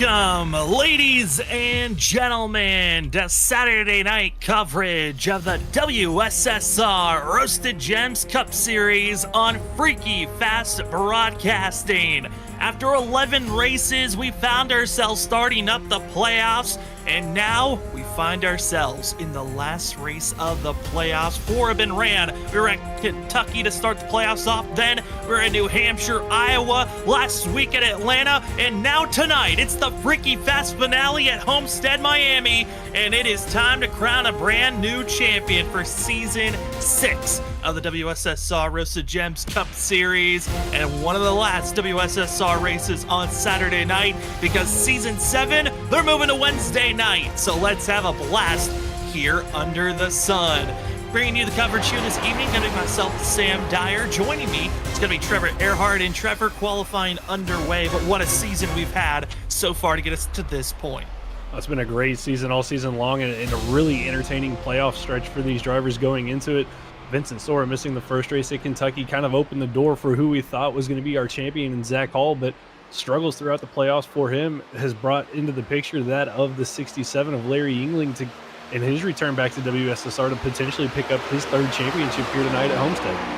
Welcome, ladies and gentlemen, to Saturday night coverage of the WSSR Roasted Gems Cup Series on FreekyFast Broadcasting. After 11 races, we found ourselves starting up the playoffs, and now we find ourselves in the last race of the playoffs. 4 have been ran. We were at Kentucky to start the playoffs off, then we were in New Hampshire, Iowa, last week at Atlanta, and now tonight it's the FreekyFast finale at Homestead-Miami, and it is time to crown a brand new champion for Season 6 of the WSSR Roasted Gems Cup Series, and one of the last WSSR races on Saturday night, because Season 7, they're moving to Wednesday night, so let's have a blast here under the sun. Bringing you the coverage here this evening, gonna be myself, Sam Dyer. Joining me, it's gonna be Trevor Earhart, and Trevor, qualifying underway, but what a season we've had so far to get us to this point. It's been a great season all season long, and a really entertaining playoff stretch for these drivers going into it. Vincent Sora missing the first race at Kentucky kind of opened the door for who we thought was going to be our champion in Zach Hall, but struggles throughout the playoffs for him has brought into the picture that of the 67 of Larry Yingling to, in his return back to WSSR, to potentially pick up his 3rd championship here tonight at Homestead.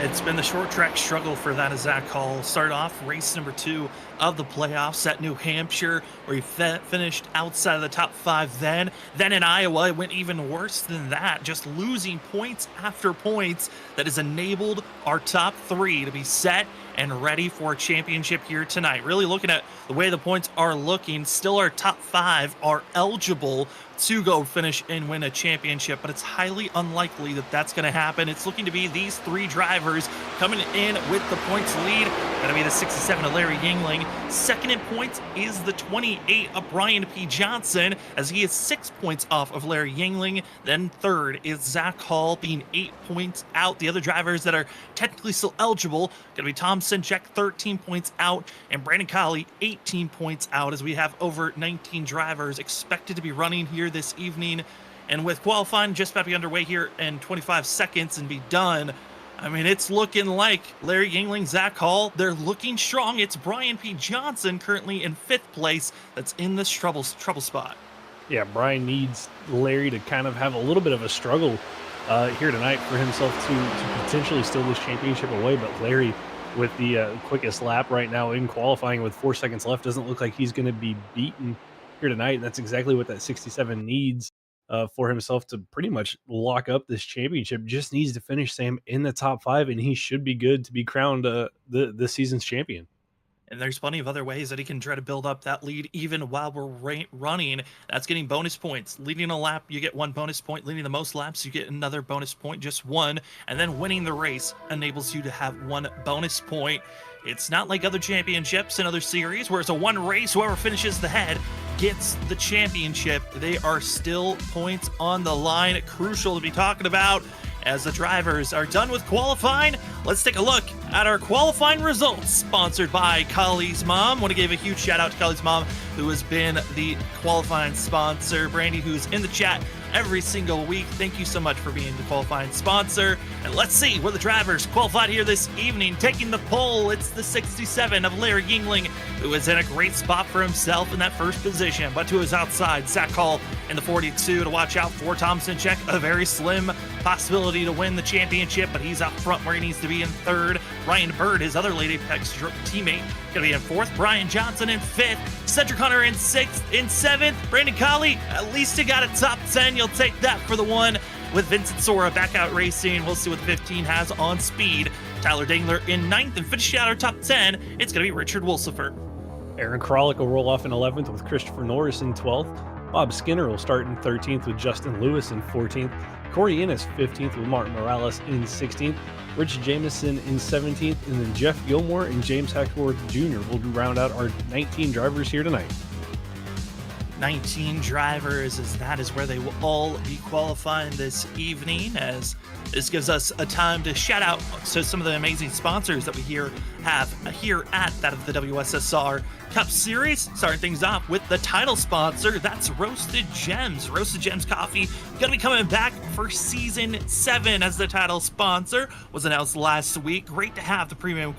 It's been the short track struggle for that as Zach Hall started off race number 2 of the playoffs at New Hampshire, where he finished outside of the top 5 then in Iowa. It went even worse than that, just losing points after points that has enabled our top 3 to be set and ready for a championship here tonight. Really looking at the way the points are looking, still our top 5 are eligible to go finish and win a championship, but it's highly unlikely that that's going to happen. It's looking to be these 3 drivers coming in with the points lead. Going to be the 67 of Larry Yingling. Second in points is the 28 of Brian P. Johnson, as he is 6 points off of Larry Yingling. Then third is Zach Hall, being 8 points out. The other drivers that are technically still eligible, going to be Tom Sinchek, 13 points out, and Brandon Colley, 18 points out, as we have over 19 drivers expected to be running here this evening. And with qualifying just about to be underway here in 25 seconds and be done, I mean, it's looking like Larry Yingling, Zach Hall, they're looking strong. It's Brian P. Johnson currently in 5th place that's in this trouble spot. Yeah, Brian needs Larry to kind of have a little bit of a struggle here tonight for himself to potentially steal this championship away, but Larry, with the quickest lap right now in qualifying with 4 seconds left, doesn't look like he's going to be beaten here tonight. And that's exactly what that 67 needs for himself to pretty much lock up this championship. Just needs to finish, Sam, in the top 5, and he should be good to be crowned this season's champion. And there's plenty of other ways that he can try to build up that lead even while we're running. That's getting bonus points. Leading a lap, you get 1 bonus point. Leading the most laps, you get another bonus point, just 1. And then winning the race enables you to have 1 bonus point. It's not like other championships and other series where it's a 1 race, whoever finishes the head gets the championship. They are still points on the line. Crucial to be talking about as the drivers are done with qualifying. Let's take a look at our qualifying results, sponsored by Kali's mom. Want to give a huge shout out to Kali's mom, who has been the qualifying sponsor. Brandy, who's in the chat every single week, thank you so much for being the qualifying sponsor. And let's see where the drivers qualified here this evening. Taking the pole, it's the 67 of Larry Yingling, who is in a great spot for himself in that first position, but to his outside, Zach Hall in the 42 to watch out for. Tom Sinchek, a very slim possibility to win the championship, but he's out front where he needs to be in 3rd. Ryan Bird, his other Lady Apex teammate, going to be in 4th. Brian Johnson in 5th. Cedric Hunter in 6th. In 7th, Brandon Colley, at least he got a top 10. You'll take that for the 1. With Vincent Sora back out racing, we'll see what the 15 has on speed. Tyler Dangler in 9th, and finishing out our top 10, it's going to be Richard Wolsifer. Aaron Kralik will roll off in 11th with Christopher Norris in 12th. Bob Skinner will start in 13th with Justin Lewis in 14th. Corey Innes 15th with Martin Morales in 16th. Rich Jameson in 17th, and then Jeff Gilmore and James Hackworth Jr. will round out our 19 drivers here tonight. 19 drivers, as that is where they will all be qualifying this evening, as this gives us a time to shout out to some of the amazing sponsors that we have here at that of the WSSR Cup Series. Starting things off with the title sponsor, that's Roasted Gems. Roasted Gems Coffee going to be coming back for Season 7 as the title sponsor. Was announced last week. Great to have the premium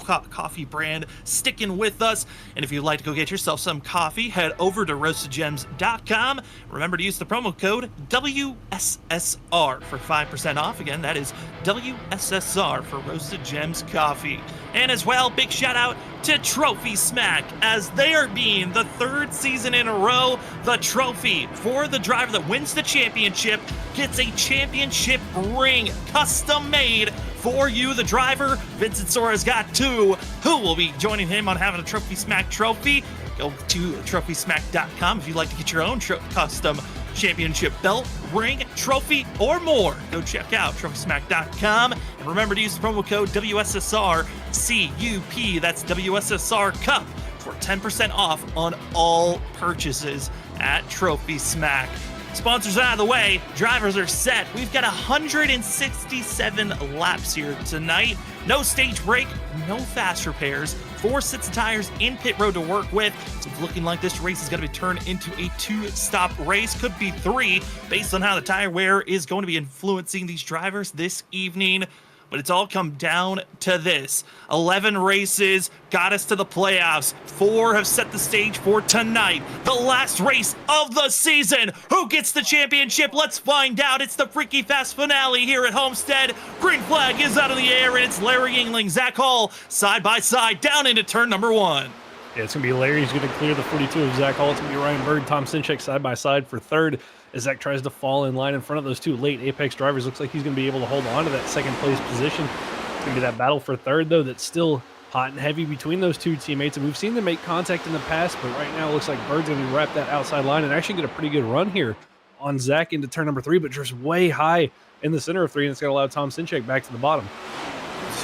coffee brand, sticking with us. And if you'd like to go get yourself some coffee, head over to roastedgems.com. Remember to use the promo code WSSR for 5% off. Again, that is WSSR for Roasted Gems Coffee. And as well, big shout out to Trophy Smack, as they are being the 3rd season in a row. The trophy for the driver that wins the championship gets a championship ring custom made for you, the driver. Vincent Sora's got 2. Who will be joining him on having a Trophy Smack trophy? Go to trophysmack.com if you'd like to get your own custom championship belt, ring, trophy, or more. Go check out trophysmack.com, and remember to use the promo code WSSR CUP. That's WSSR Cup for 10% off on all purchases at Trophy Smack. Sponsors out of the way, drivers are set. We've got 167 laps here tonight. No stage break, no fast repairs, 4 sets of tires in pit road to work with. So it's looking like this race is going to be turned into a 2-stop race. Could be 3, based on how the tire wear is going to be influencing these drivers this evening. But it's all come down to this. 11 races got us to the playoffs. 4 have set the stage for tonight, the last race of the season. Who gets the championship? Let's find out. It's the FreekyFast finale here at Homestead. Green flag is out of the air, and it's Larry Yingling, Zach Hall, side by side, down into turn number 1. Yeah, it's going to be Larry. He's going to clear the 42 of Zach Hall. It's going to be Ryan Bird, Tom Sinchek side by side for 3rd. As Zach tries to fall in line in front of those 2 late Apex drivers. Looks like he's going to be able to hold on to that 2nd place position. It's going to be that battle for 3rd, though, that's still hot and heavy between those 2 teammates. And we've seen them make contact in the past, but right now it looks like Bird's going to be wrapped that outside line and actually get a pretty good run here on Zach into turn number 3, but just way high in the center of 3, and it's going to allow Tom Sinchek back to the bottom.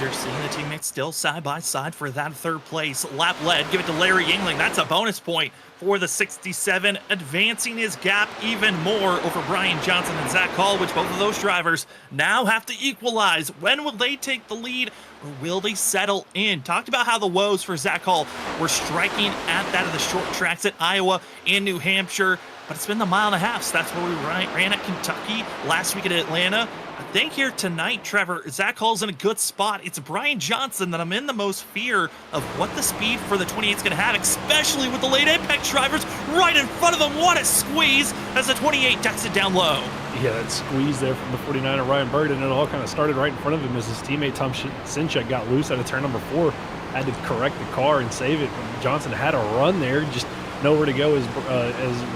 You're seeing the teammates still side by side for that 3rd place. Lap led, give it to Larry Yingling. That's a bonus point for the 67, advancing his gap even more over Brian Johnson and Zach Hall, which both of those drivers now have to equalize. When will they take the lead, or will they settle in? Talked about how the woes for Zach Hall were striking at that of the short tracks at Iowa and New Hampshire, but it's been the 1.5 miles. So that's where we ran at Kentucky, last week at Atlanta. I think here tonight, Trevor, Zach Hall's in a good spot. It's Brian Johnson that I'm in the most fear of what the speed for the 28 is going to have, especially with the late Apex drivers right in front of them. What a squeeze as the 28 ducks it down low. Yeah, that squeeze there from the 49 of Ryan Bird, and it all kind of started right in front of him as his teammate Tom Sinchek got loose out of turn number 4, had to correct the car and save it. Johnson had a run there, just nowhere to go as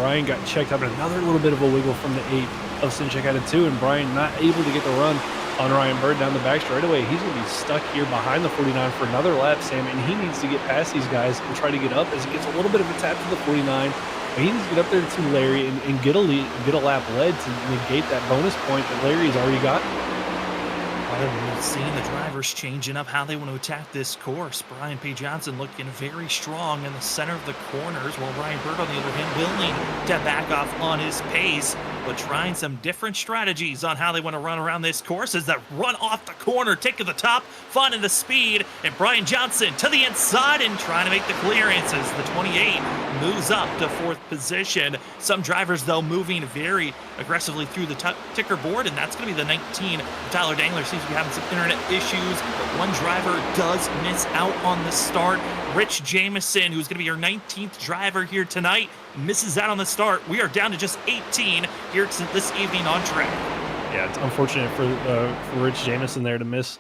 Ryan got checked up, and another little bit of a wiggle from the 8 of Sinchek out of 2, and Brian not able to get the run on Ryan Bird down the back straightaway. He's going to be stuck here behind the 49 for another lap, Sam, and he needs to get past these guys and try to get up as he gets a little bit of a tap to the 49. He needs to get up there to Larry and get a lap led to negate that bonus point that Larry's already got. We've seen the drivers changing up how they want to attack this course. Brian P. Johnson looking very strong in the center of the corners, while Ryan Bird, on the other hand, willing to back off on his pace, but trying some different strategies on how they want to run around this course. As that run off the corner, take to the top, finding the speed, and Brian Johnson to the inside and trying to make the clearance as the 28 moves up to 4th position. Some drivers, though, moving very aggressively through the ticker board, and that's going to be the 19. Tyler Dangler seems to be having some internet issues, but one driver does miss out on the start. Rich Jameson, who's going to be your 19th driver here tonight, misses out on the start. We are down to just 18 here this evening on track. Yeah, it's unfortunate for Rich Jameson there to miss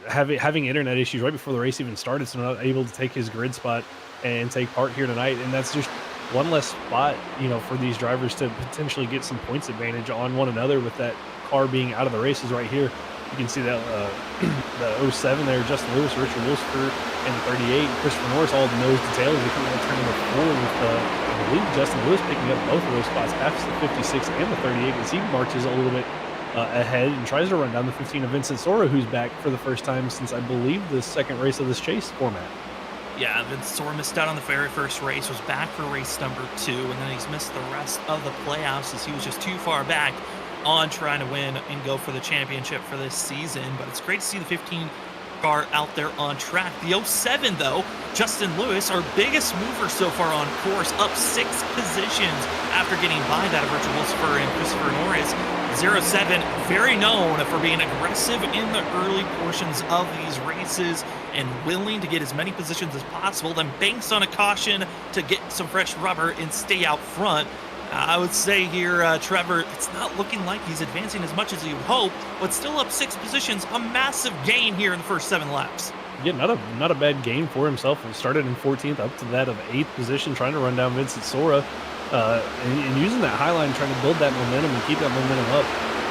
having internet issues right before the race even started, so not able to take his grid spot and take part here tonight. And that's just one less spot, for these drivers to potentially get some points advantage on one another with that car being out of the races right here. You can see that the 07 there, Justin Lewis, Richard Wilsford, and the 38, Christopher Norris, all nose to tail as they come out turn number 4 with, I believe, Justin Lewis picking up both of those spots, past the 56 and the 38, as he marches a little bit ahead and tries to run down the 15 of Vincent Sora, who's back for the first time since, I believe, the 2nd race of this chase format. Yeah, Vincent Sora missed out on the very first race, was back for race number 2, and then he's missed the rest of the playoffs as he was just too far back on trying to win and go for the championship for this season. But it's great to see the 15 car out there on track. The 07, though, Justin Lewis, our biggest mover so far on course, up 6 positions after getting by that of Richard Wilsford and Christopher Norris. 07, very known for being aggressive in the early portions of these races and willing to get as many positions as possible, then banks on a caution to get some fresh rubber and stay out front. I would say here, Trevor, it's not looking like he's advancing as much as you hope, but still up 6 positions, a massive gain here in the first 7 laps. Yeah, not a bad gain for himself. He started in 14th up to that of 8th position, trying to run down Vincent Sora, and using that high line, trying to build that momentum and keep that momentum up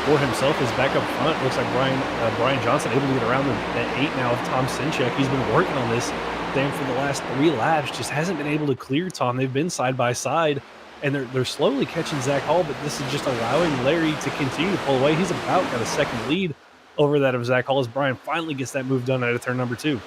for himself. Is back up front. Looks like Brian Johnson able to get around the 8 now of Tom Sinchek. He's been working on this thing for the last 3 laps, just hasn't been able to clear Tom. They've been side by side, and they're slowly catching Zach Hall, but this is just allowing Larry to continue to pull away. He's about got a second lead over that of Zach Hall as Brian finally gets that move done out of turn number 2.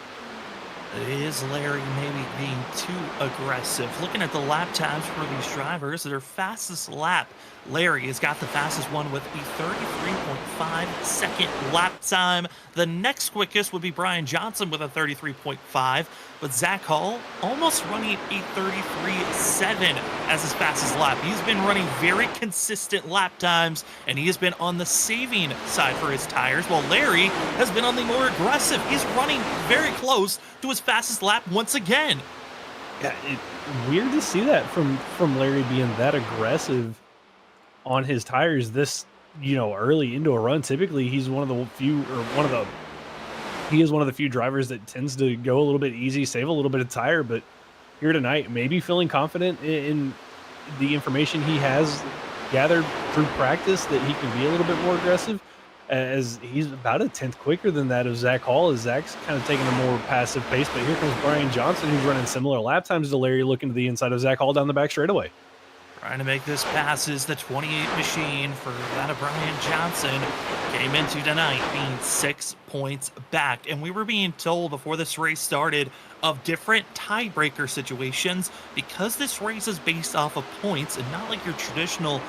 Is Larry maybe being too aggressive? Looking at the lap times for these drivers, their fastest lap, Larry has got the fastest one with a 33.5 second lap time. The next quickest would be Brian Johnson with a 33.5, but Zach Hall almost running a 33.7 as his fastest lap. He's been running very consistent lap times, and he has been on the saving side for his tires, while Larry has been on the more aggressive. He's running very close to his fastest lap once again. Yeah, weird to see that from Larry being that aggressive on his tires this, early into a run. Typically, he's one of the few, he is one of the few drivers that tends to go a little bit easy, save a little bit of tire. But here tonight, maybe feeling confident in the information he has gathered through practice that he can be a little bit more aggressive, as he's about a 10th quicker than that of Zach Hall, as Zach's kind of taking a more passive pace. But here comes Brian Johnson, who's running similar lap times to Larry, looking to the inside of Zach Hall down the back straightaway. Trying to make this pass is the 28 machine for that of Brian Johnson. Came into tonight being 6 points back. And we were being told before this race started of different tiebreaker situations, because this race is based off of points and not like your traditional,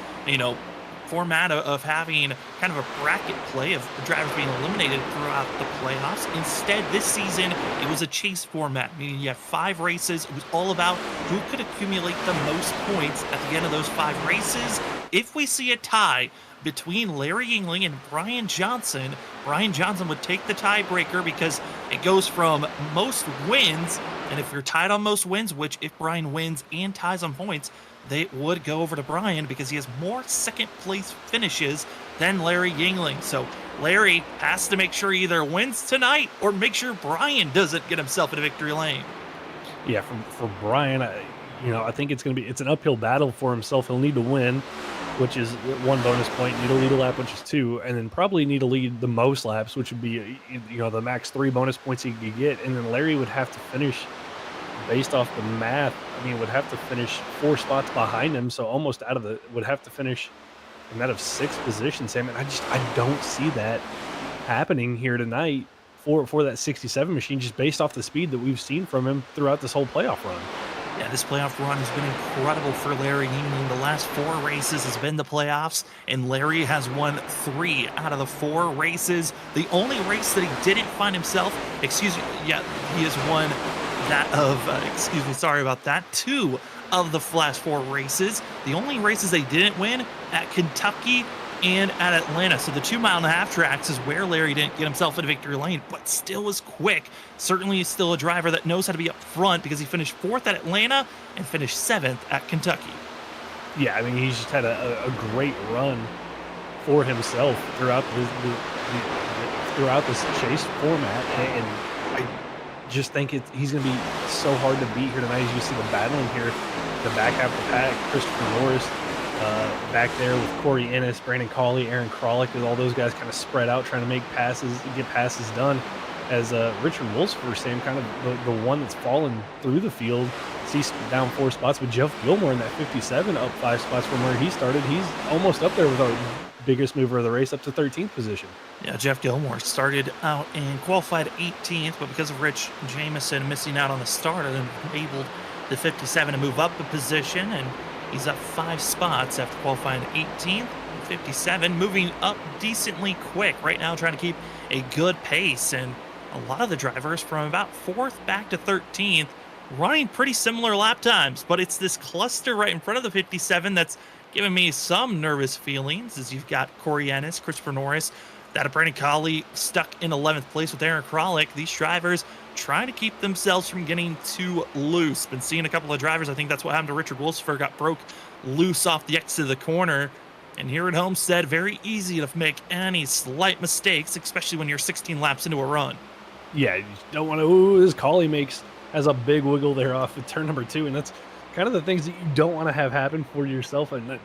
format of having kind of a bracket play of drivers being eliminated throughout the playoffs. Instead, this season, it was a chase format, meaning you have 5 races. It was all about who could accumulate the most points at the end of those 5 races. If we see a tie between Larry Yingling and Brian Johnson would take the tiebreaker, because it goes from most wins, and if you're tied on most wins, which if Brian wins and ties on points, they would go over to Brian because he has more second place finishes than Larry Yingling. So Larry has to make sure he either wins tonight or make sure Brian doesn't get himself in a victory lane. Yeah, for Brian, I think it's an uphill battle for himself. He'll need to win, which is 1 bonus point, need to lead a lap, which is 2, and then probably need to lead the most laps, which would be, the max 3 bonus points he could get. And then Larry would have to finish, based off the math, would have to finish 4 spots behind him, so almost would have to finish in that of 6th position, Sam. And I don't see that happening here tonight for that 67 machine, just based off the speed that we've seen from him throughout this whole playoff run. Yeah, this playoff run has been incredible for Larry Yingling. The last 4 races has been the playoffs, and Larry has won 3 out of the 4 races. The only race that he didn't find himself, he has won that of, sorry about that, 2 of the last 4 races. The only races they didn't win at Kentucky and at Atlanta. So the 2.5-mile tracks is where Larry didn't get himself in a victory lane, but still is quick. Certainly is still a driver that knows how to be up front, because he finished 4th at Atlanta and finished 7th at Kentucky. Yeah, he's just had a great run for himself throughout this chase format, and I just think he's going to be so hard to beat here tonight. As you see the battling here, the back half of the pack, Christopher Norris back there with Corey Ennis, Brandon Cawley, Aaron Krolick, with all those guys kind of spread out, trying to make passes, get passes done. As Richard Wolfsburg, Sam, kind of the one that's fallen through the field. He's down 4 spots, but Jeff Gilmore in that 57, up 5 spots from where he started. He's almost up there with our biggest mover of the race, up to 13th position. Yeah, Jeff Gilmore started out and qualified 18th, but because of Rich Jameson missing out on the start, it enabled the 57 to move up a position, and he's up 5 spots after qualifying 18th. 57, moving up decently quick right now, trying to keep a good pace, and a lot of the drivers from about 4th back to 13th running pretty similar lap times, but it's this cluster right in front of the 57 that's giving me some nervous feelings as you've got Corey Ennis, Christopher Norris, that Brandon Colley stuck in 11th place with Aaron Kralik. These drivers trying to keep themselves from getting too loose. Been seeing a couple of drivers. I think that's what happened to Richard Wolfsberg, got broke loose off the exit of the corner. And here at Homestead, very easy to make any slight mistakes, especially when you're 16 laps into a run. Yeah, you don't want to. Ooh, this Collie has a big wiggle there off of turn number 2, and that's kind of the things that you don't want to have happen for yourself, and that,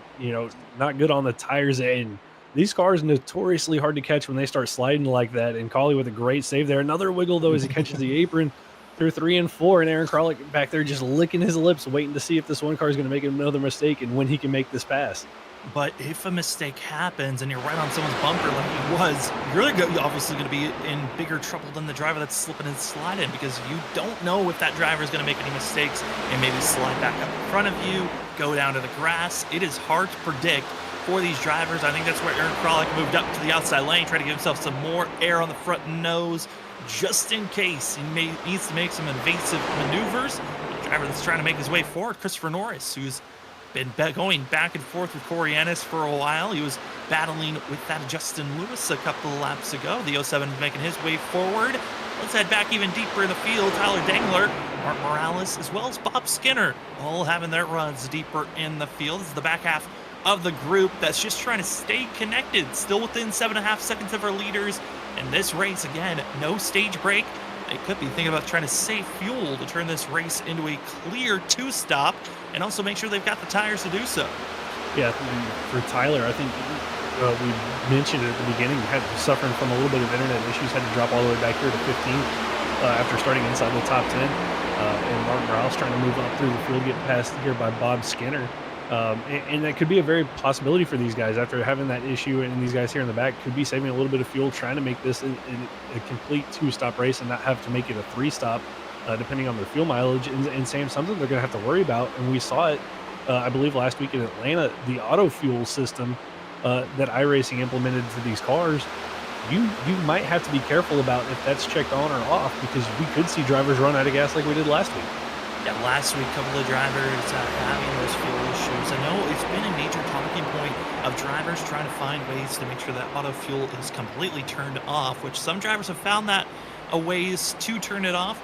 not good on the tires. And these cars notoriously hard to catch when they start sliding like that. And Collie with a great save there. Another wiggle though as he catches the apron through 3 and 4, and Aaron Kralik back there just licking his lips, waiting to see if this one car is going to make another mistake and when he can make this pass. But if a mistake happens and you're right on someone's bumper like he was, you're obviously going to be in bigger trouble than the driver that's slipping and sliding, because you don't know if that driver is going to make any mistakes and maybe slide back up in front of you, go down to the grass. It is hard to predict for these drivers. I think that's where Aaron Kralik moved up to the outside lane, trying to give himself some more air on the front nose, just in case he needs to make some invasive maneuvers. The driver that's trying to make his way forward, Christopher Norris, who's been going back and forth with Corey Ennis for a while. He was battling with that Justin Lewis a couple of laps ago. The 07 is making his way forward. Let's head back even deeper in the field. Tyler Dangler, Mark Morales, as well as Bob Skinner, all having their runs deeper in the field. This is the back half of the group that's just trying to stay connected, still within 7.5 seconds of our leaders. In this race, again, no stage break. They could be thinking about trying to save fuel to turn this race into a clear 2-stop and also make sure they've got the tires to do so. Yeah, for Tyler, I think we mentioned it at the beginning, suffering from a little bit of internet issues, had to drop all the way back here to 15th after starting inside the top 10. And Martin Morales trying to move up through the field, get passed here by Bob Skinner. And that could be a very possibility for these guys after having that issue, and these guys here in the back could be saving a little bit of fuel, trying to make this a complete 2-stop race and not have to make it a 3-stop, depending on their fuel mileage. And Sam, something they're going to have to worry about, and we saw it, I believe, last week in Atlanta, the auto fuel system that iRacing implemented for these cars. You might have to be careful about if that's checked on or off, because we could see drivers run out of gas like we did last week. Yeah, last week, a couple of drivers having those fuel issues. I know it's been a major talking point of drivers trying to find ways to make sure that auto fuel is completely turned off, which some drivers have found that a ways to turn it off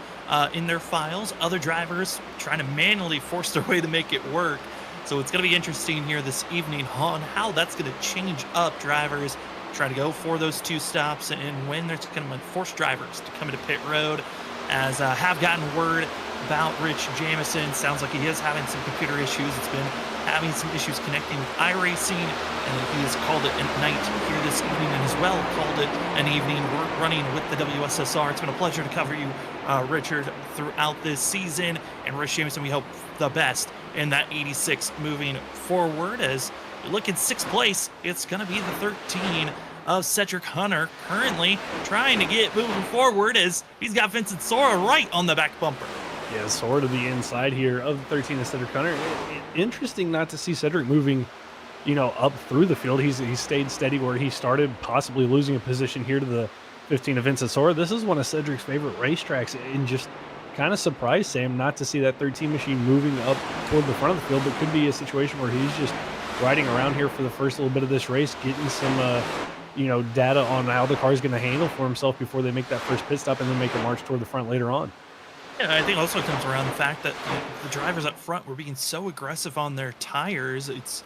in their files. Other drivers trying to manually force their way to make it work. So it's going to be interesting here this evening on how that's going to change up drivers trying to go for those 2 stops and when they're going to force drivers to come into pit road. As have gotten word about Rich Jamison. Sounds like he is having some computer issues. It's been having some issues connecting with iRacing, and he has called it a night here this evening, and as well called it an evening running with the WSSR. It's been a pleasure to cover you, Richard, throughout this season. And Rich Jamison, we hope the best in that 86 moving forward. As you look in 6th place, it's going to be the 13 of Cedric Hunter, currently trying to get moving forward as he's got Vincent Sora right on the back bumper. Yeah, Sora to the inside here of the 13 of Cedric Hunter. Interesting not to see Cedric moving, up through the field. He's stayed steady where he started, possibly losing a position here to the 15 of Vincent Sora. This is one of Cedric's favorite racetracks, and just kind of surprised Sam not to see that 13 machine moving up toward the front of the field, but could be a situation where he's just riding around here for the first little bit of this race, getting some data on how the car is going to handle for himself before they make that first pit stop and then make a march toward the front later on. Yeah, I think also comes around the fact that the drivers up front were being so aggressive on their tires. It's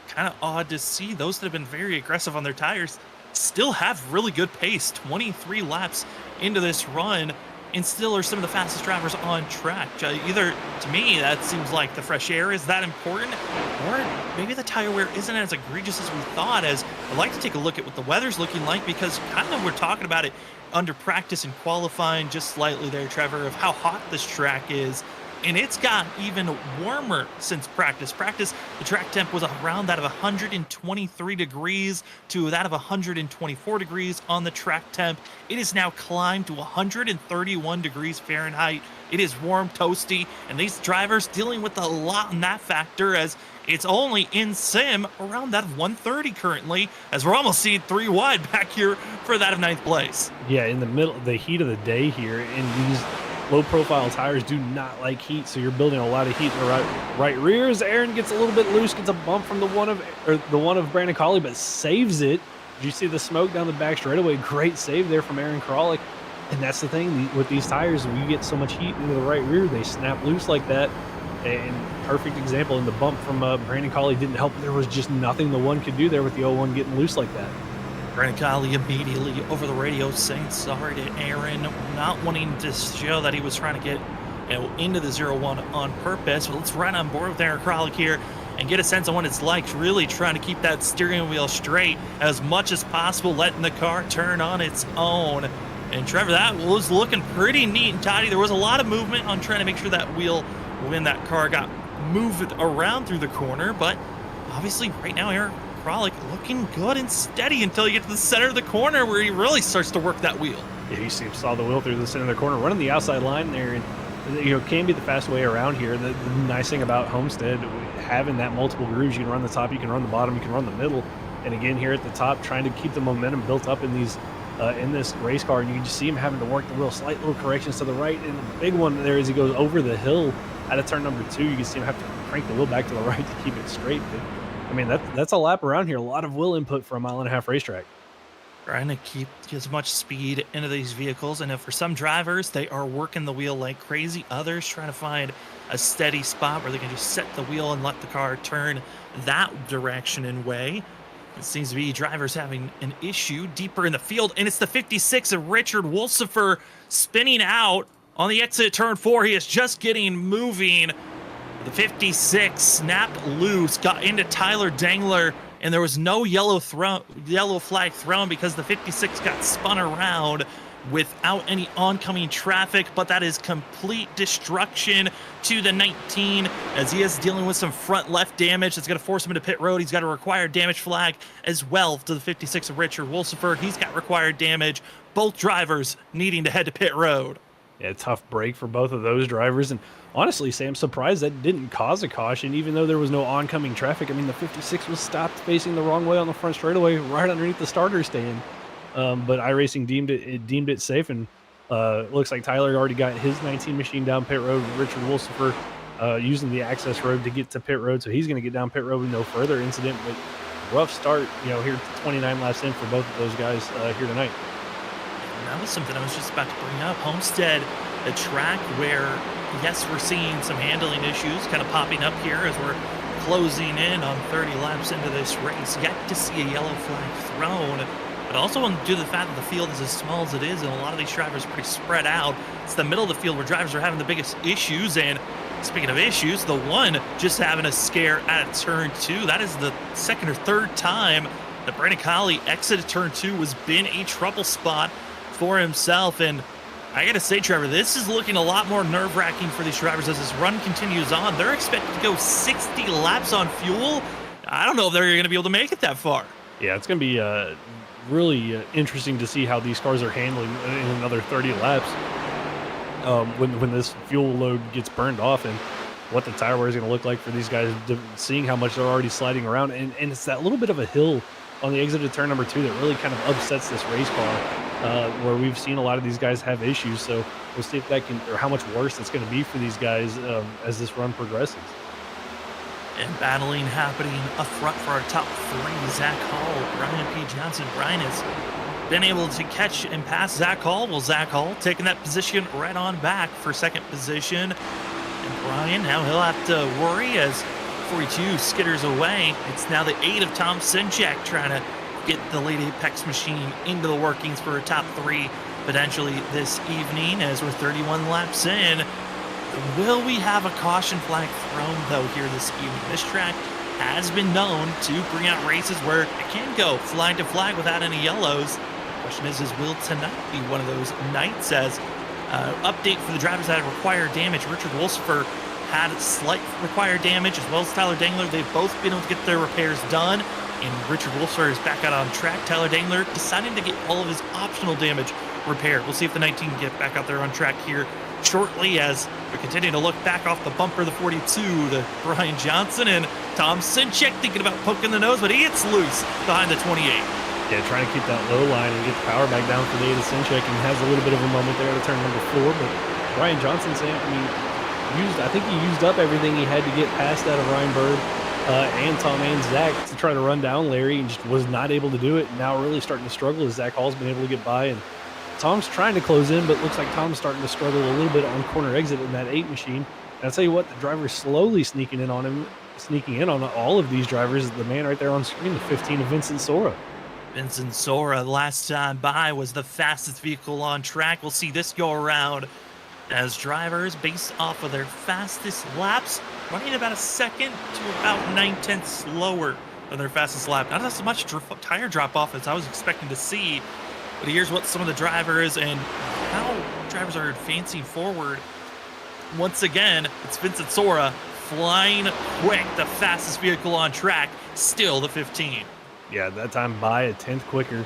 kind of odd to see those that have been very aggressive on their tires still have really good pace. 23 laps into this run, and still are some of the fastest drivers on track. Either, to me, that seems like the fresh air is that important, or maybe the tire wear isn't as egregious as we thought. As I'd like to take a look at what the weather's looking like, because kind of we're talking about it under practice and qualifying just slightly there, Trevor, of how hot this track is. And it's got even warmer since practice. The track temp was around that of 123 degrees to that of 124 degrees on the track temp. It is now climbed to 131 degrees Fahrenheit. It is warm, toasty, and these drivers dealing with a lot in that factor, as it's only in sim around that of 130 currently, as we're almost seeing 3 wide back here for that of 9th place. Yeah, in the middle, the heat of the day here, in these low-profile tires do not like heat, so you're building a lot of heat in the right rear. As Aaron gets a little bit loose, gets a bump from the one of Brandon Colley, but saves it. Did you see the smoke down the back straightaway? Great save there from Aaron Kralik. And that's the thing with these tires, when you get so much heat into the right rear, they snap loose like that. And perfect example, in the bump from Brandon Colley didn't help. There was just nothing the one could do there with the 01 getting loose like that. Brandon Colley immediately over the radio saying sorry to Aaron, not wanting to show that he was trying to get into the 01 on purpose. But let's run on board with Aaron Kralik here and get a sense of what it's like, really trying to keep that steering wheel straight as much as possible, letting the car turn on its own. And Trevor, that was looking pretty neat and tidy. There was a lot of movement on trying to make sure that wheel, when that car got moved around through the corner, but obviously right now Aaron Kralik looking good and steady until you get to the center of the corner where he really starts to work that wheel. Yeah, you saw the wheel through the center of the corner, running the outside line there, and can be the fast way around here. The nice thing about Homestead, having that multiple grooves, you can run the top, you can run the bottom, you can run the middle, and again here at the top, trying to keep the momentum built up in these in this race car, and you can just see him having to work the wheel, slight little corrections to the right, and the big one there as he goes over the hill out of turn number 2, you can see him have to crank the wheel back to the right to keep it straight. But I mean, that's a lap around here, a lot of wheel input for a 1.5 mile racetrack. Trying to keep as much speed into these vehicles, and for some drivers, they are working the wheel like crazy. Others trying to find a steady spot where they can just set the wheel and let the car turn that direction and way. It seems to be drivers having an issue deeper in the field, and it's the 56 of Richard Wolsifer spinning out on the exit of turn 4. He is just getting moving. The 56 snapped loose, got into Tyler Dangler, and there was no yellow flag thrown because the 56 got spun around without any oncoming traffic, but that is complete destruction to the 19 as he is dealing with some front left damage that's going to force him into pit road. He's got a required damage flag as well to the 56 of Richard Wolsifer. He's got required damage. Both drivers needing to head to pit road. Yeah, tough break for both of those drivers. And honestly, Sam, surprised that didn't cause a caution, even though there was no oncoming traffic. I mean, the 56 was stopped facing the wrong way on the front straightaway right underneath the starter stand. But iRacing deemed it safe, and looks like Tyler already got his 19 machine down pit road. Richard Wolsifer using the access road to get to pit road, so he's going to get down pit road with no further incident. But rough start, here 29 laps in for both of those guys here tonight. And that was something I was just about to bring up. Homestead, a track where, yes, we're seeing some handling issues kind of popping up here as we're closing in on 30 laps into this race. Yet to see a yellow flag thrown. But also due to the fact that the field is as small as it is, and a lot of these drivers are pretty spread out, it's the middle of the field where drivers are having the biggest issues. And speaking of issues, the one just having a scare at turn 2. That is the second or third time that Brandon Colley exited turn 2 has been a trouble spot for himself. And I gotta say, Trevor, this is looking a lot more nerve-wracking for these drivers as this run continues on. They're expected to go 60 laps on fuel. I don't know if they're going to be able to make it that far. Yeah, it's going to be really interesting to see how these cars are handling in another 30 laps when this fuel load gets burned off, and what the tire wear is going to look like for these guys, seeing how much they're already sliding around. And it's that little bit of a hill on the exit of turn number 2 that really kind of upsets this race car, where we've seen a lot of these guys have issues. So we'll see if that can, or how much worse it's going to be for these guys as this run progresses. And battling happening up front for our top 3, Zach Hall, Brian P. Johnson. Brian has been able to catch and pass Zach Hall. Well, Zach Hall taking that position right on back for second position. And Brian, now he'll have to worry as 42 skitters away. It's now the 8 of Tom Sinchek trying to get the late Apex machine into the workings for a top 3 potentially this evening as we're 31 laps in. Will we have a caution flag thrown, though, here this evening? This track has been known to bring out races where it can go flag to flag without any yellows. The question is will tonight be one of those nights? As update for the drivers that have required damage, Richard Wolsifer had slight required damage, as well as Tyler Dangler. They've both been able to get their repairs done, and Richard Wolsifer is back out on track. Tyler Dangler deciding to get all of his optional damage repaired. We'll see if the 19 can get back out there on track here shortly, as we continue to look back off the bumper of the 42 to Brian Johnson, and Tom Sinchek thinking about poking the nose, but he gets loose behind the 28. Yeah, trying to keep that low line and get the power back down for the 8 of Sinchek, and has a little bit of a moment there to turn number 4, but Brian Johnson saying, I think he used up everything he had to get past out of Ryan Bird and Tom and Zach to try to run down Larry, and just was not able to do it. Now really starting to struggle as Zach Hall's been able to get by, and Tom's trying to close in, but looks like Tom's starting to struggle a little bit on corner exit in that 8 machine. And I'll tell you what, the driver's slowly sneaking in on all of these drivers. The man right there on screen, the 15 of Vincent Sora. Vincent Sora, last time by, was the fastest vehicle on track. We'll see this go around as drivers, based off of their fastest laps, running about a second to about 9/10 slower than their fastest lap. Not as much tire drop off as I was expecting to see, but here's what some of the drivers and how drivers are advancing forward. Once again, it's Vincent Sora flying quick, the fastest vehicle on track, still the 15. Yeah, that time by a 10th quicker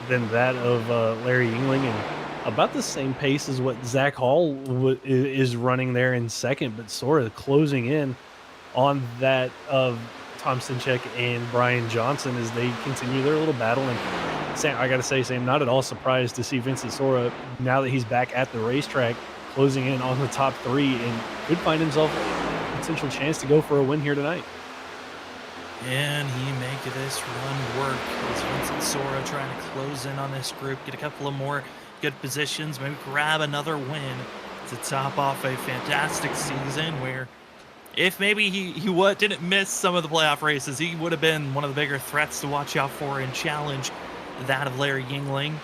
than that of Larry Yingling, and about the same pace as what Zach Hall is running there in second, but Sora closing in on that of Tom Sinchek and Brian Johnson as they continue their little battle. And Sam, I got to say, Sam, not at all surprised to see Vincent Sora, now that he's back at the racetrack, closing in on the top 3 and could find himself a potential chance to go for a win here tonight. Can he make this run work? Is Vincent Sora trying to close in on this group, get a couple of more good positions, maybe grab another win to top off a fantastic season where if maybe he didn't miss some of the playoff races, he would have been one of the bigger threats to watch out for and challenge that of Larry Yingling.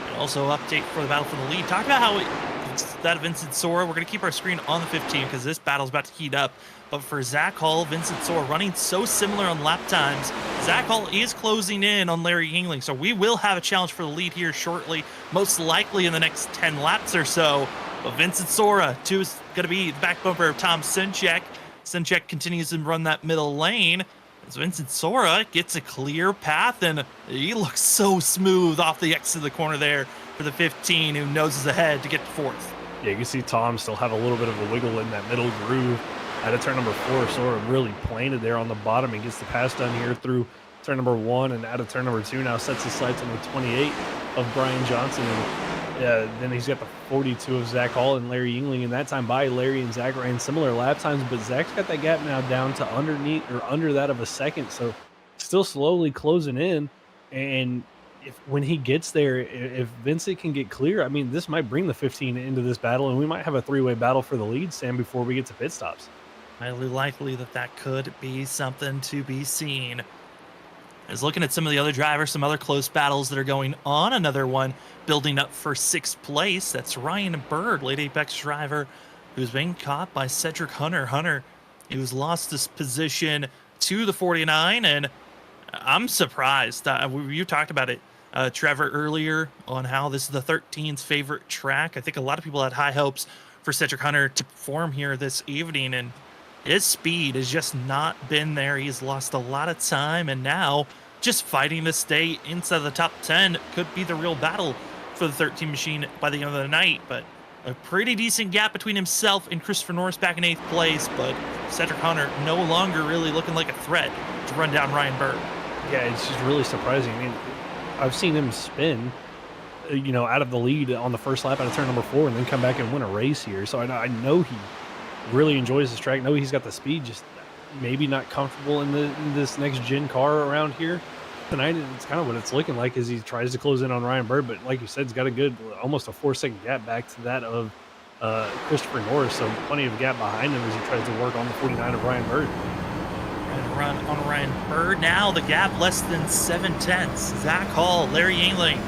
And also update for the battle for the lead. Talk about how it's that of Vincent Sora. We're going to keep our screen on the 15 because this battle's about to heat up. But for Zach Hall, Vincent Sora running so similar on lap times. Zach Hall is closing in on Larry Yingling, so we will have a challenge for the lead here shortly, most likely in the next 10 laps or so. But Vincent Sora, too, is going to be the back bumper of Tom Sinchek. Sinchek continues to run that middle lane as Vincent Sora gets a clear path, and he looks so smooth off the exit of the corner there for the 15, who noses ahead to get to 4th. Yeah, you can see Tom still have a little bit of a wiggle in that middle groove. Out of turn number 4, Sora really planted there on the bottom and gets the pass done here through turn number 1, and out of turn number 2 now sets his sights on the 28 of Brian Johnson, and then he's got the 42 of Zach Hall and Larry Yingling. And that time by, Larry and Zach ran similar lap times, but Zach's got that gap now down to under that of a second, so still slowly closing in. And when he gets there, if Vincent can get clear, I mean, this might bring the 15 into this battle, and we might have a 3-way battle for the lead, Sam, before we get to pit stops. Highly likely that could be something to be seen. As looking at some of the other drivers, some other close battles that are going on. Another one building up for 6th place. That's Ryan Bird, late Apex driver, who's being caught by Cedric Hunter. Hunter, who's lost this position to the 49, and I'm surprised. You talked about it, Trevor, earlier on how this is the 13's favorite track. I think a lot of people had high hopes for Cedric Hunter to perform here this evening, and his speed has just not been there. He's lost a lot of time, and now just fighting to stay inside the top 10 could be the real battle for the 13 machine by the end of the night. But a pretty decent gap between himself and Christopher Norris back in 8th place, but Cedric Hunter no longer really looking like a threat to run down Ryan Bird. Yeah, it's just really surprising. I mean, I've seen him spin, out of the lead on the first lap out of turn number 4 and then come back and win a race here. So I know he really enjoys this track. Know he's got the speed, just maybe not comfortable in this next gen car around here tonight. It's kind of what it's looking like as he tries to close in on Ryan Bird, but like you said, he's got a good almost a 4-second gap back to that of Christopher Norris, so plenty of gap behind him as he tries to work on the 49 of Ryan Bird. Run on Ryan Bird now, the gap less than 7/10. Zach Hall, Larry Yingling.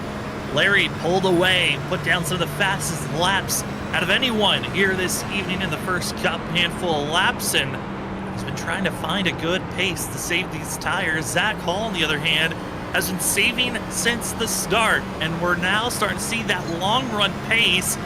Larry pulled away, put down some of the fastest laps out of anyone here this evening in the first cup handful of laps, and he's been trying to find a good pace to save these tires. Zach Hall, on the other hand, has been saving since the start, and we're now starting to see that long run pace.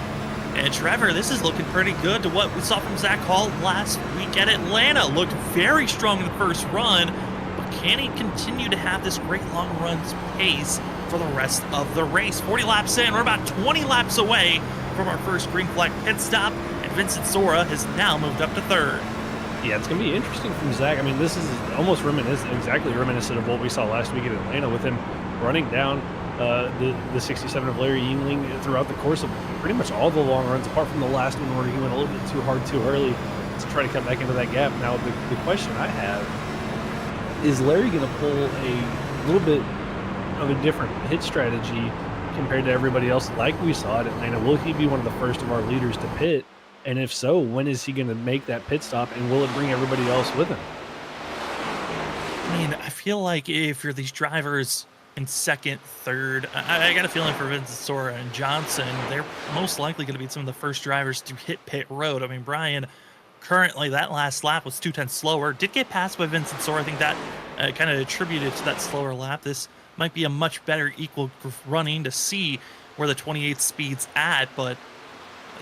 And Trevor, this is looking pretty good to what we saw from Zach Hall last week at Atlanta. Looked very strong in the first run, but can he continue to have this great long runs pace for the rest of the race? 40 laps in, we're about 20 laps away from our first green flag pit stop, and Vincent Sora has now moved up to 3rd. Yeah, it's going to be interesting from Zach. I mean, this is almost exactly reminiscent of what we saw last week at Atlanta with him running down the 67 of Larry Yingling throughout the course of pretty much all the long runs, apart from the last one where he went a little bit too hard too early to try to cut back into that gap. Now, the question I have is Larry going to pull a little bit of a different hit strategy compared to everybody else like we saw at Atlanta? Will he be one of the first of our leaders to pit? And if so, when is he going to make that pit stop, and will it bring everybody else with him? I mean, I feel like if you're these drivers in second, third, I got a feeling for Vincent Sora and Johnson, they're most likely going to be some of the first drivers to hit pit road. I mean, Brian, currently that last lap was 2/10 slower, did get passed by Vincent Sora. I think that kind of attributed to that slower lap. This might be a much better equal running to see where the 28 speed's at, but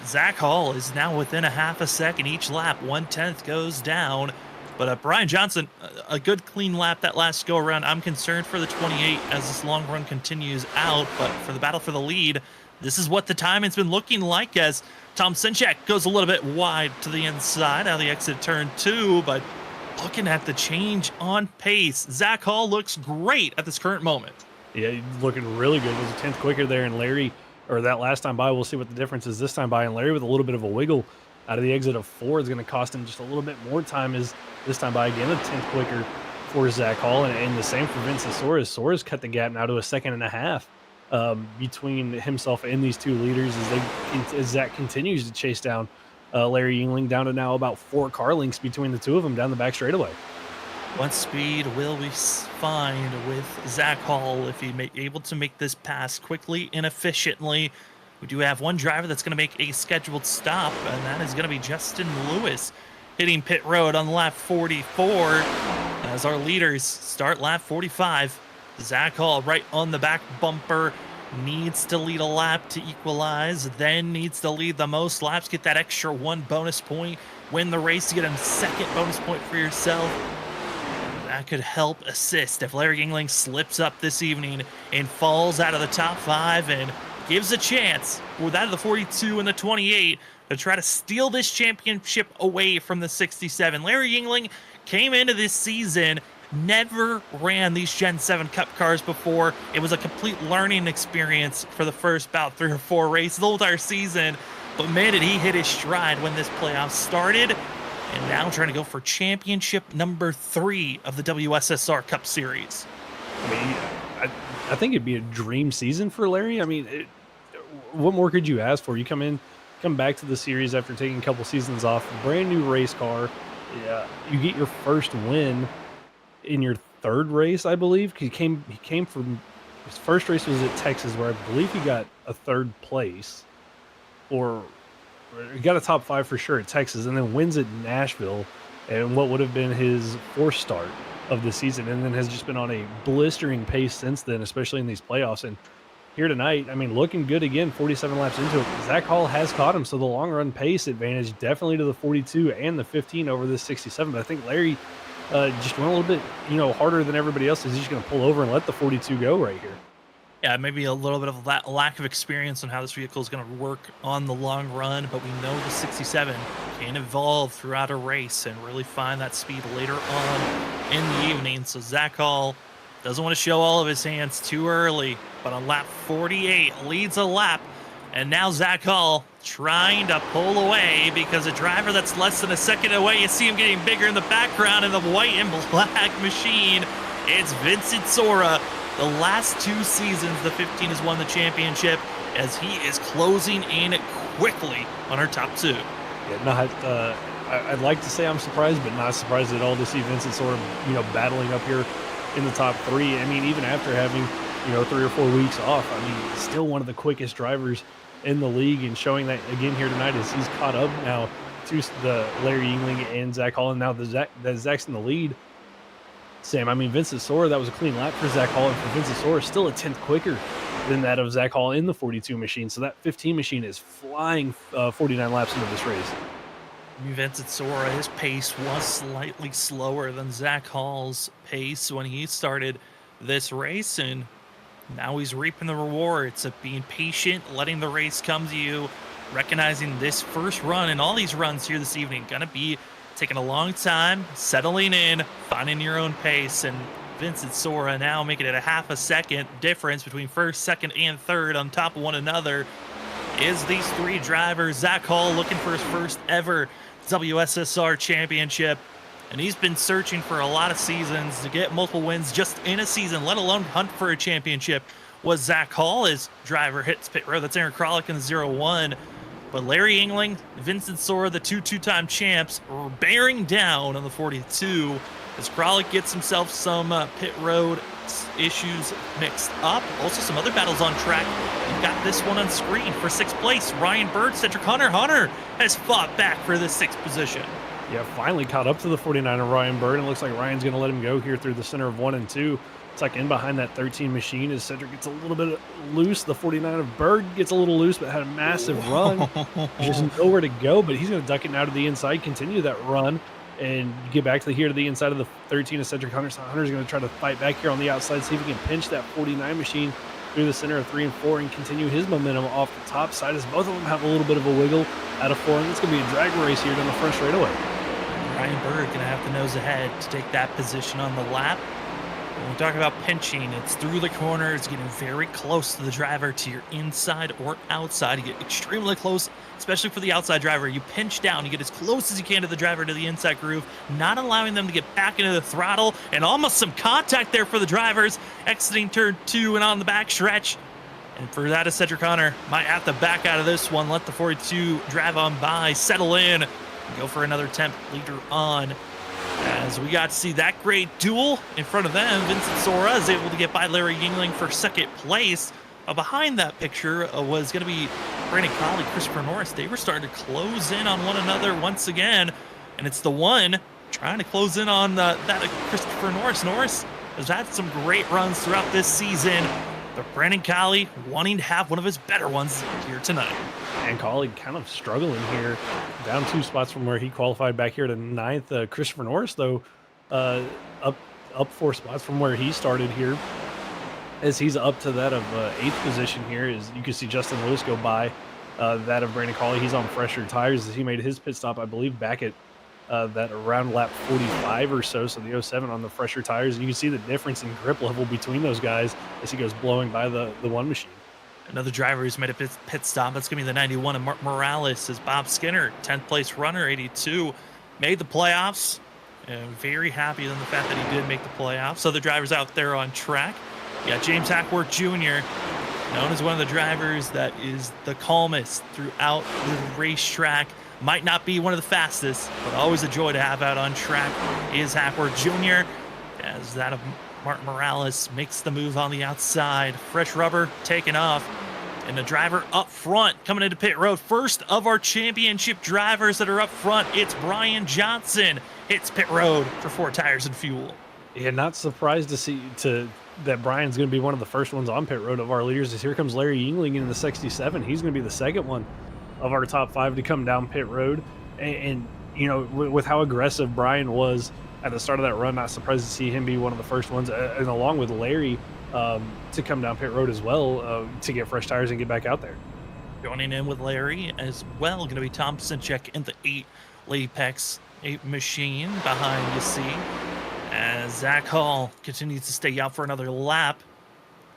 Zach Hall is now within a half a second each lap. 1/10 goes down. But Brian Johnson, a good clean lap that last go around. I'm concerned for the 28 as this long run continues out. But for the battle for the lead, this is what the timing's been looking like as Tom Sinchak goes a little bit wide to the inside out of the exit turn 2. But looking at the change on pace, Zach Hall looks great at this current moment. Yeah, he's looking really good. Was a 10th quicker there, and Larry, or that last time by, we'll see what the difference is this time by. And Larry with a little bit of a wiggle out of the exit of 4 is going to cost him just a little bit more time. Is this time by again a 10th quicker for Zach Hall, and the same for Vincent Soares. Soares cut the gap now to a 1.5 seconds between himself and these two leaders as Zach continues to chase down Larry Yingling, down to now about 4 car lengths between the two of them down the back straightaway. What speed will we find with Zach Hall if he able to make this pass quickly and efficiently? We do have one driver that's going to make a scheduled stop, and that is going to be Justin Lewis, hitting pit road on lap 44 as our leaders start lap 45. Zach Hall right on the back bumper, needs to lead a lap to equalize, then needs to lead the most laps, get that extra 1 bonus point, win the race to get a 2nd bonus point for yourself. That could help assist if Larry Yingling slips up this evening and falls out of the top 5 and gives a chance with out of the 42 and the 28 to try to steal this championship away from the 67. Larry Yingling came into this season, never ran these Gen 7 Cup cars before. It was a complete learning experience for the first about 3 or 4 races the whole entire season. But man, did he hit his stride when this playoff started. And now trying to go for championship number 3 of the WSSR Cup Series. I mean, I think it'd be a dream season for Larry. I mean, what more could you ask for? You come back to the series after taking a couple seasons off, brand new race car. Yeah, you get your first win in your 3rd race, I believe. He came from his first race was at Texas, where I believe he got a 3rd place, or he got a top 5 for sure at Texas, and then wins at Nashville, and what would have been his 4th start of the season, and then has just been on a blistering pace since then, especially in these playoffs. And here tonight, I mean, looking good again, 47 laps into it. Zach Hall has caught him, so the long run pace advantage definitely to the 42 and the 15 over this 67. But I think Larry just went a little bit, harder than everybody else. Is he's going to pull over and let the 42 go right here? Yeah, maybe a little bit of that lack of experience on how this vehicle is going to work on the long run, but we know the 67 can evolve throughout a race and really find that speed later on in the evening. So Zach Hall doesn't want to show all of his hands too early, but on lap 48 leads a lap. And now Zach Hall trying to pull away because a driver that's less than a second away, you see him getting bigger in the background in the white and black machine. It's Vincent Sora. The last 2 seasons, the 15 has won the championship as he is closing in quickly on our top 2. Yeah, I'd like to say I'm surprised, but not surprised at all to see Vincent Sora, battling up here in the top 3. I mean, even after having, 3 or 4 weeks off, I mean, still one of the quickest drivers in the league, and showing that again here tonight as he's caught up now to the Larry Yingling and Zach Hall, and now Zach's in the lead. Sam, I mean, Vincent Sora, that was a clean lap for Zach Hall, and for Vincent Sora, still a 10th quicker than that of Zach Hall in the 42 machine. So that 15 machine is flying 49 laps into this race. Vincent Sora, his pace was slightly slower than Zach Hall's pace when he started this race, and now he's reaping the rewards of being patient, letting the race come to you, recognizing this first run and all these runs here this evening going to be taking a long time, settling in, finding your own pace, and Vincent Sora now making it a half a second difference between first, second, and third on top of one another. Is these three drivers. Zach Hall looking for his first ever WSSR championship. And he's been searching for a lot of seasons to get multiple wins just in a season, let alone hunt for a championship. Was Zach Hall. His driver hits pit road. That's Aaron Kralik in the 0-1. But Larry Engling, Vincent Sora, the two-time champs, are bearing down on the 42 as Kralik gets himself some pit road issues mixed up. Also some other battles on track. You've got this one on screen for 6th place. Ryan Bird, Cedric Hunter. Hunter has fought back for the 6th position. Yeah, finally caught up to the 49 of Ryan Bird, and looks like Ryan's going to let him go here through the center of 1 and 2. Tuck in behind that 13 machine as Cedric gets a little bit loose. The 49 of Bird gets a little loose, but had a massive run. Just nowhere to go, but he's going to duck it now to the inside, continue that run, and get back to the inside of the 13 of Cedric Hunter. So Hunter's going to try to fight back here on the outside, see if he can pinch that 49 machine through the center of 3 and 4 and continue his momentum off the top side as both of them have a little bit of a wiggle out of 4. And it's going to be a drag race here down the front straightaway. Ryan Bird going to have to nose ahead to take that position on the lap. When we talk about pinching, it's through the corners, getting very close to the driver, to your inside or outside. You get extremely close, especially for the outside driver. You pinch down, you get as close as you can to the driver, to the inside groove, not allowing them to get back into the throttle, and almost some contact there for the drivers, exiting turn 2 and on the back stretch. And for that, is Cedric Hunter might have to back out of this one, let the 42 drive on by, settle in, and go for another attempt later on. As we got to see that great duel in front of them, Vincent Sora is able to get by Larry Yingling for 2nd place. Behind that picture was going to be Brandon Colley, Christopher Norris. They were starting to close in on one another once again, and it's the one trying to close in on that Christopher Norris. Norris has had some great runs throughout this season, but Brandon Colley wanting to have one of his better ones here tonight. And Colley kind of struggling here, down 2 spots from where he qualified back here to 9th. Christopher Norris, though, up 4 spots from where he started here, as he's up to that of 8th position here. As you can see Justin Lewis go by that of Brandon Colley. He's on fresher tires as he made his pit stop, I believe, back at that around lap 45 or so. So the 07 on the fresher tires. And you can see the difference in grip level between those guys as he goes blowing by the 1 machine. Another driver who's made a pit stop. That's going to be the 91 of Mark Morales. Is Bob Skinner, 10th place runner, 82. Made the playoffs. And very happy on the fact that he did make the playoffs. Other drivers out there on track. You got James Hackworth Jr., known as one of the drivers that is the calmest throughout the racetrack. Might not be one of the fastest, but always a joy to have out on track is Hackworth Jr. As that of Martin Morales makes the move on the outside. Fresh rubber taken off. And the driver up front coming into pit road. First of our championship drivers that are up front, it's Brian Johnson. Hits pit road for 4 tires and fuel. Yeah, not surprised to see that Brian's going to be one of the first ones on pit road of our leaders. As here comes Larry Yingling in the 67. He's going to be the second one of our top 5 to come down pit road. And you know, with how aggressive Brian was at the start of that run, not surprised to see him be one of the first ones, and along with Larry, to come down pit road as well, to get fresh tires and get back out there. Joining in with Larry as well, going to be Tom Sinchek in the 8 Apex 8 machine behind, you see, as Zach Hall continues to stay out for another lap.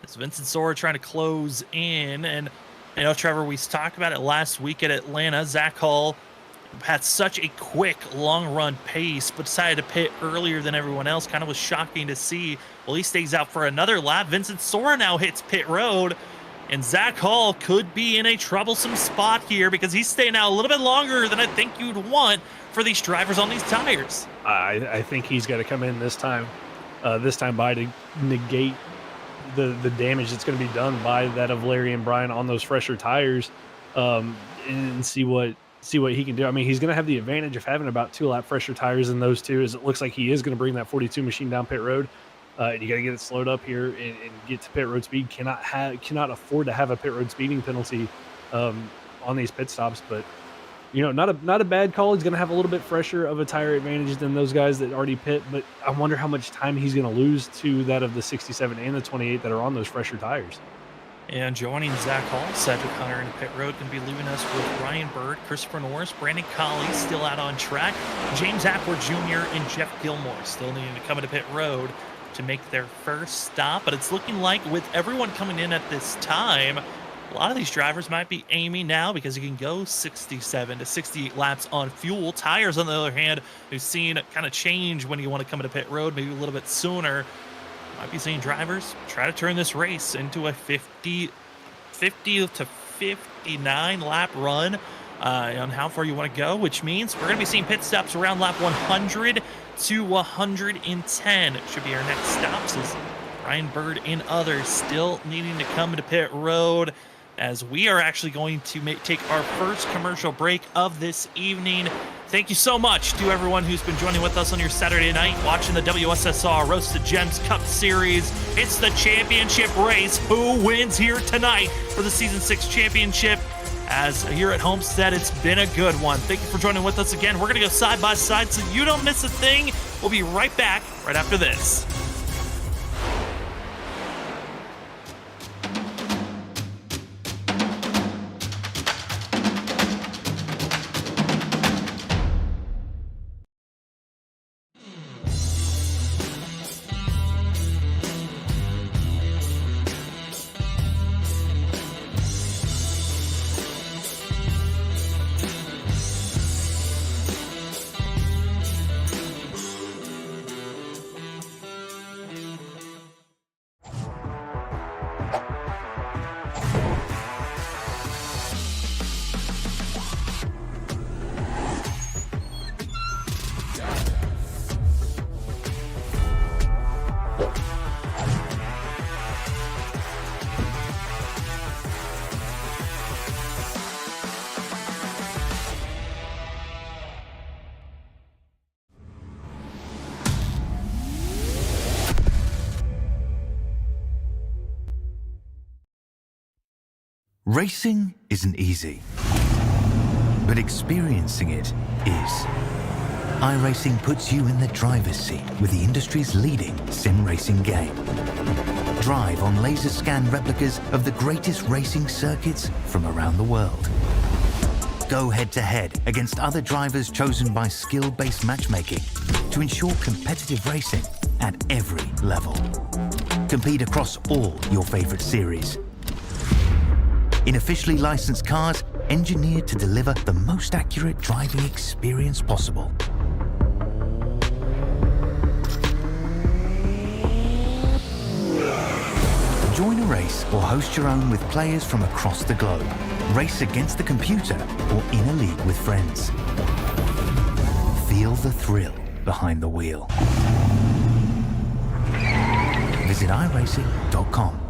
As Vincent Sora trying to close in, and you know, Trevor, we talked about it last week at Atlanta. Zach Hall had such a quick long run pace, but decided to pit earlier than everyone else. Kind of was shocking to see. Well, he stays out for another lap. Vincent Sora now hits pit road, and Zach Hall could be in a troublesome spot here because he's staying out a little bit longer than I think you'd want for these drivers on these tires. I think he's got to come in this time by to negate the damage that's going to be done by that of Larry and Brian on those fresher tires, and see what he can do. I mean, he's going to have the advantage of having about 2 lap fresher tires in those two, as it looks like he is going to bring that 42 machine down pit road. And you got to get it slowed up here and get to pit road speed. Cannot afford to have a pit road speeding penalty on these pit stops. But you know, not a bad call. He's going to have a little bit fresher of a tire advantage than those guys that already pit. But I wonder how much time he's going to lose to that of the 67 and the 28 that are on those fresher tires. And joining Zach Hall, Cedric Hunter in pit road, going to be leaving us with Ryan Bird, Christopher Norris, Brandon Colley still out on track, James Hackworth Jr. and Jeff Gilmore still needing to come into pit road to make their first stop. But it's looking like with everyone coming in at this time, a lot of these drivers might be aiming now because you can go 67 to 68 laps on fuel. Tires, on the other hand, we've seen kind of change when you want to come into pit road, maybe a little bit sooner. Might be seeing drivers try to turn this race into a 50 to 59 lap run on how far you want to go, which means we're going to be seeing pit stops around lap 100 to 110. Should be our next stops as Ryan Bird and others still needing to come into pit road, as we are actually going to take our first commercial break of this evening. Thank you so much to everyone who's been joining with us on your Saturday night, watching the WSSR Roasted Gems Cup Series. It's the championship race. Who wins here tonight for the Season 6 championship? As here at Homestead, it's been a good one. Thank you for joining with us again. We're going to go side by side so you don't miss a thing. We'll be right back right after this. Racing isn't easy, but experiencing it is. iRacing puts you in the driver's seat with the industry's leading sim racing game. Drive on laser scan replicas of the greatest racing circuits from around the world. Go head-to-head against other drivers chosen by skill-based matchmaking to ensure competitive racing at every level. Compete across all your favorite series in officially licensed cars engineered to deliver the most accurate driving experience possible. Join a race or host your own with players from across the globe. Race against the computer or in a league with friends. Feel the thrill behind the wheel. Visit iRacing.com.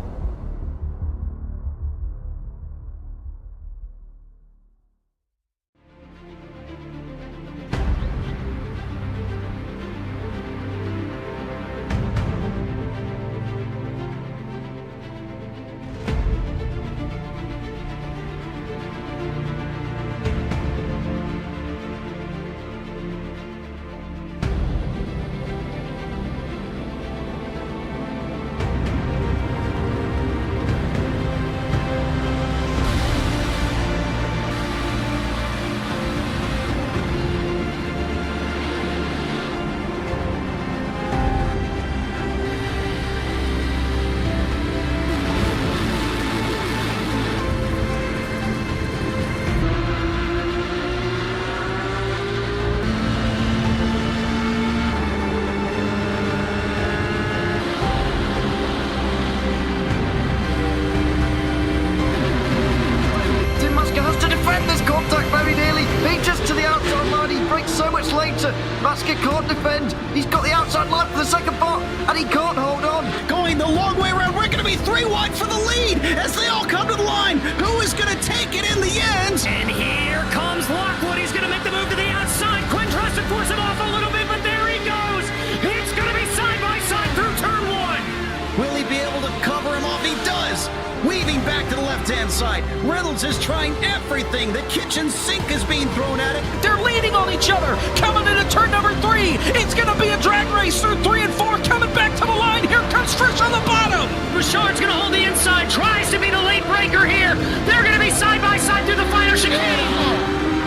Basket can't defend. He's got the outside line for the second part, and he can't hold on. Going the long way around. We're going to be 3 wide for the lead as they all come to the line. Who is going to take it in the end? And here comes Lockwood. He's going to make the move to the outside. Quinn tries to force it off a little bit, but there he goes. It's going to be side by side through turn 1. Will he be able to cover him off? He does. Weaving back to the left-hand side. Reynolds is trying everything. The kitchen sink is being thrown at it. They're leaning on each other. Coming into turn number 3. It's going to be a drag race through 3 and 4. Coming back to the line. Here comes Frisch on the bottom. Bouchard's going to hold the inside. Tries to be the late breaker here. They're going to be side by side through the final chicane.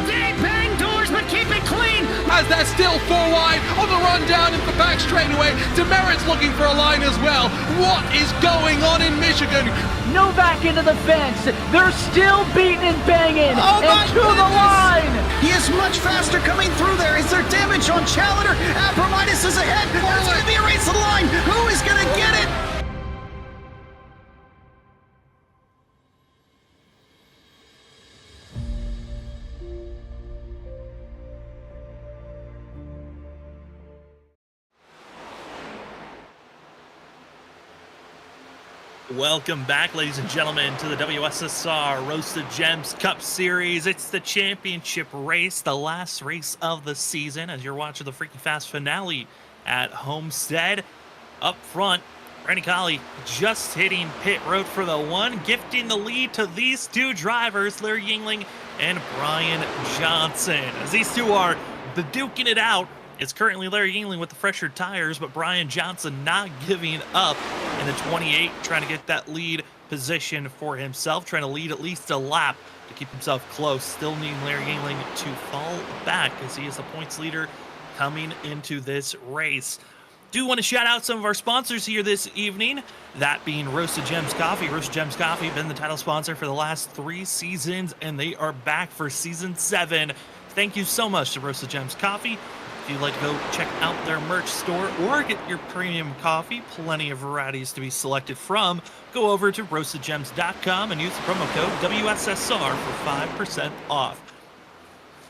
They bang doors, but keep it clean. as that's still 4 wide on the run down into the back straightaway. Demerit's looking for a line as well. What is going on in Michigan? Novak into the fence. They're still beating and banging. Oh my and to the line. He is much faster coming through there. Is there damage on Challenger? Apromitis is ahead. There's going to be a race to the line. Who is going to get it? Welcome back, ladies and gentlemen, to the WSSR Roasted Gems Cup Series. It's the championship race, the last race of the season, as you're watching the FreekyFast finale at Homestead. Up front, Brandon Colley just hitting pit road for the one, gifting the lead to these two drivers, Larry Yingling and Brian Johnson. As these two are duking it out, it's currently Larry Yingling with the fresher tires, but Brian Johnson not giving up in the 28, trying to get that lead position for himself, trying to lead at least a lap to keep himself close. Still needing Larry Yingling to fall back as he is the points leader coming into this race. Do want to shout out some of our sponsors here this evening, that being Roasted Gems Coffee. Roasted Gems Coffee, been the title sponsor for the last 3 seasons, and they are back for season 7. Thank you so much to Roasted Gems Coffee. If you'd like to go check out their merch store or get your premium coffee, plenty of varieties to be selected from, go over to roastedgems.com and use the promo code WSSR for 5% off.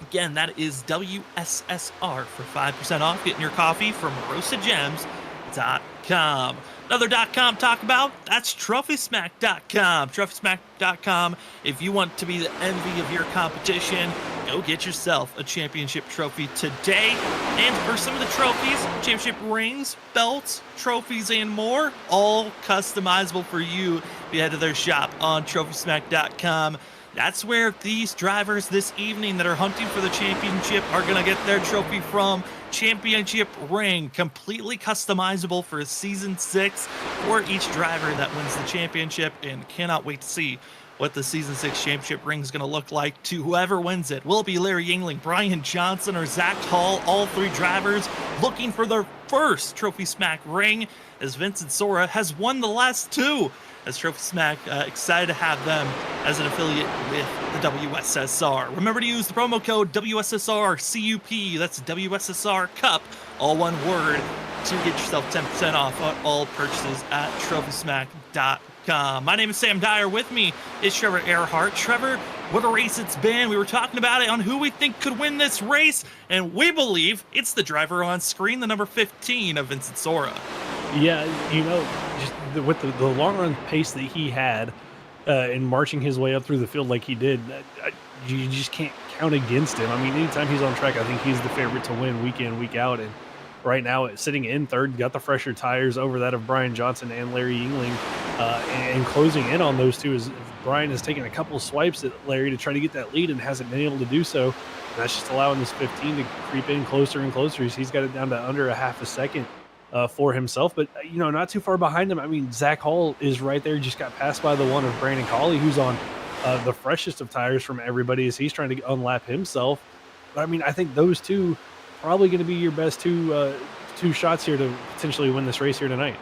Again, that is WSSR for 5% off getting your coffee from roastedgems.com. Another .com talk about, that's TrophySmack.com. TrophySmack.com, if you want to be the envy of your competition, go get yourself a championship trophy today. And for some of the trophies, championship rings, belts, trophies, and more, all customizable for you. If you head to their shop on TrophySmack.com, that's where these drivers this evening that are hunting for the championship are going to get their trophy from. Championship ring, completely customizable for season 6 for each driver that wins the championship, and cannot wait to see what the season 6 championship ring is going to look like to whoever wins it. Will it be Larry Yingling, Brian Johnson, or Zach Hall? All 3 drivers looking for their first Trophy Smack ring, as Vincent Sora has won the last 2. As Trophy Smack, excited to have them as an affiliate with the WSSR. Remember to use the promo code WSSR CUP, that's WSSR Cup, all one word, to get yourself 10% off on all purchases at TrophySmack.com. My name is Sam Dyer. With me is Trevor Earhart. Trevor, what a race it's been. We were talking about it on who we think could win this race, and we believe it's the driver on screen, the number 15 of Vincent Sora. Yeah, you know, just with the long run pace that he had in marching his way up through the field like he did, you just can't count against him. I mean, anytime he's on track, I think he's the favorite to win week in, week out. And right now, sitting in third, got the fresher tires over that of Brian Johnson and Larry Yingling, and closing in on those two as Brian has taken a couple of swipes at Larry to try to get that lead and hasn't been able to do so. And that's just allowing this 15 to creep in closer and closer. He's got it down to under a half a second for himself, but you know, not too far behind him. I mean, Zach Hall is right there, just got passed by the one of Brandon Colley, who's on the freshest of tires from everybody as he's trying to unlap himself. But I mean, I think those two probably going to be your best two shots here to potentially win this race here tonight.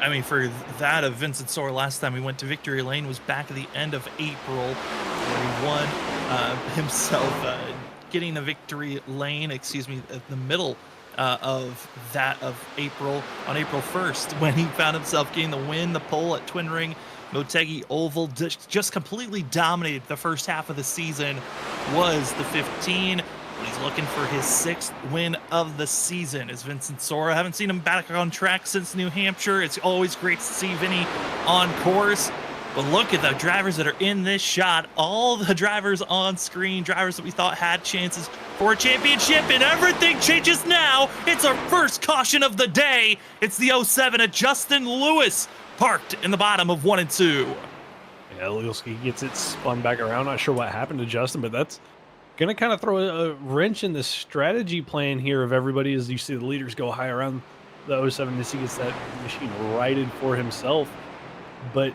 I mean, for that of Vincent Sora, last time we went to Victory Lane was back at the end of April, where he won himself, getting the Victory Lane, at the middle of that of April, on April 1st, when he found himself getting the win, the pole at Twin Ring Motegi Oval. Just completely dominated the first half of the season, was the 15. But he's looking for his 6th win of the season. Is Vincent Sora. Haven't seen him back on track since New Hampshire. It's always great to see Vinny on course. But look at the drivers that are in this shot. All the drivers on screen, drivers that we thought had chances for a championship, and everything changes now. It's our first caution of the day. It's the 07 of Justin Lewis, parked in the bottom of 1 and 2. Yeah, Lilski gets it spun back around. Not sure what happened to Justin, but that's going to kind of throw a wrench in the strategy plan here of everybody as you see the leaders go high around the 07 as he gets that machine righted for himself. But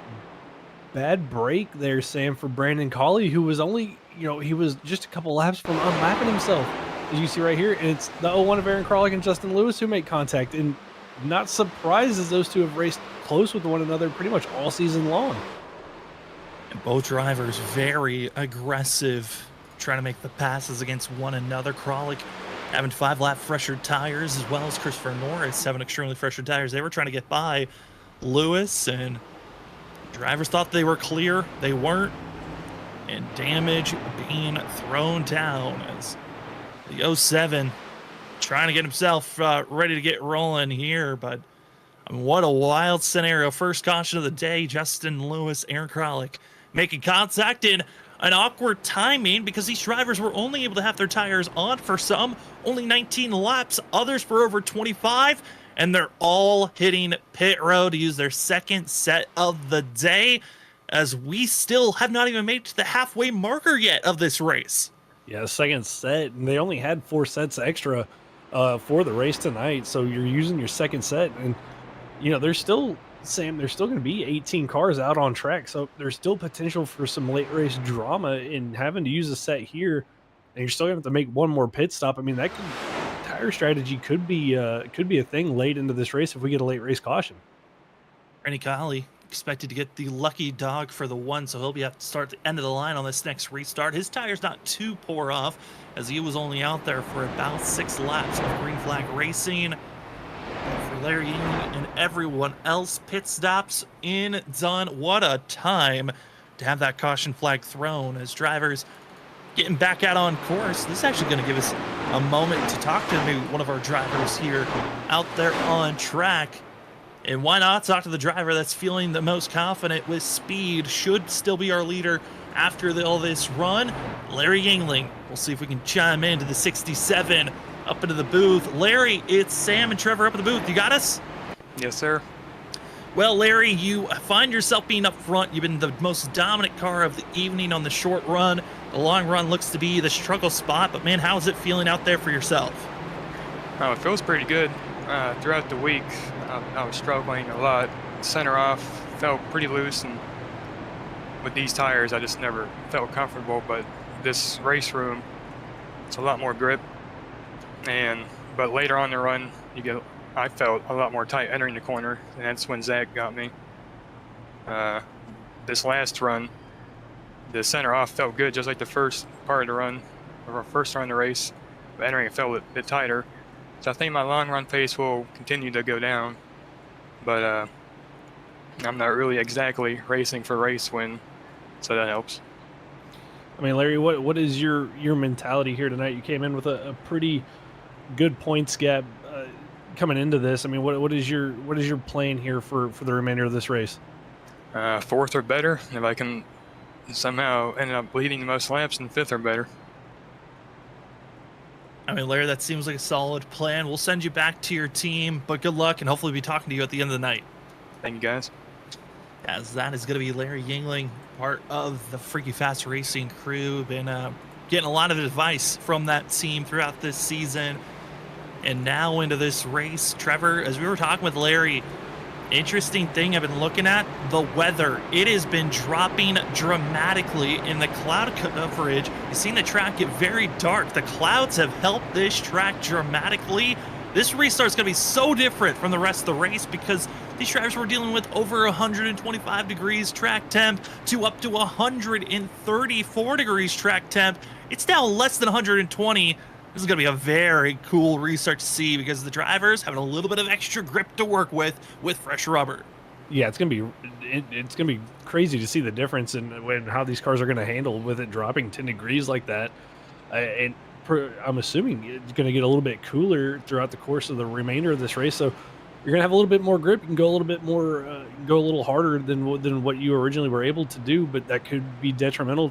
bad break there, Sam, for Brandon Colley, who was only, he was just a couple laps from unlapping himself. as you see right here, and it's the 01 of Aaron Kralik and Justin Lewis who make contact. And not surprised, as those two have raced close with one another pretty much all season long. And both drivers very aggressive, trying to make the passes against one another. Kralik having 5-lap fresher tires, as well as Christopher Norris having extremely fresher tires. They were trying to get by Lewis, and drivers thought they were clear. They weren't. And damage being thrown down as the 07 trying to get himself ready to get rolling here. But I mean, what a wild scenario. First caution of the day, Justin Lewis, Aaron Kralik making contact in an awkward timing because these drivers were only able to have their tires on for some, only 19 laps, others for over 25, and they're all hitting pit road to use their second set of the day, as we still have not even made it to the halfway marker yet of this race. Yeah, second set, and they only had 4 sets extra for the race tonight, so you're using your second set, and you know, there's still, Sam, there's still going to be 18 cars out on track, so there's still potential for some late race drama in having to use a set here, and you're still going to have to make one more pit stop. I mean, that tire strategy could be a thing late into this race if we get a late race caution. Rennie Colley expected to get the lucky dog for the 1, so he'll be have to start the end of the line on this next restart. His tire's not too poor off, as he was only out there for about 6 laps of green flag racing. For Larry Yingling and everyone else, pit stops in, done. What a time to have that caution flag thrown as drivers getting back out on course. This is actually going to give us a moment to talk to maybe one of our drivers here out there on track. And why not talk to the driver that's feeling the most confident with speed, should still be our leader after all this run, Larry Yingling. We'll see if we can chime into the 67 up into the booth. Larry, it's Sam and Trevor up in the booth. You got us? Yes, sir. Well, Larry, you find yourself being up front. You've been the most dominant car of the evening on the short run. The long run looks to be the struggle spot, but man, how's it feeling out there for yourself? Oh, it feels pretty good. Throughout the week, I was struggling a lot. Center off felt pretty loose, and with these tires, I just never felt comfortable. But this race room, it's a lot more grip. But later on in the run, I felt a lot more tight entering the corner, and that's when Zach got me. This last run, the center off felt good, just like the first part of the run, or our first run of the race. But entering it felt a bit tighter. So I think my long run pace will continue to go down, but I'm not really exactly racing for race win, so that helps. I mean, Larry, what is your mentality here tonight? You came in with a pretty good points gap coming into this. I mean, what is your plan here for the remainder of this race? 4th or better. If I can somehow end up leading the most laps, and 5th or better. I mean, Larry, that seems like a solid plan. We'll send you back to your team, but good luck, and hopefully be talking to you at the end of the night. Thank you, guys. As that is going to be Larry Yingling, part of the FreekyFast Racing crew. Been getting a lot of advice from that team throughout this season. And now into this race, Trevor, as we were talking with Larry, interesting thing I've been looking at, the weather. It has been dropping dramatically in the cloud coverage. You've seen the track get very dark. The clouds have helped this track dramatically. This restart is going to be so different from the rest of the race because these drivers were dealing with over 125 degrees track temp to up to 134 degrees track temp. It's now less than 120. This is going to be a very cool restart to see because the drivers having a little bit of extra grip to work with fresh rubber. Yeah, it's gonna be crazy to see the difference in how these cars are going to handle with it dropping 10 degrees like that. I'm assuming it's going to get a little bit cooler throughout the course of the remainder of this race, so you're going to have a little bit more grip. You can go a little bit more, go a little harder than what you originally were able to do, but that could be detrimental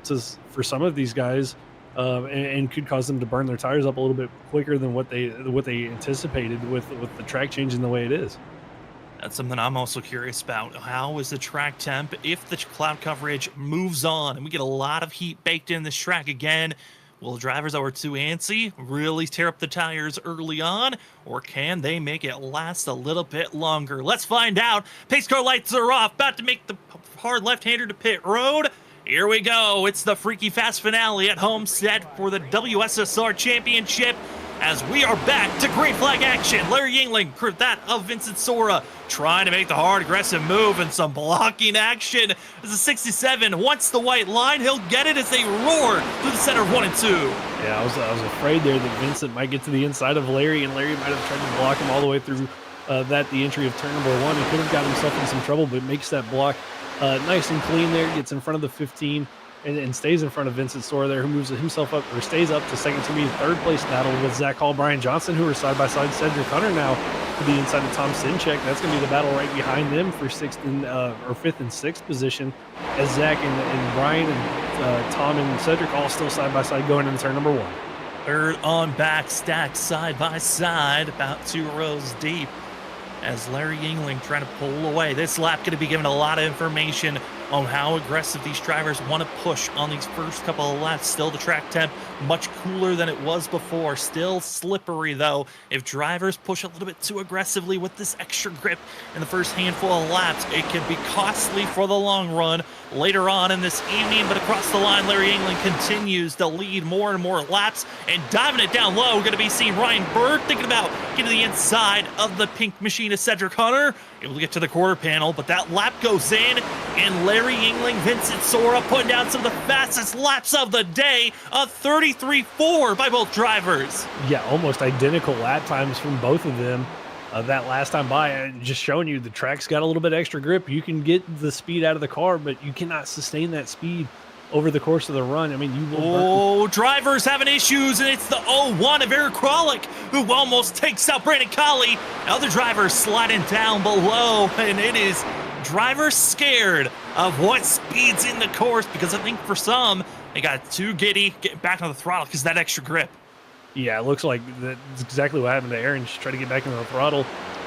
for some of these guys. And could cause them to burn their tires up a little bit quicker than what they anticipated with the track changing the way it is. That's something I'm also curious about. How is the track temp if the cloud coverage moves on and we get a lot of heat baked in this track again? Will drivers that were too antsy really tear up the tires early on, or can they make it last a little bit longer? Let's find out. Pace car lights are off, about to make the hard left-hander to pit road. Here we go. It's the Freaky Fast finale at Homestead for the WSSR Championship as we are back to green flag action. Larry Yingling, that of Vincent Sora, trying to make the hard, aggressive move and some blocking action. As a 67 wants the white line, he'll get it as they roar through the center of 1 and 2. Yeah, I was afraid there that Vincent might get to the inside of Larry, and Larry might have tried to block him all the way through the entry of turn number 1. He could have gotten himself in some trouble, but makes that block nice and clean there, gets in front of the 15 and stays in front of Vincent Sora there, who moves himself up, or stays up to second to me, third place battle with Zach Hall, Brian Johnson, who are side by side. Cedric Hunter now to the inside of Tom Sinchek. That's going to be the battle right behind them for fifth and sixth position, as Zach and Brian and Tom and Cedric all still side by side going into turn number 1. Third on back, stacked side by side, about 2 rows deep, as Larry Yingling trying to pull away. This lap going to be given a lot of information on how aggressive these drivers want to push on these first couple of laps. Still the track temp much cooler than it was before. Still slippery though. If drivers push a little bit too aggressively with this extra grip in the first handful of laps, it can be costly for the long run later on in this evening. But across the line, Larry Yingling continues to lead more and more laps and diving it down low. We're going to be seeing Ryan Bird thinking about getting to the inside of the pink machine of Cedric Hunter. Able to get to the quarter panel, but that lap goes in, and Larry Yingling, Vincent Sora putting down some of the fastest laps of the day, a 33.4 by both drivers. Yeah, almost identical lap times from both of them. That last time by, just showing you the track's got a little bit extra grip. You can get the speed out of the car, but you cannot sustain that speed over the course of the run. I mean, you will. Drivers having issues, and it's the 01 of Eric Kralik, who almost takes out Brandon Colley. Other drivers sliding down below, and it is drivers scared of what speed's in the course, because I think for some, they got too giddy getting back on the throttle because of that extra grip. Yeah, it looks like that's exactly what happened to Aaron. She tried to get back into the throttle.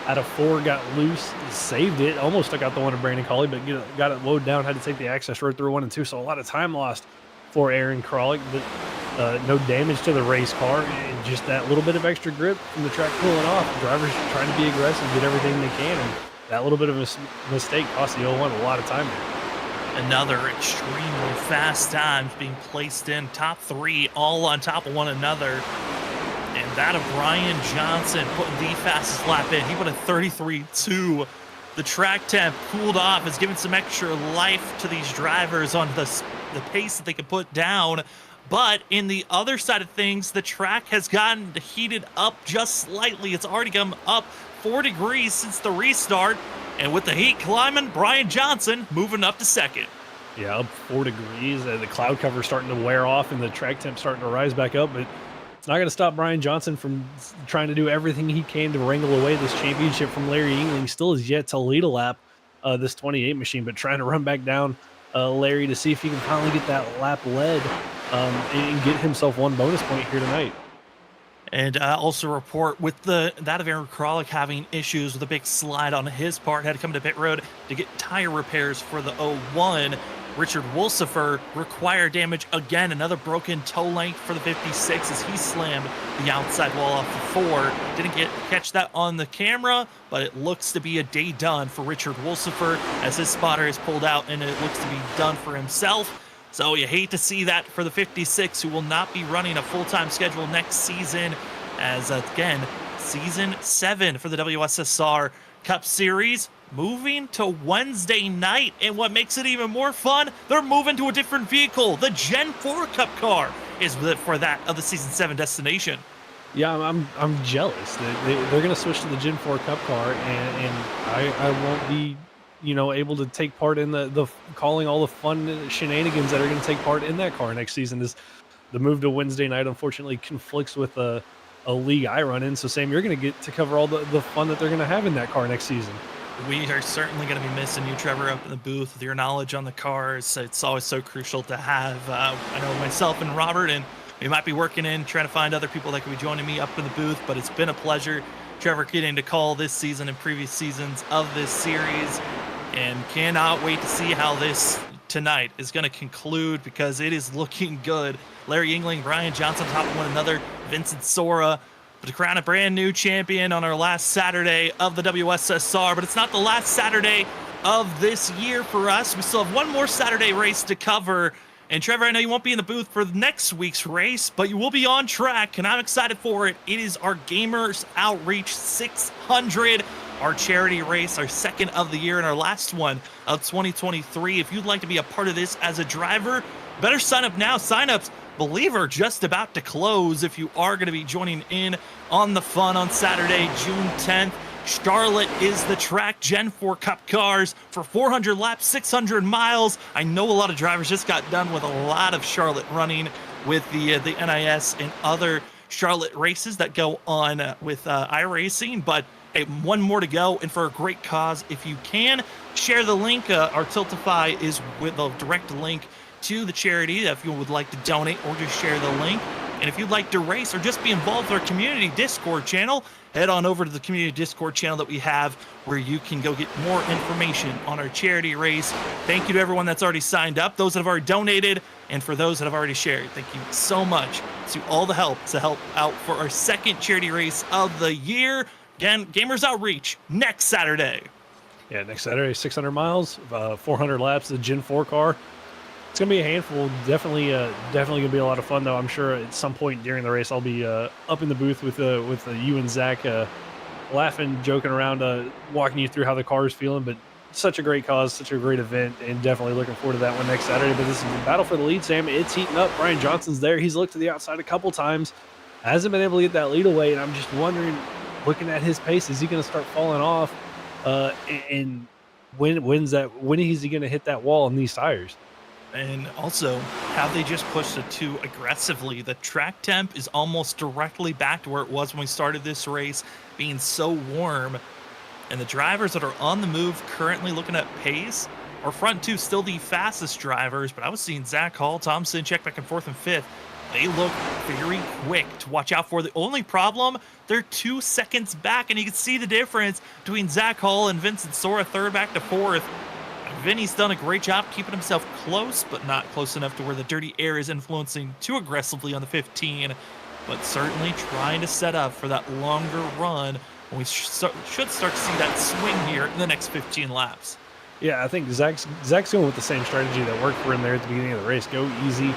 Out of 4, got loose, saved it, almost took out the one of Brandon Colley, but got it lowered down, had to take the access road through 1 and 2, so a lot of time lost for Aaron Kralik, but no damage to the race car, and just that little bit of extra grip from the track pulling off. Drivers trying to be aggressive, get everything they can, and that little bit of a mistake cost the 01 a lot of time there. Another extremely fast times being placed in, top 3 all on top of one another. And that of Brian Johnson putting the fastest lap in. He put a 33.2. The track temp cooled off, has given some extra life to these drivers on the pace that they can put down. But in the other side of things, the track has gotten heated up just slightly. It's already come up 4 degrees since the restart. And with the heat climbing, Brian Johnson moving up to second. Yeah, up 4 degrees. The cloud cover starting to wear off and the track temp starting to rise back up. But it's not going to stop Brian Johnson from trying to do everything he can to wrangle away this championship from Larry Yingling. Still is yet to lead a lap, this 28 machine, but trying to run back down Larry to see if he can finally get that lap led and get himself 1 bonus point here tonight. And also report with that of Aaron Kralik having issues with a big slide on his part. Had to come to pit road to get tire repairs for the 01. Richard Wolsifer required damage again. Another broken toe length for the 56 as he slammed the outside wall off the 4. Didn't catch that on the camera, but it looks to be a day done for Richard Wolsifer as his spotter is pulled out and it looks to be done for himself. So you hate to see that for the 56, who will not be running a full-time schedule next season, as again, season 7 for the WSSR Cup Series moving to Wednesday night. And what makes it even more fun, they're moving to a different vehicle. The Gen 4 Cup car is for that of the season 7 destination. Yeah, I'm jealous. They're going to switch to the Gen 4 Cup car, and I won't be able to take part in the calling all the fun shenanigans that are going to take part in that car next season. Is the move to Wednesday night unfortunately conflicts with a league I run in. So Sam, you're going to get to cover all the fun that they're going to have in that car next season. We are certainly going to be missing you, Trevor, up in the booth with your knowledge on the cars. It's always so crucial to have. I know myself and Robert, and we might be working in trying to find other people that could be joining me up in the booth, but it's been a pleasure, Trevor, getting to call this season and previous seasons of this series. And cannot wait to see how this tonight is going to conclude, because it is looking good. Larry Yingling, Brian Johnson top of one another, Vincent Sora, but to crown a brand new champion on our last Saturday of the WSSR. But it's not the last Saturday of this year for us. We still have one more Saturday race to cover. And Trevor, I know you won't be in the booth for next week's race, but you will be on track, and I'm excited for it. It is our Gamers Outreach 600, our charity race, our second of the year and our last one of 2023. If you'd like to be a part of this as a driver, better sign up now. Sign-ups, believe, are just about to close if you are going to be joining in on the fun on Saturday, June 10th. Charlotte is the track. Gen 4 Cup cars for 400 laps, 600 miles. I know a lot of drivers just got done with a lot of Charlotte running with the NIS and other Charlotte races that go on with iRacing, but hey, one more to go, and for a great cause. If you can, share the link. Our Tiltify is with a direct link to the charity if you would like to donate, or just share the link. And if you'd like to race or just be involved with our community Discord channel, head on over to the community Discord channel that we have, where you can go get more information on our charity race. Thank you to everyone that's already signed up, those that have already donated, and for those that have already shared. Thank you so much to all the help to help out for our second charity race of the year. Again, Gamers Outreach next Saturday. Yeah, next Saturday, 600 miles, 400 laps, the Gen 4 car. It's going to be a handful. Definitely going to be a lot of fun, though. I'm sure at some point during the race I'll be up in the booth with you and Zach, laughing, joking around, walking you through how the car is feeling. But such a great cause, such a great event, and definitely looking forward to that one next Saturday. But this is the battle for the lead, Sam. It's heating up. Brian Johnson's there. He's looked to the outside a couple times. Hasn't been able to get that lead away, and I'm just wondering, looking at his pace, is he going to start falling off? And when is he going to hit that wall on these tires? And also, have they just pushed it too aggressively? The track temp is almost directly back to where it was when we started this race, being so warm. And the drivers that are on the move currently looking at pace, our front two still the fastest drivers, but I was seeing Zach Hall, Tom Sinchek back and fourth and fifth. They look very quick to watch out for. The only problem, they're 2 seconds back, and you can see the difference between Zach Hall and Vincent Sora, third back to fourth. Vinny's done a great job keeping himself close, but not close enough to where the dirty air is influencing too aggressively on the 15, but certainly trying to set up for that longer run when we should start to see that swing here in the next 15 laps. Yeah, I think Zach's going with the same strategy that worked for him there at the beginning of the race. Go easy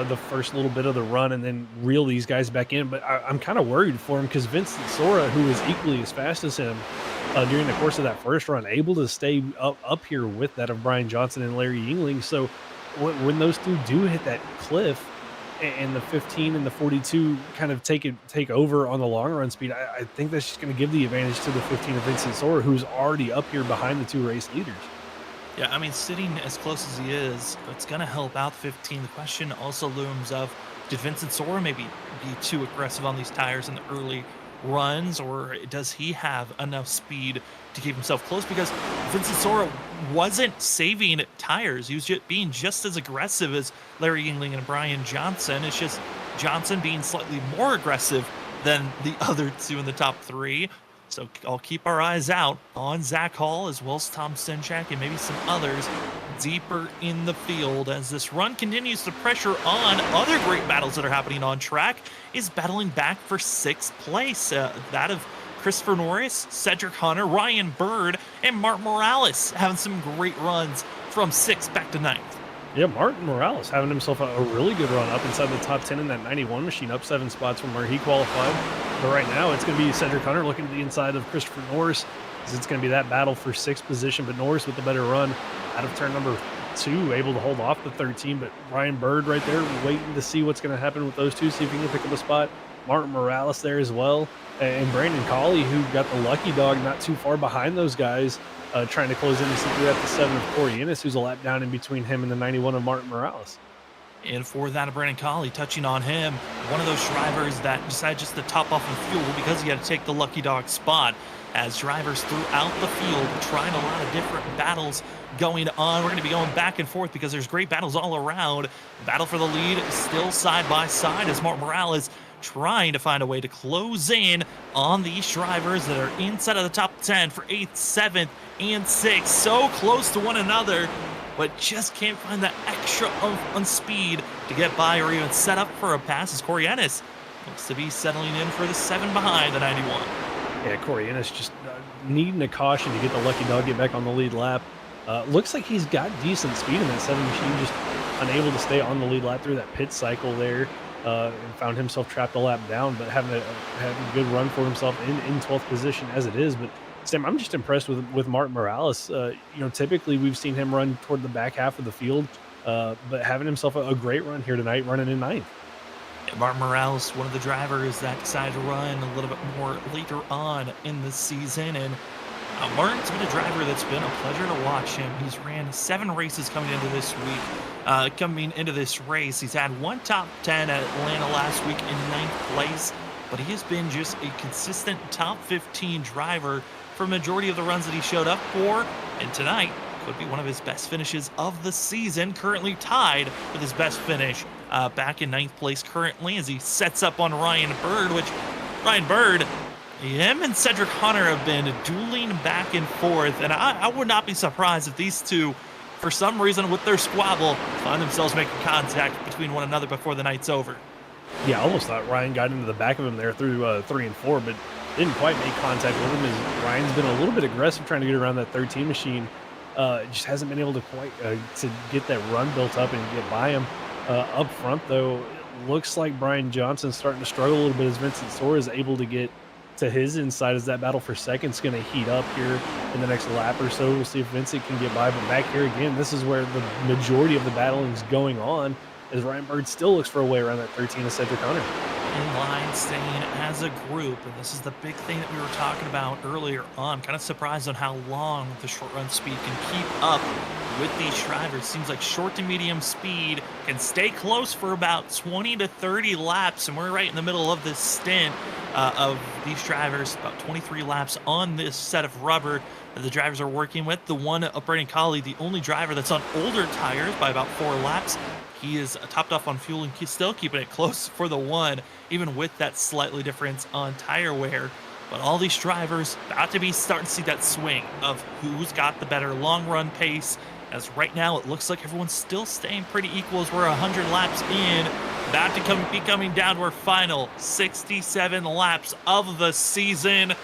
the first little bit of the run and then reel these guys back in. But I'm kind of worried for him because Vincent Sora, who was equally as fast as him during the course of that first run, able to stay up here with that of Brian Johnson and Larry Yingling. So when those two do hit that cliff and the 15 and the 42 kind of take over on the long run speed, I think that's just going to give the advantage to the 15 of Vincent Sora, who's already up here behind the two race leaders. Yeah, I mean, sitting as close as he is, it's going to help out 15. The question also looms of, did Vincent Sora maybe be too aggressive on these tires in the early runs, or does he have enough speed to keep himself close? Because Vincent Sora wasn't saving tires. He was just being just as aggressive as Larry Yingling and Brian Johnson. It's just Johnson being slightly more aggressive than the other two in the top three. So I'll keep our eyes out on Zach Hall as well as Tom Sinchak and maybe some others deeper in the field as this run continues to pressure on. Other great battles that are happening on track is battling back for 6th place. That of Christopher Norris, Cedric Hunter, Ryan Bird, and Mark Morales having some great runs from 6th back to 9th. Yeah, Martin Morales having himself a really good run up inside the top 10 in that 91 machine, up 7 spots from where he qualified. But right now, it's going to be Cedric Hunter looking to the inside of Christopher Norris, as it's going to be that battle for 6th position. But Norris with the better run out of turn number 2, able to hold off the 13. But Ryan Bird right there waiting to see what's going to happen with those two, see if he can pick up a spot. Martin Morales there as well. And Brandon Colley, who got the lucky dog not too far behind those guys, trying to close in to see through at the 7 of Corey Ennis, who's a lap down in between him and the 91 of Martin Morales. And for that of Brandon Colley, touching on him, one of those drivers that decided just to top off on fuel because he had to take the lucky dog spot. As drivers throughout the field trying a lot of different battles going on. We're going to be going back and forth because there's great battles all around. Battle for the lead is still side by side as Martin Morales trying to find a way to close in on these drivers that are inside of the top 10 for 8th, 7th, and 6th. So close to one another, but just can't find that extra on speed to get by or even set up for a pass as Corey Ennis looks to be settling in for the 7 behind the 91. Yeah, Corey Ennis just needing a caution to get the lucky dog get back on the lead lap. Looks like he's got decent speed in that 7 machine, just unable to stay on the lead lap through that pit cycle there, and found himself trapped a lap down, but having a good run for himself in 12th position as it is. But Sam, I'm just impressed with Martin Morales. Typically we've seen him run toward the back half of the field, but having himself a great run here tonight, running in 9th. Martin Morales, one of the drivers that decided to run a little bit more later on in the season, and Martin's been a driver that's been a pleasure to watch him. He's ran 7 races coming into this week. Coming into this race, he's had 1 top 10 at Atlanta last week in 9th place, but he has been just a consistent top 15 driver for a majority of the runs that he showed up for, and tonight could be one of his best finishes of the season, currently tied with his best finish back in 9th place currently as he sets up on Ryan Bird, which Ryan Bird, him and Cedric Hunter have been dueling back and forth, and I would not be surprised if these two, for some reason with their squabble, find themselves making contact between one another before the night's over. Yeah, I almost thought Ryan got into the back of him there through 3 and 4, but didn't quite make contact with him as Ryan's been a little bit aggressive trying to get around that 13 machine. Just hasn't been able to quite to get that run built up and get by him. Up front, though, it looks like Brian Johnson's starting to struggle a little bit as Vincent Sora is able to get to his inside as that battle for second is going to heat up here in the next lap or so. We'll see if Vincent can get by, but back here again, this is where the majority of the battling is going on as Ryan Bird still looks for a way around that 13 of Cedric Hunter. In line, staying as a group, and this is the big thing that we were talking about earlier on. Kind of surprised on how long the short run speed can keep up with these drivers. Seems like short to medium speed can stay close for about 20 to 30 laps, and we're right in the middle of this stint of these drivers, about 23 laps on this set of rubber that the drivers are working with. The one Brandon Colley, the only driver that's on older tires by about 4 laps. He is topped off on fuel and he's still keeping it close for the one, even with that slightly difference on tire wear. But all these drivers about to be starting to see that swing of who's got the better long run pace. As right now, it looks like everyone's still staying pretty equal as we're 100 laps in. About to be coming down to our final 67 laps of the season.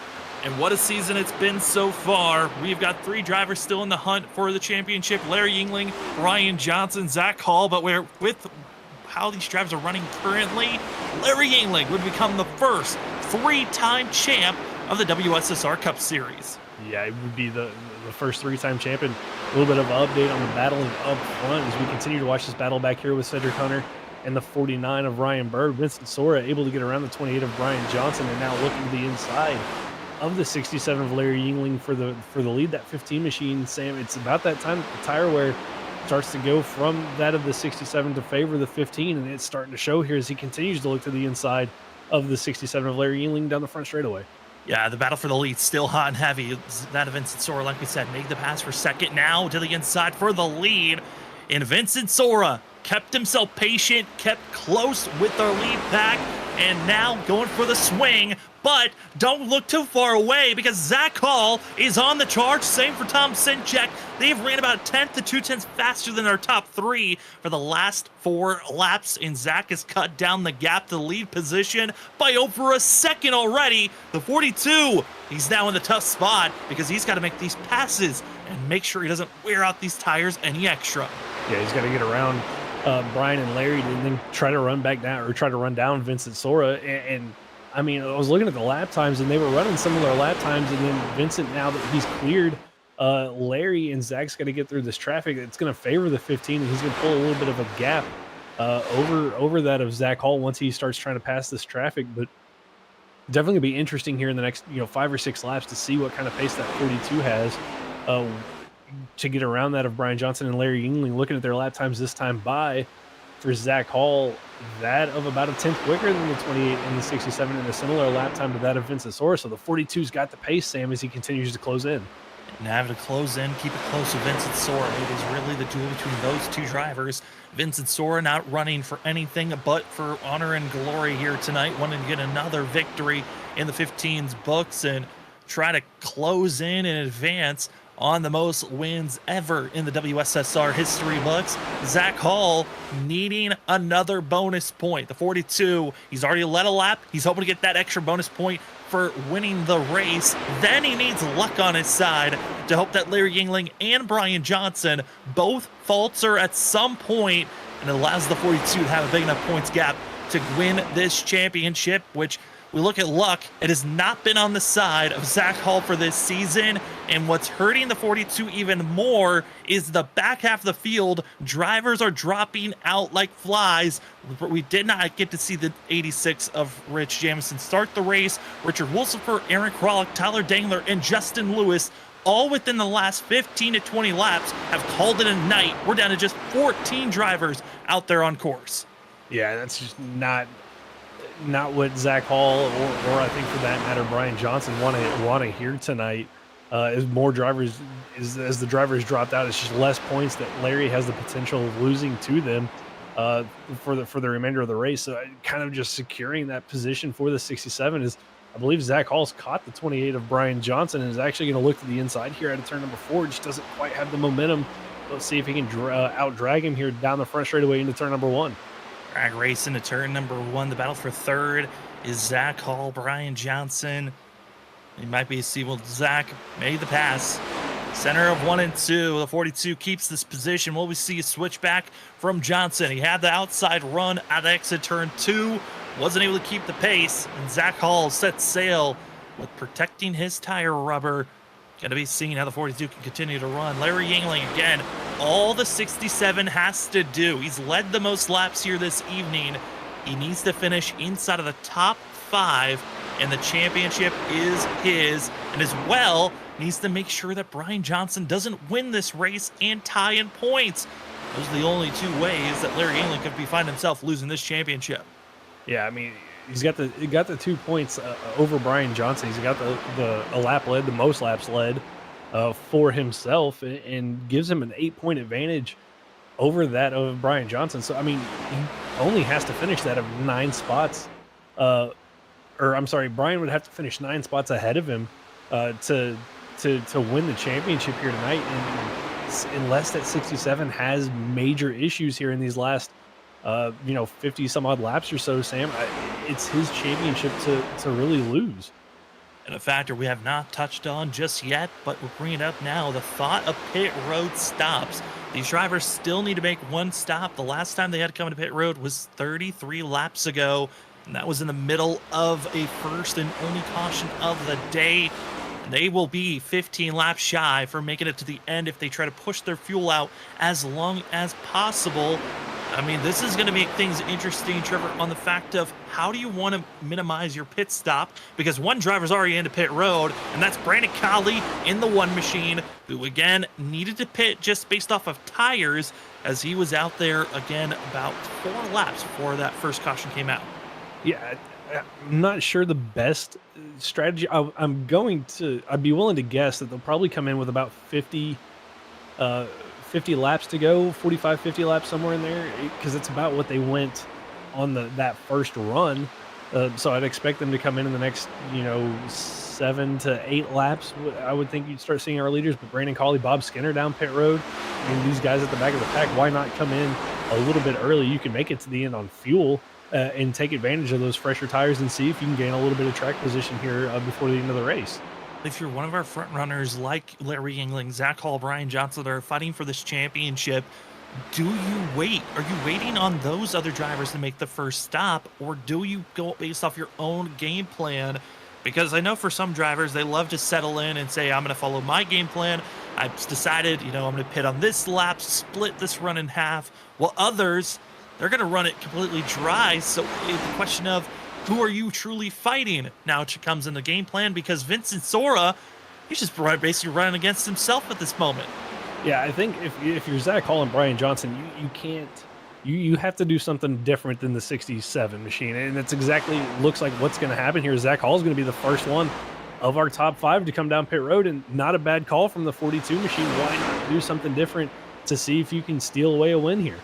And what a season it's been so far. We've got 3 drivers still in the hunt for the championship. Larry Yingling, Ryan Johnson, Zach Hall. But with how these drivers are running currently, Larry Yingling would become the first 3-time champ of the WSSR Cup Series. Yeah, it would be the first 3-time champion. A little bit of an update on the battling up front as we continue to watch this battle back here with Cedric Hunter and the 49 of Ryan Bird. Vincent Sora able to get around the 28 of Brian Johnson and now looking to the inside of the 67 of Larry Yingling for the lead. That 15 machine, Sam, it's about that time that the tire wear starts to go from that of the 67 to favor the 15, and it's starting to show here as he continues to look to the inside of the 67 of Larry Yingling down the front straightaway. Yeah, the battle for the lead still hot and heavy. It's that of Vincent Sora, like we said, made the pass for second, now to the inside for the lead. And Vincent Sora kept himself patient, kept close with our lead pack, and now going for the swing. But don't look too far away because Zach Hall is on the charge. Same for Tom Sinchek. They've ran about 1/10 to 2/10 faster than our top 3 for the last 4 laps. And Zach has cut down the gap to the lead position by over a second already. The 42, he's now in the tough spot because he's got to make these passes and make sure he doesn't wear out these tires any extra. Yeah, he's got to get around Brian and Larry and then try to run back down or try to run down Vincent Sora. And I mean, I was looking at the lap times and they were running similar lap times. And then Vincent, now that he's cleared, Larry and Zach's got to get through this traffic. It's going to favor the 15 and he's going to pull a little bit of a gap over that of Zach Hall once he starts trying to pass this traffic. But definitely going to be interesting here in the next 5 or 6 laps to see what kind of pace that 42 has to get around that of Brian Johnson and Larry Yingling. Looking at their lap times this time by, for Zach Hall, that of about a 10th quicker than the 28 and the 67 and a similar lap time to that of Vincent Sora. So the 42's got the pace, Sam, as he continues to close in. And having to close in, keep it close to Vincent Sora. It is really the duel between those 2 drivers. Vincent Sora not running for anything but for honor and glory here tonight, wanting to get another victory in the 15's books and try to close in advance on the most wins ever in the WSSR history books. Zach Hall needing another bonus point. The 42, he's already led a lap. He's hoping to get that extra bonus point for winning the race. Then he needs luck on his side to hope that Larry Yingling and Brian Johnson both falter at some point, and it allows the 42 to have a big enough points gap to win this championship, which we look at luck, it has not been on the side of Zach Hall for this season, and what's hurting the 42 even more is the back half of the field. Drivers are dropping out like flies. We did not get to see the 86 of Rich Jamison start the race. Richard Wolsifer, Aaron Kralik, Tyler Dangler, and Justin Lewis, all within the last 15 to 20 laps, have called it a night. We're down to just 14 drivers out there on course. Yeah, that's just not what Zach Hall or I think for that matter Brian Johnson want to hear tonight. As more drivers, as the drivers dropped out, it's just less points that Larry has the potential of losing to them for the remainder of the race. So kind of just securing that position for the 67 is, I believe Zach Hall's caught the 28 of Brian Johnson and is actually going to look to the inside here at a turn number 4. Just doesn't quite have the momentum. Let's see if he can out drag him here down the front straightaway into turn number 1. Drag racing to turn number 1. The battle for third is Zach Hall, Brian Johnson. He might be see. Well, Zach made the pass. Center of 1 and 2. The 42 keeps this position. Will we see a switch back from Johnson? He had the outside run at exit turn 2. Wasn't able to keep the pace. And Zach Hall sets sail with protecting his tire rubber. Going to be seeing how the 42 can continue to run. Larry Yingling again. All the 67 has to do. He's led the most laps here this evening. He needs to finish inside of the top 5, and the championship is his. And as well, needs to make sure that Brian Johnson doesn't win this race and tie in points. Those are the only 2 ways that Larry Yingling could find himself losing this championship. Yeah, I mean, he got the 2 points over Brian Johnson. He's got a lap led, the most laps led for himself, and gives him an 8-point advantage over that of Brian Johnson. So, I mean, he only has to finish that of 9 spots. Or I'm sorry, Brian would have to finish 9 spots ahead of him to win the championship here tonight. And unless that 67 has major issues here in these last 50 some odd laps or so, Sam, it's his championship to really lose. And a factor we have not touched on just yet, but we're bringing it up now, the thought of pit road stops. These drivers still need to make 1 stop. The last time they had to come to pit road was 33 laps ago, and that was in the middle of a first and only caution of the day. And they will be 15 laps shy for making it to the end if they try to push their fuel out as long as possible. I mean, this is going to make things interesting, Trevor, on the fact of how do you want to minimize your pit stop? Because one driver's already into pit road, and that's Brandon Colley in the 1 machine, who, again, needed to pit just based off of tires as he was out there, again, about 4 laps before that first caution came out. Yeah, I'm not sure the best strategy. I'd be willing to guess that they'll probably come in with about 50 laps to go, 45, 50 laps, somewhere in there, because it's about what they went on that first run. So I'd expect them to come in the next, 7 to 8 laps. I would think you'd start seeing our leaders, but Brandon Colley, Bob Skinner down pit road. I mean, these guys at the back of the pack, why not come in a little bit early? You can make it to the end on fuel and take advantage of those fresher tires and see if you can gain a little bit of track position here before the end of the race. If you're one of our front runners like Larry Yingling, Zach Hall, Brian Johnson that are fighting for this championship, do you wait? Are you waiting on those other drivers to make the first stop, or do you go based off your own game plan? Because I know for some drivers, they love to settle in and say, I'm going to follow my game plan. I've decided, I'm going to pit on this lap, split this run in half. While others, they're going to run it completely dry. So it's the question of, who are you truly fighting? Now it comes in the game plan, because Vincent Sora, he's just basically running against himself at this moment. Yeah, I think if you're Zach Hall and Brian Johnson, you can't. You have to do something different than the 67 machine, and that's exactly looks like what's going to happen here. Zach Hall is going to be the first one of our top 5 to come down pit road, and not a bad call from the 42 machine. Why not do something different to see if you can steal away a win here?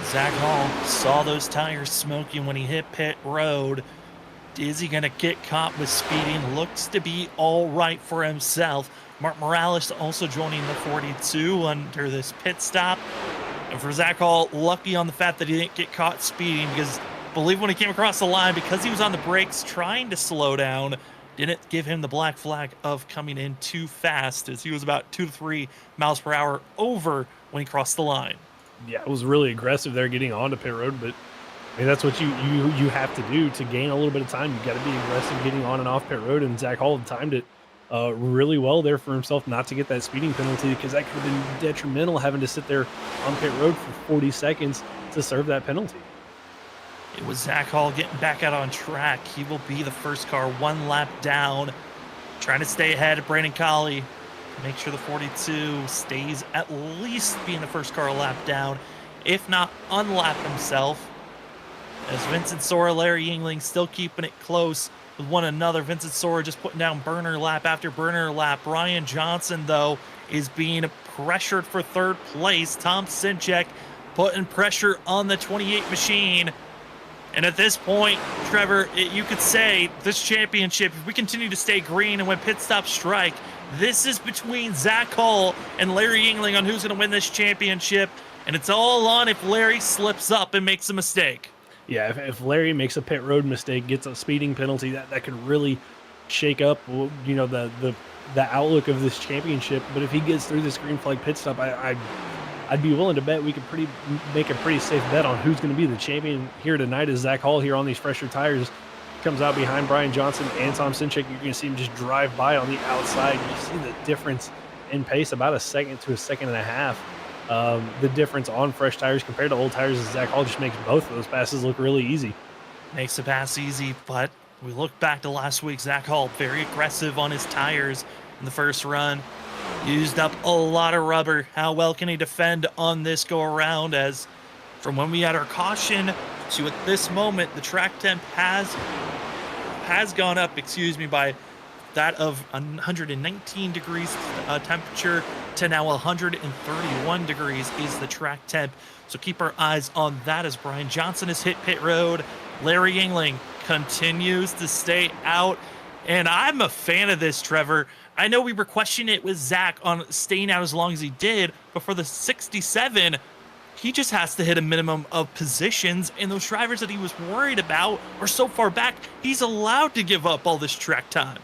Zach Hall saw those tires smoking when he hit pit road. Is he going to get caught with speeding? Looks to be all right for himself. Mark Morales also joining the 42 under this pit stop. And for Zach Hall, lucky on the fact that he didn't get caught speeding, because I believe when he came across the line, because he was on the brakes trying to slow down, didn't give him the black flag of coming in too fast, as he was about 2 to 3 miles per hour over when he crossed the line. Yeah, it was really aggressive there getting onto pit road, but I mean, that's what you have to do to gain a little bit of time. You got to be aggressive getting on and off pit road, and Zach Hall timed it really well there for himself not to get that speeding penalty, because that could have been detrimental, having to sit there on pit road for 40 seconds to serve that penalty. It was Zach Hall getting back out on track. He will be the first car 1 lap down, trying to stay ahead of Brandon Colley to make sure the 42 stays at least being the first car a lap down, if not unlap himself. As Vincent Sora, Larry Yingling still keeping it close with one another. Vincent Sora just putting down burner lap after burner lap. Brian Johnson, though, is being pressured for 3rd place. Tom Sinchek putting pressure on the 28 machine. And at this point, Trevor, you could say this championship, if we continue to stay green and when pit stops strike, this is between Zach Hall and Larry Yingling on who's going to win this championship. And it's all on if Larry slips up and makes a mistake. Yeah, if Larry makes a pit road mistake, gets a speeding penalty, that could really shake up, you know, the outlook of this championship. But if he gets through this green flag pit stop, I'd be willing to bet we could make a pretty safe bet on who's going to be the champion here tonight. As Zach Hall here on these fresher tires comes out behind Brian Johnson and Tom Sinchek. You're going to see him just drive by on the outside. You see the difference in pace, about a second to a second and a half. The difference on fresh tires compared to old tires is Zach Hall just makes both of those passes look really easy. Makes the pass easy, but we look back to last week. Zach Hall very aggressive on his tires in the first run. Used up a lot of rubber. How well can he defend on this go around? As from when we had our caution to at this moment, the track temp has gone up, by that of 119 degrees temperature to now 131 degrees is the track temp. So keep our eyes on that as Brian Johnson has hit pit road. Larry Yingling continues to stay out. And I'm a fan of this, Trevor. I know we were questioning it with Zach on staying out as long as he did, but for the 67, he just has to hit a minimum of positions, and those drivers that he was worried about are so far back, he's allowed to give up all this track time.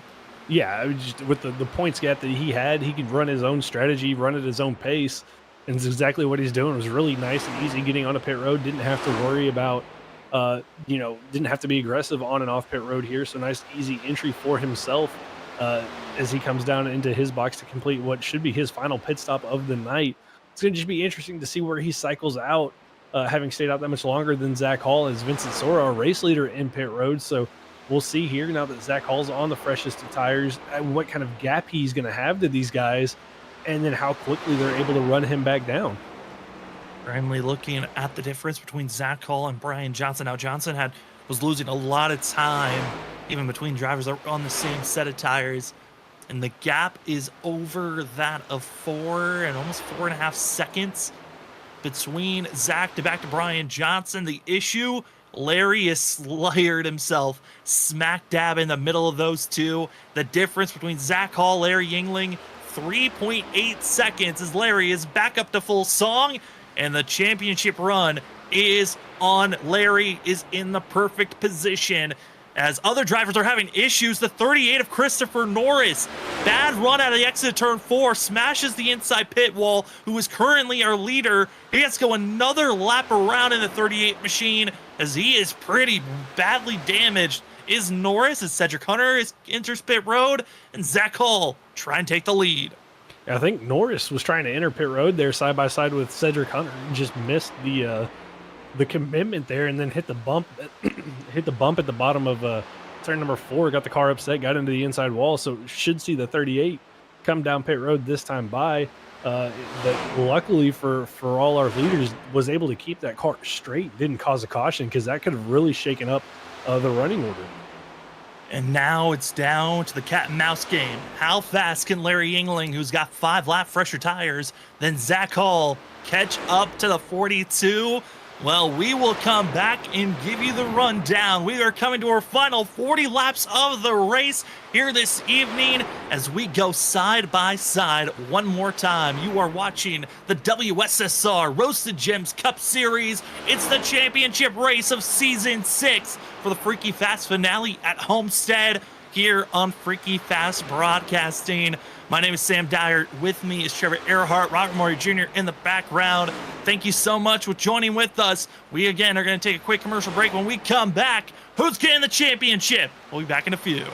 Yeah, just with the points gap that he had, he could run his own strategy, run at his own pace, and it's exactly what he's doing. It was really nice and easy getting on a pit road. Didn't have to worry about, didn't have to be aggressive on and off pit road here. So nice, easy entry for himself as he comes down into his box to complete what should be his final pit stop of the night. It's going to just be interesting to see where he cycles out, having stayed out that much longer than Zach Hall, as Vincent Sora, a race leader in pit road. So we'll see here now that Zach Hall's on the freshest of tires, what kind of gap he's going to have to these guys, and then how quickly they're able to run him back down. Currently looking at the difference between Zach Hall and Brian Johnson. Now Johnson was losing a lot of time, even between drivers that were on the same set of tires. And the gap is over that of 4 and almost 4.5 seconds between Zach to back to Brian Johnson. The issue, Larry has slayered himself smack dab in the middle of those two. The difference between Zach Hall, Larry Yingling, 3.8 seconds as Larry is back up to full song, and the championship run is on. Larry is in the perfect position. As other drivers are having issues, the 38 of Christopher Norris, bad run out of the exit of turn 4, smashes the inside pit wall, who is currently our leader. He has to go another lap around in the 38 machine, as he is pretty badly damaged. Is Norris, as Cedric Hunter enters pit road, and Zach Hall try and take the lead. I think Norris was trying to enter pit road there side by side with Cedric Hunter, and just missed the commitment there, and then hit the bump at the bottom of turn number 4, got the car upset, got into the inside wall. So should see the 38 come down pit road this time by, but luckily for all our leaders, was able to keep that car straight, didn't cause a caution, because that could have really shaken up the running order. And now it's down to the cat and mouse game. How fast can Larry Yingling, who's got 5 lap fresher tires, then Zach Hall catch up to the 42? Well, we will come back and give you the rundown. We are coming to our final 40 laps of the race here this evening as we go side by side one more time. You are watching the WSSR Roasted Gems Cup Series. It's the championship race of Season 6 for the FreekyFast finale at Homestead here on FreekyFast Broadcasting. My name is Sam Dyer. With me is Trevor Earhart, Robert Murray Jr. in the background. Thank you so much for joining with us. We, again, are going to take a quick commercial break. When we come back, who's getting the championship? We'll be back in a few.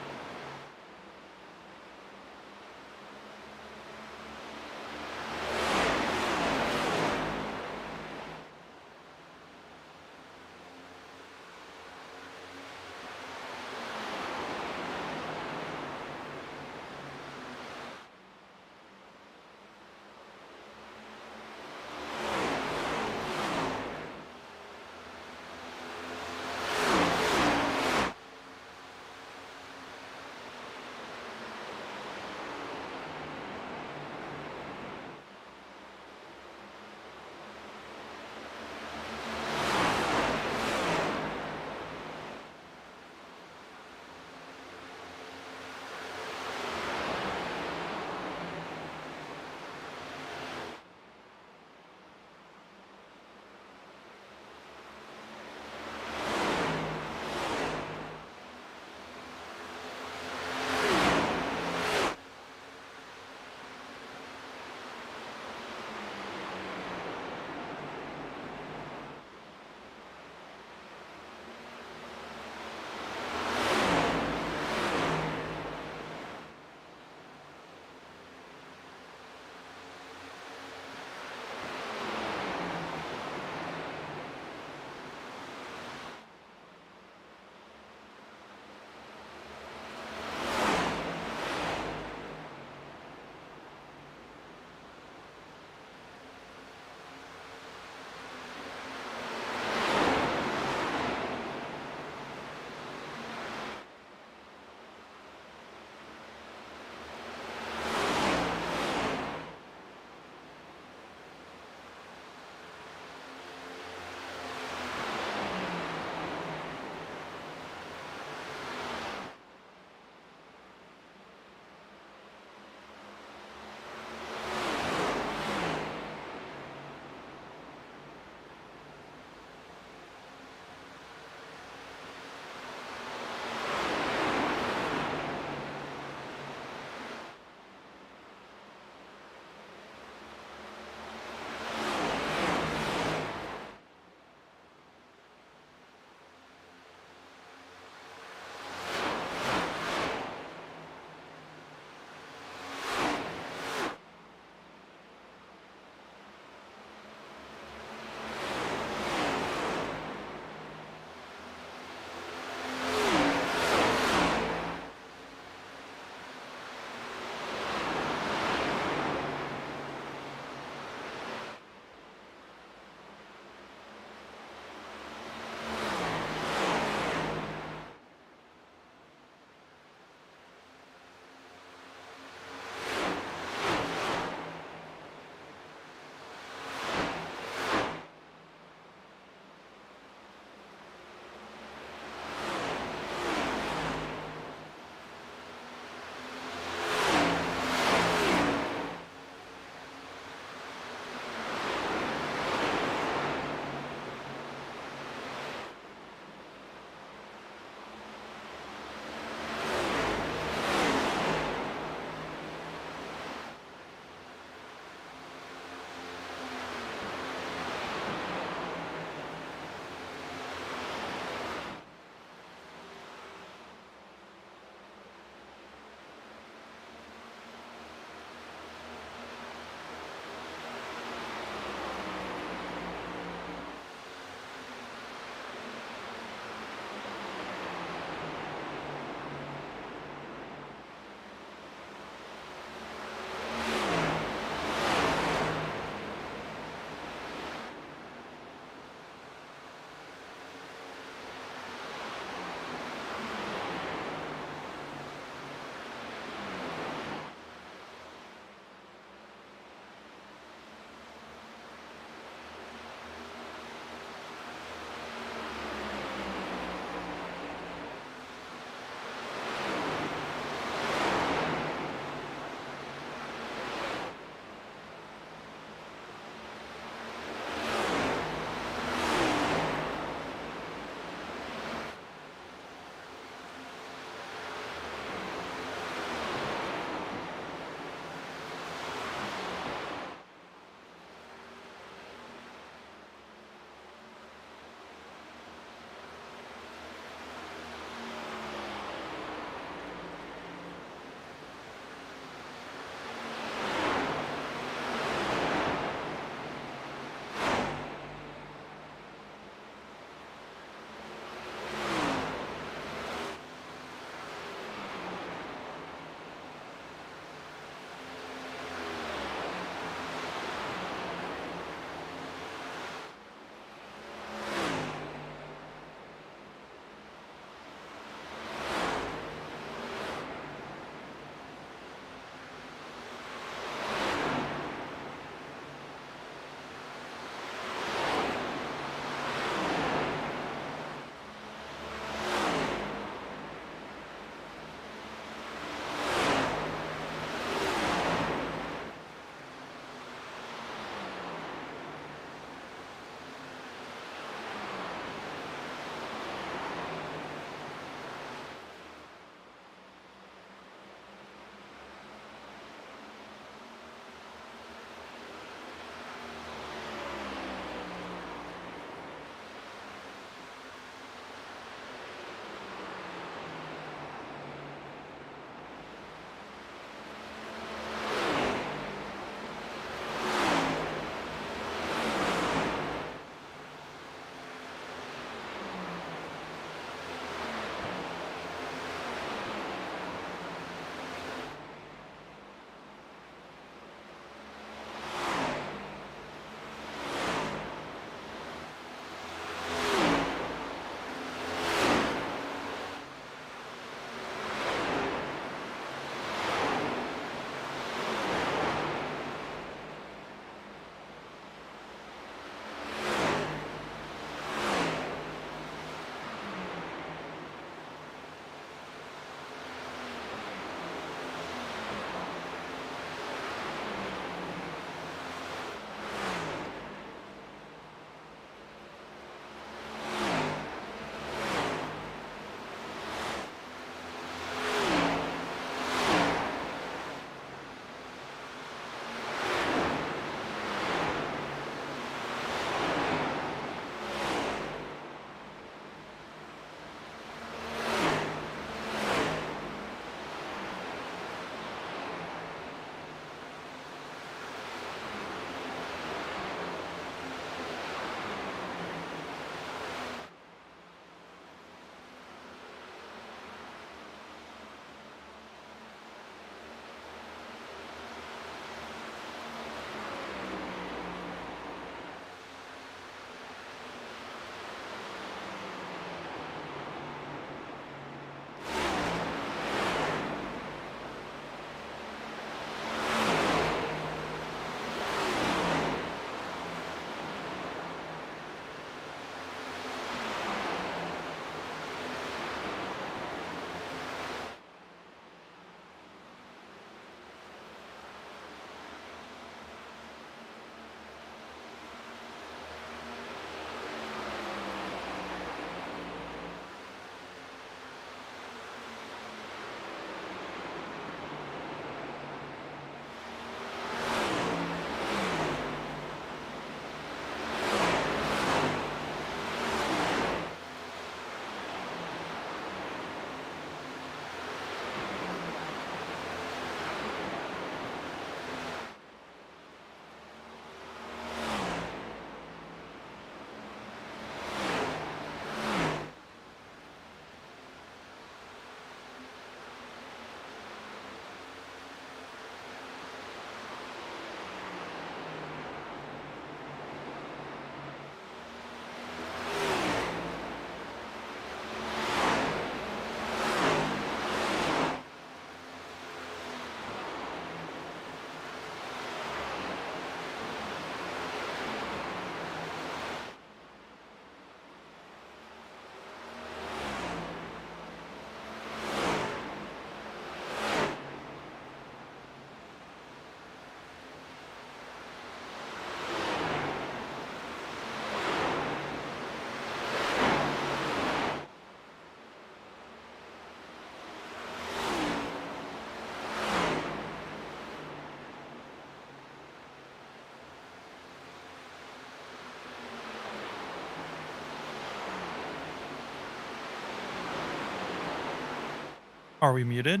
Are we muted?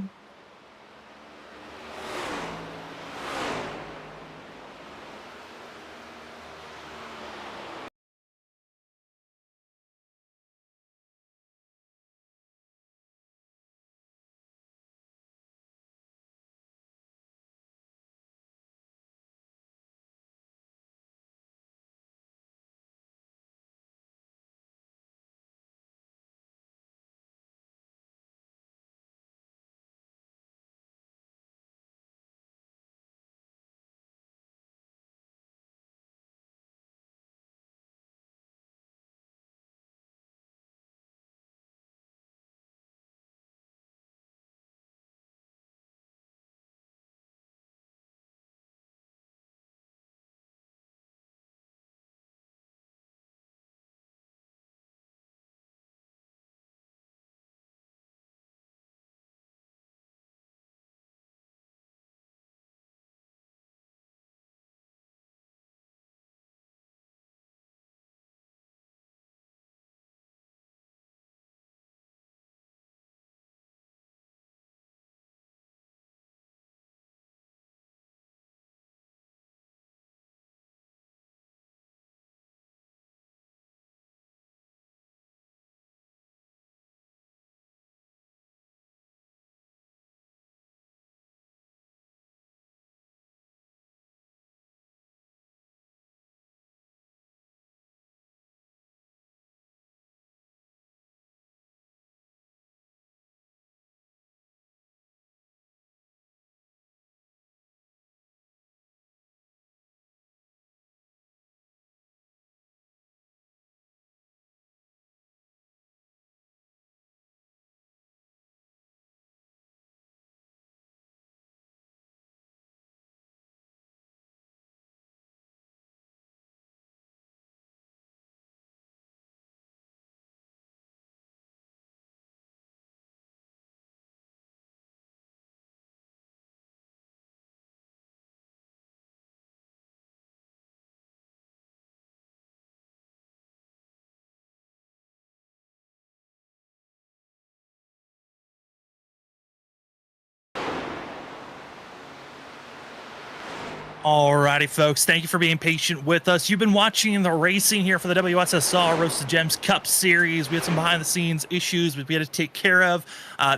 Alrighty, folks. Thank you for being patient with us. You've been watching the racing here for the WSSR Roasted Gems Cup Series. We had some behind-the-scenes issues we had to take care of.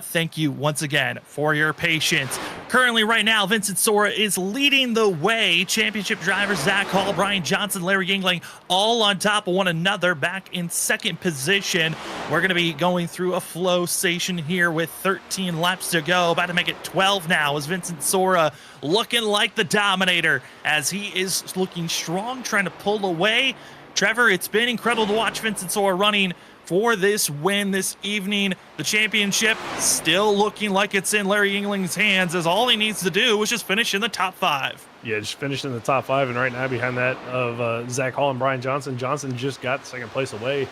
Thank you once again for your patience. Currently, right now, Vincent Sora is leading the way. Championship drivers Zach Hall, Brian Johnson, Larry Yingling, all on top of one another, back in second position. We're going to be going through a flow station here with 13 laps to go. About to make it 12 now as Vincent Sora looking like the dominator as he is looking strong, trying to pull away. Trevor, it's been incredible to watch Vincent Sora running for this win this evening. The championship still looking like it's in Larry Yingling's hands, as all he needs to do is just finish in the top 5. Yeah, just finished in the top 5, and right now behind that of Zach Hall and Brian Johnson. Johnson just got second place away,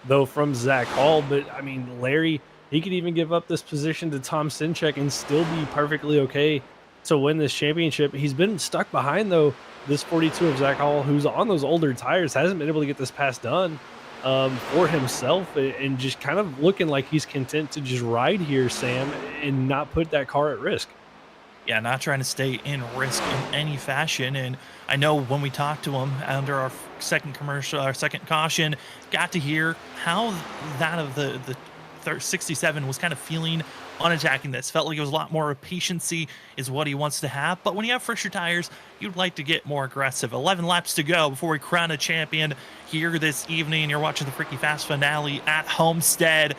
though, from Zach Hall. But, I mean, Larry, he could even give up this position to Tom Sinchek and still be perfectly okay to win this championship. He's been stuck behind, though. This 42 of Zach Hall, who's on those older tires, hasn't been able to get this pass done for himself, and just kind of looking like he's content to just ride here, Sam, and not put that car at risk. Yeah, not trying to stay in risk in any fashion. And I know when we talked to him under our second commercial, our second caution, got to hear how that of the 67 was kind of feeling on attacking this. Felt like it was a lot more patiency is what he wants to have. But when you have fresher tires, you'd like to get more aggressive. 11 laps to go before we crown a champion here this evening. You're watching the FreekyFast finale at Homestead.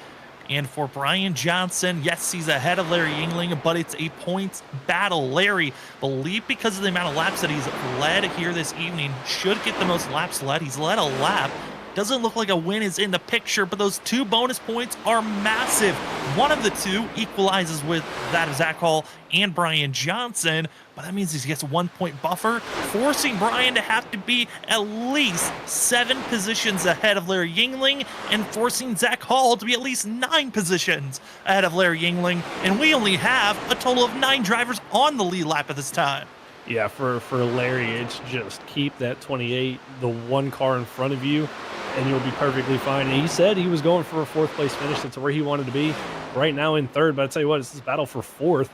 And for Brian Johnson, yes, he's ahead of Larry Yingling, but it's a points battle. Larry, believe because of the amount of laps that he's led here this evening, should get the most laps led. He's led a lap. Doesn't look like a win is in the picture, but those 2 bonus points are massive. One of the 2 equalizes with that of Zach Hall and Brian Johnson, but that means he gets a 1-point buffer, forcing Brian to have to be at least 7 positions ahead of Larry Yingling, and forcing Zach Hall to be at least 9 positions ahead of Larry Yingling. And we only have a total of 9 drivers on the lead lap at this time. Yeah, for Larry, it's just keep that 28, the 1 car in front of you, and you'll be perfectly fine. And he said he was going for a 4th place finish. That's where he wanted to be. right now in third, but I tell you what, it's this battle for fourth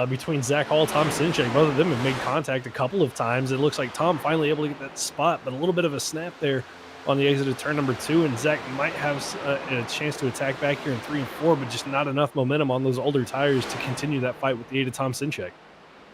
between Zach Hall, Tom Sinchek. Both of them have made contact a couple of times. It looks like Tom finally able to get that spot, but a little bit of a snap there on the exit of turn number 2, and Zach might have a chance to attack back here in 3 and 4, but just not enough momentum on those older tires to continue that fight with the aid of Tom Sinchek.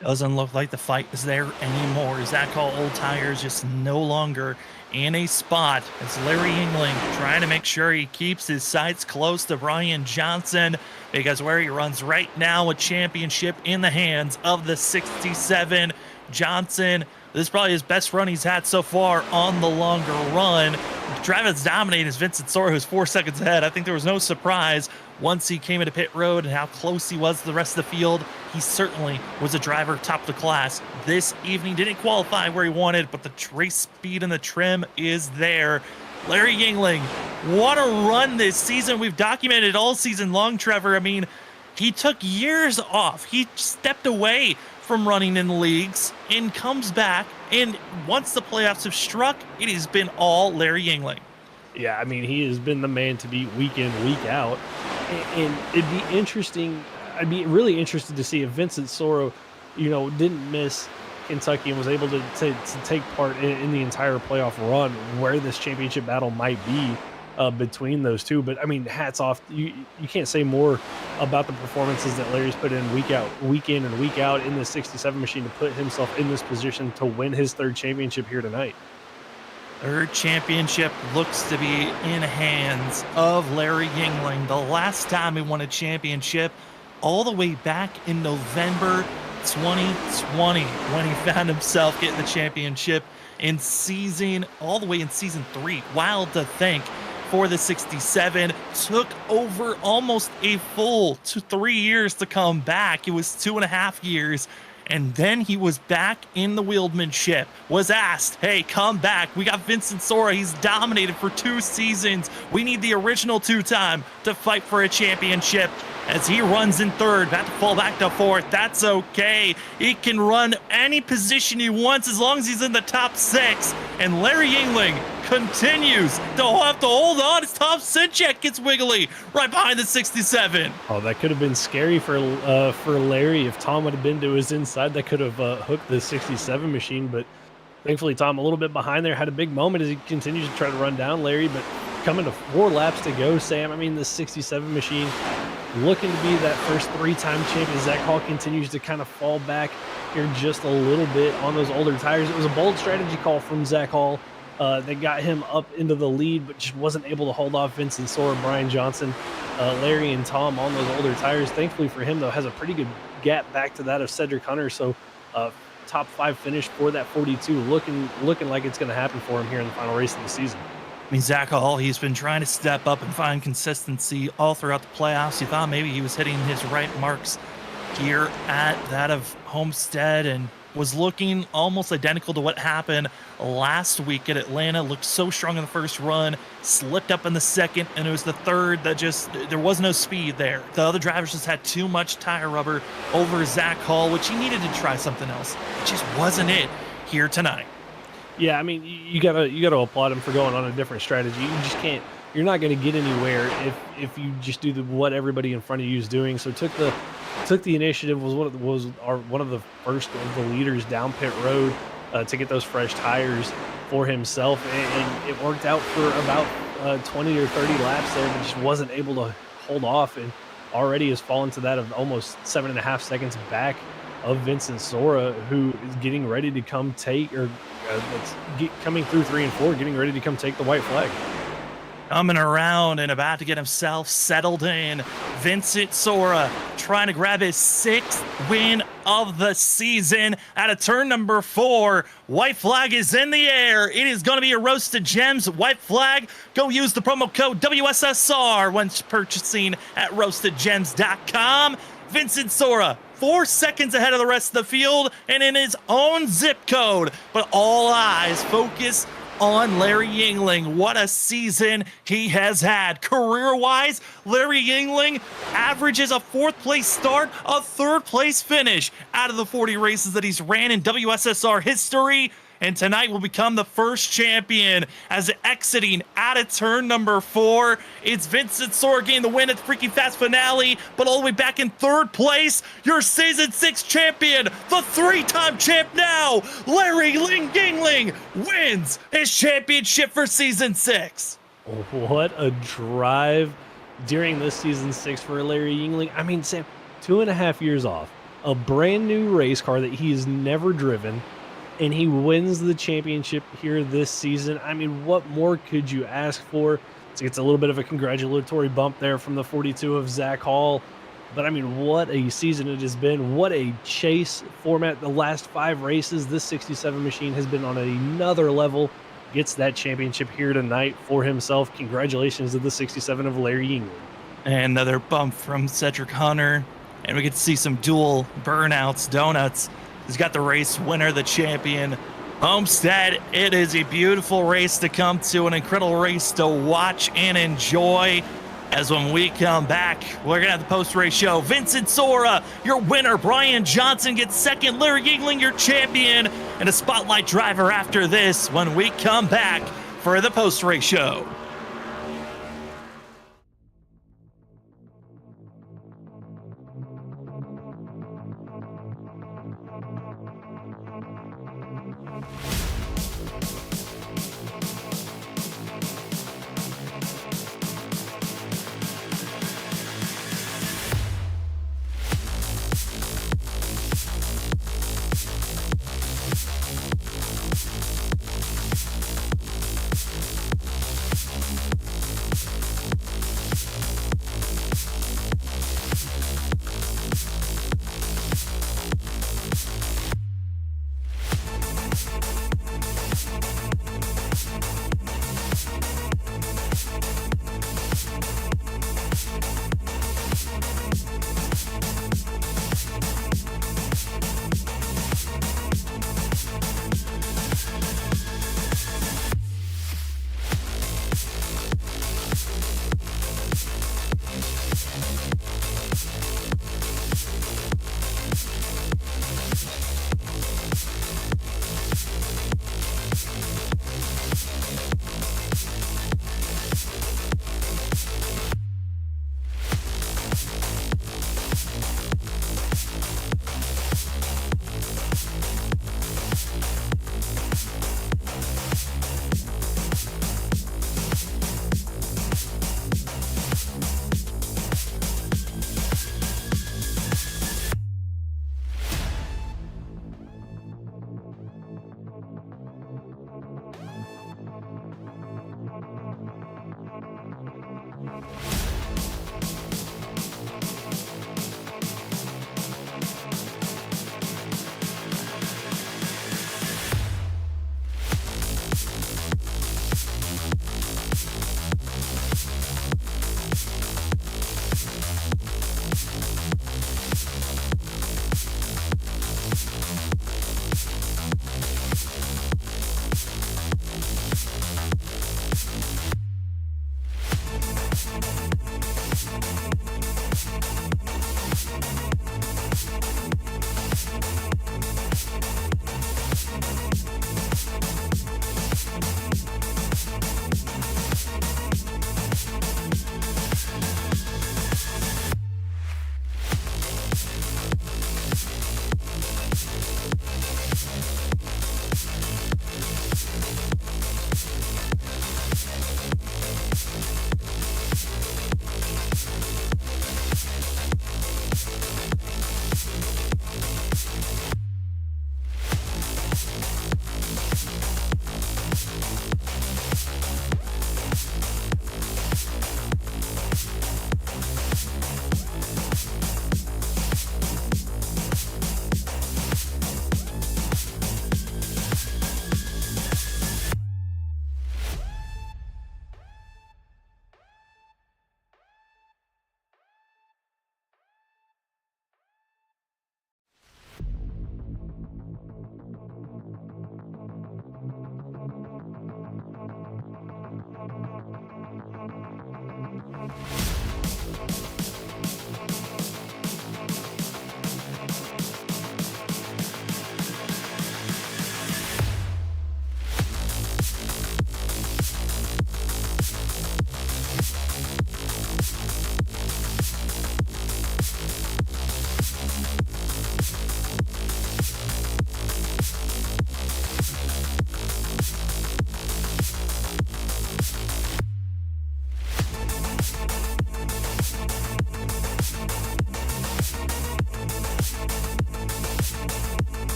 Doesn't look like the fight is there anymore. Zach Hall old tires just no longer in a spot. It's Larry Yingling trying to make sure he keeps his sights close to Brian Johnson, because where he runs right now, a championship in the hands of the 67. Johnson, this is probably his best run he's had so far on the longer run. Driving dominating is Vincent Sora, who's 4 seconds ahead. I think there was no surprise once he came into pit road and how close he was to the rest of the field. He certainly was a driver top of the class this evening. Didn't qualify where he wanted, but the race speed and the trim is there. Larry Yingling, what a run this season. We've documented all season long, Trevor. I mean, he took years off. He stepped away from running in the leagues and comes back, and once the playoffs have struck, it has been all Larry Yingling. Yeah, I mean, he has been the man to beat week in, week out. And it'd be interesting. I'd be really interested to see if Vincent Soro, didn't miss Kentucky and was able to take part in the entire playoff run, where this championship battle might be between those two. But I mean, hats off. You can't say more about the performances that Larry's put in week in and week out in the 67 machine to put himself in this position to win his 3rd championship here tonight. 3rd championship looks to be in hands of Larry Yingling. The last time he won a championship, all the way back in November 2020, when he found himself getting the championship all the way in season 3. Wild to think. For the 67, took over almost a full 3 years to come back. It was 2.5 years. And then he was back in the wheelmanship, was asked, hey, come back. We got Vincent Sora. He's dominated for 2 seasons. We need the original 2-time to fight for a championship. As he runs in 3rd, about to fall back to 4th. That's okay. He can run any position he wants as long as he's in the top 6. And Larry Yingling continues to have to hold on as Tom Sinchek gets wiggly right behind the 67. Oh, that could have been scary for Larry if Tom would have been to his inside. That could have hooked the 67 machine, but thankfully Tom a little bit behind there had a big moment as he continues to try to run down Larry. But coming to 4 laps to go, Sam, I mean, the 67 machine looking to be that first 3-time champion. Zach Hall continues to kind of fall back here just a little bit on those older tires. It was a bold strategy call from Zach Hall. They got him up into the lead, but just wasn't able to hold off Vincent Sora, Brian Johnson, Larry, and Tom on those older tires. Thankfully for him, though, has a pretty good gap back to that of Cedric Hunter. So top 5 finish for that 42, looking like it's going to happen for him here in the final race of the season. I mean, Zach Hall, he's been trying to step up and find consistency all throughout the playoffs. You thought maybe he was hitting his right marks here at that of Homestead and was looking almost identical to what happened last week at Atlanta. Looked so strong in the first run, slipped up in the second, and it was the third that there was no speed there. The other drivers just had too much tire rubber over Zach Hall, which he needed to try something else. It just wasn't it here tonight. Yeah, I mean, you gotta applaud him for going on a different strategy. You just can't. You're not going to get anywhere if you just do what everybody in front of you is doing. So took the initiative, was one of the first of the leaders down pit road to get those fresh tires for himself, and it worked out for about 20 or 30 laps there, but just wasn't able to hold off, and already has fallen to that of almost 7.5 seconds back of Vincent Sora, who is getting ready to come take, coming through 3 and 4, getting ready to come take the white flag. Coming around and about to get himself settled in, Vincent Sora trying to grab his 6th win of the season out of turn number 4. White flag is in the air. It is going to be a Roasted Gems white flag. Go use the promo code WSSR when purchasing at roastedgems.com. Vincent Sora, 4 seconds ahead of the rest of the field and in his own zip code. But all eyes focus on Larry Yingling. What a season he has had. Career-wise, Larry Yingling averages a 4th place start, a 3rd place finish out of the 40 races that he's ran in WSSR history. and tonight will become the first champion as exiting out of turn number 4. It's Vincent Sora getting the win at the FreekyFast finale, but all the way back in 3rd place, your Season 6 champion, the 3-time champ now, Larry Ling wins his championship for Season 6. What a drive during this Season 6 for Larry Yingling. I mean, Sam, 2.5 years off, a brand new race car that he's never driven, and he wins the championship here this season. I mean, what more could you ask for? So it's a little bit of a congratulatory bump there from the 42 of Zach Hall. But I mean, what a season it has been. What a chase format. The last 5 races, this 67 machine has been on another level. Gets that championship here tonight for himself. Congratulations to the 67 of Larry Yingling. And another bump from Cedric Hunter. And we get to see some dual burnouts, donuts. He's got the race winner, the champion, Homestead. It is a beautiful race to come to, an incredible race to watch and enjoy. As when we come back, we're going to have the post-race show. Vincent Sora, your winner. Brian Johnson gets second. Larry Yingling, your champion. And a spotlight driver after this when we come back for the post-race show.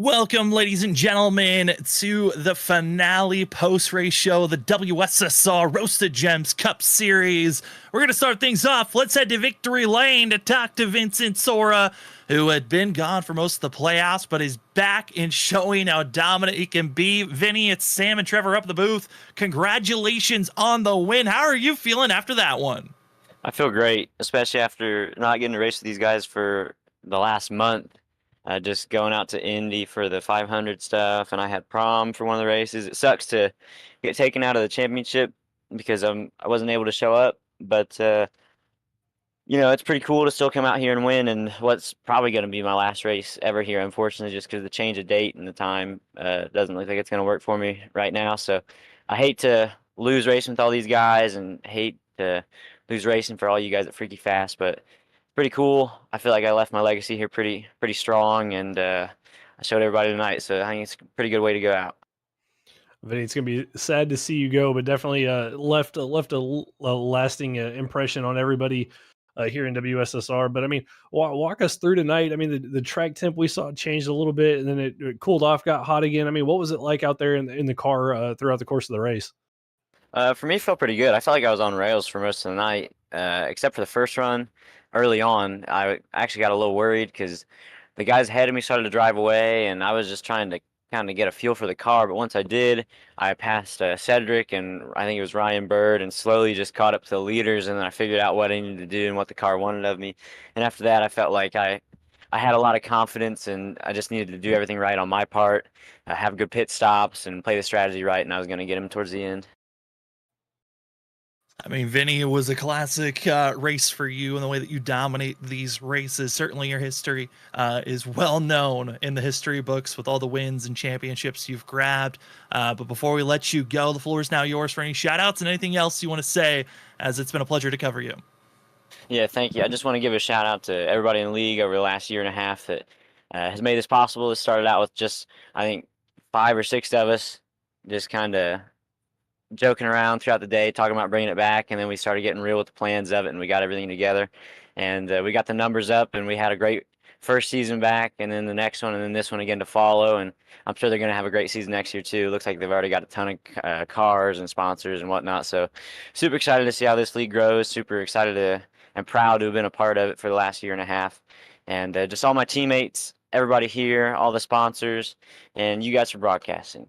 Welcome, ladies and gentlemen, to the finale post-race show, the WSSR Roasted Gems Cup Series. We're going to start things off. Let's head to Victory Lane to talk to Vincent Sora, who had been gone for most of the playoffs, but is back and showing how dominant he can be. Vinny, it's Sam and Trevor up the booth. Congratulations on the win. How are you feeling after that one? I feel great, especially after not getting to race with these guys for the last month. Just going out to Indy for the 500 stuff, and I had prom for one of the races. It sucks to get taken out of the championship because I wasn't able to show up, but it's pretty cool to still come out here and win. And what's probably going to be my last race ever here, unfortunately, just because the change of date and the time doesn't look like it's going to work for me right now. So I hate to lose racing with all these guys, and hate to lose racing for all you guys at FreekyFast, but pretty cool. I feel like I left my legacy here pretty strong, and I showed everybody tonight, so I think it's a pretty good way to go out. Vinny, it's gonna be sad to see you go, but definitely left a lasting impression on everybody here in WSSR. But I mean, walk us through tonight. I mean, the track temp we saw changed a little bit, and then it cooled off, got hot again. I mean, what was it like out there in the car throughout the course of the race? For me, it felt pretty good. I felt like I was on rails for most of the night, except for the first run. Early on, I actually got a little worried because the guys ahead of me started to drive away, and I was just trying to kind of get a feel for the car. But once I did, I passed Cedric, and I think it was Ryan Bird, and slowly just caught up to the leaders, and then I figured out what I needed to do and what the car wanted of me. And after that, I felt like I had a lot of confidence, and I just needed to do everything right on my part, have good pit stops, and play the strategy right, and I was going to get him towards the end. I mean, Vinny, it was a classic race for you in the way that you dominate these races. Certainly your history is well known in the history books with all the wins and championships you've grabbed. But before we let you go, the floor is now yours for any shout outs and anything else you want to say, as it's been a pleasure to cover you. Yeah, thank you. I just want to give a shout out to everybody in the league over the last year and a half that has made this possible. It started out with just, I think, 5 or 6 of us just kind of joking around throughout the day, talking about bringing it back, and then we started getting real with the plans of it, and we got everything together, and we got the numbers up, and we had a great first season back, and then the next one, and then this one again to follow, and I'm sure they're going to have a great season next year too. It looks like they've already got a ton of cars and sponsors and whatnot, so super excited to see how this league grows, super excited and proud to have been a part of it for the last year and a half, and just all my teammates, everybody here, all the sponsors, and you guys for broadcasting.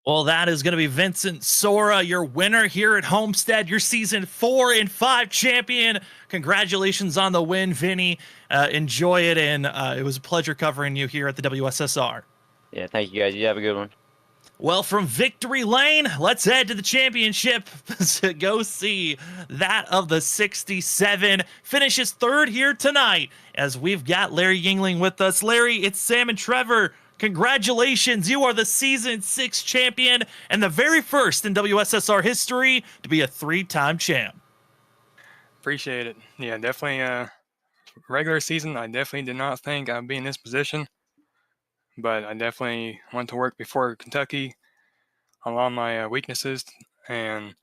Well, that is going to be Vincent Sora, your winner here at Homestead, your season 4 and 5 champion. Congratulations on the win, Vinny. Enjoy it, and it was a pleasure covering you here at the WSSR. Yeah, thank you guys. You have a good one. Well, from Victory Lane, let's head to the championship to go see that of the 67. Finishes 3rd here tonight, as we've got Larry Yingling with us. Larry, it's Sam and Trevor. Congratulations, you are the Season 6 champion and the very first in WSSR history to be a 3-time champ. Appreciate it. Yeah, definitely regular season, I definitely did not think I'd be in this position, but I definitely went to work before Kentucky on a lot of my weaknesses, and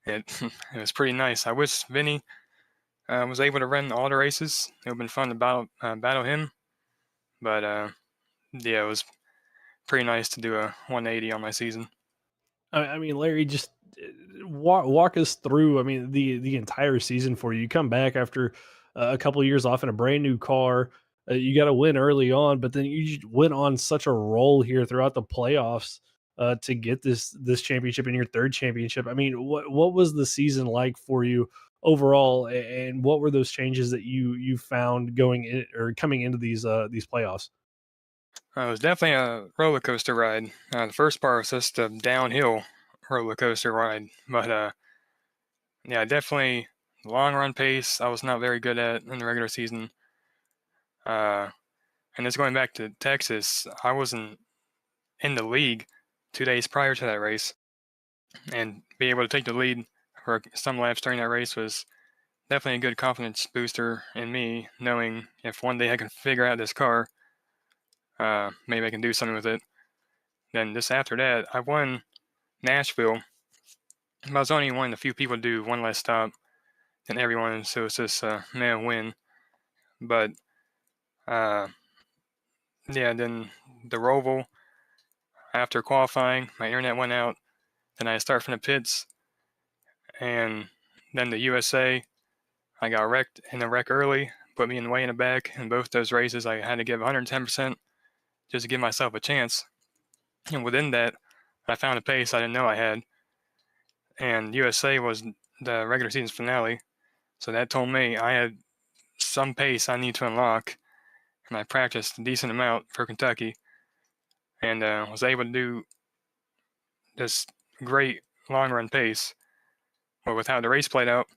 it was pretty nice. I wish Vinny was able to run all the races. It would have been fun to battle him, but yeah, it was pretty nice to do a 180 on my season. I mean, Larry, just walk us through. I mean, the entire season for you. You come back after a couple of years off in a brand new car. You got to win early on, but then you went on such a roll here throughout the playoffs to get this championship and your 3rd championship. I mean, what was the season like for you overall, and what were those changes that you found going in or coming into these playoffs? It was definitely a roller coaster ride. The first part was just a downhill roller coaster ride, but yeah, definitely long run pace I was not very good at in the regular season. And just going back to Texas, I wasn't in the league 2 days prior to that race, and be able to take the lead for some laps during that race was definitely a good confidence booster in me, knowing if one day I can figure out this car, maybe I can do something with it. Then just after that, I won Nashville. I was only one of the few people to do one less stop than everyone, so it's just a win. But yeah, then the Roval, after qualifying, my internet went out. Then I started from the pits, and then the USA, I got wrecked in a wreck early, put me in way in the back. In both those races, I had to give 110% just to give myself a chance. And within that, I found a pace I didn't know I had. And USA was the regular season finale, so that told me I had some pace I need to unlock. And I practiced a decent amount for Kentucky, and was able to do this great long run pace. But with how the race played out,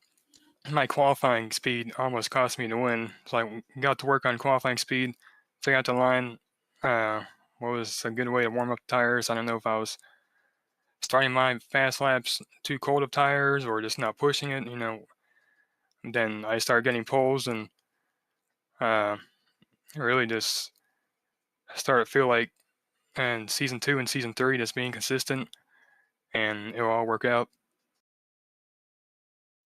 my qualifying speed almost cost me the win. So I got to work on qualifying speed, figure out the line, what was a good way to warm up the tires. I don't know if I was starting my fast laps too cold of tires or just not pushing it, Then I started getting poles and really just started to feel like in season 2 and season 3 just being consistent, and it'll all work out.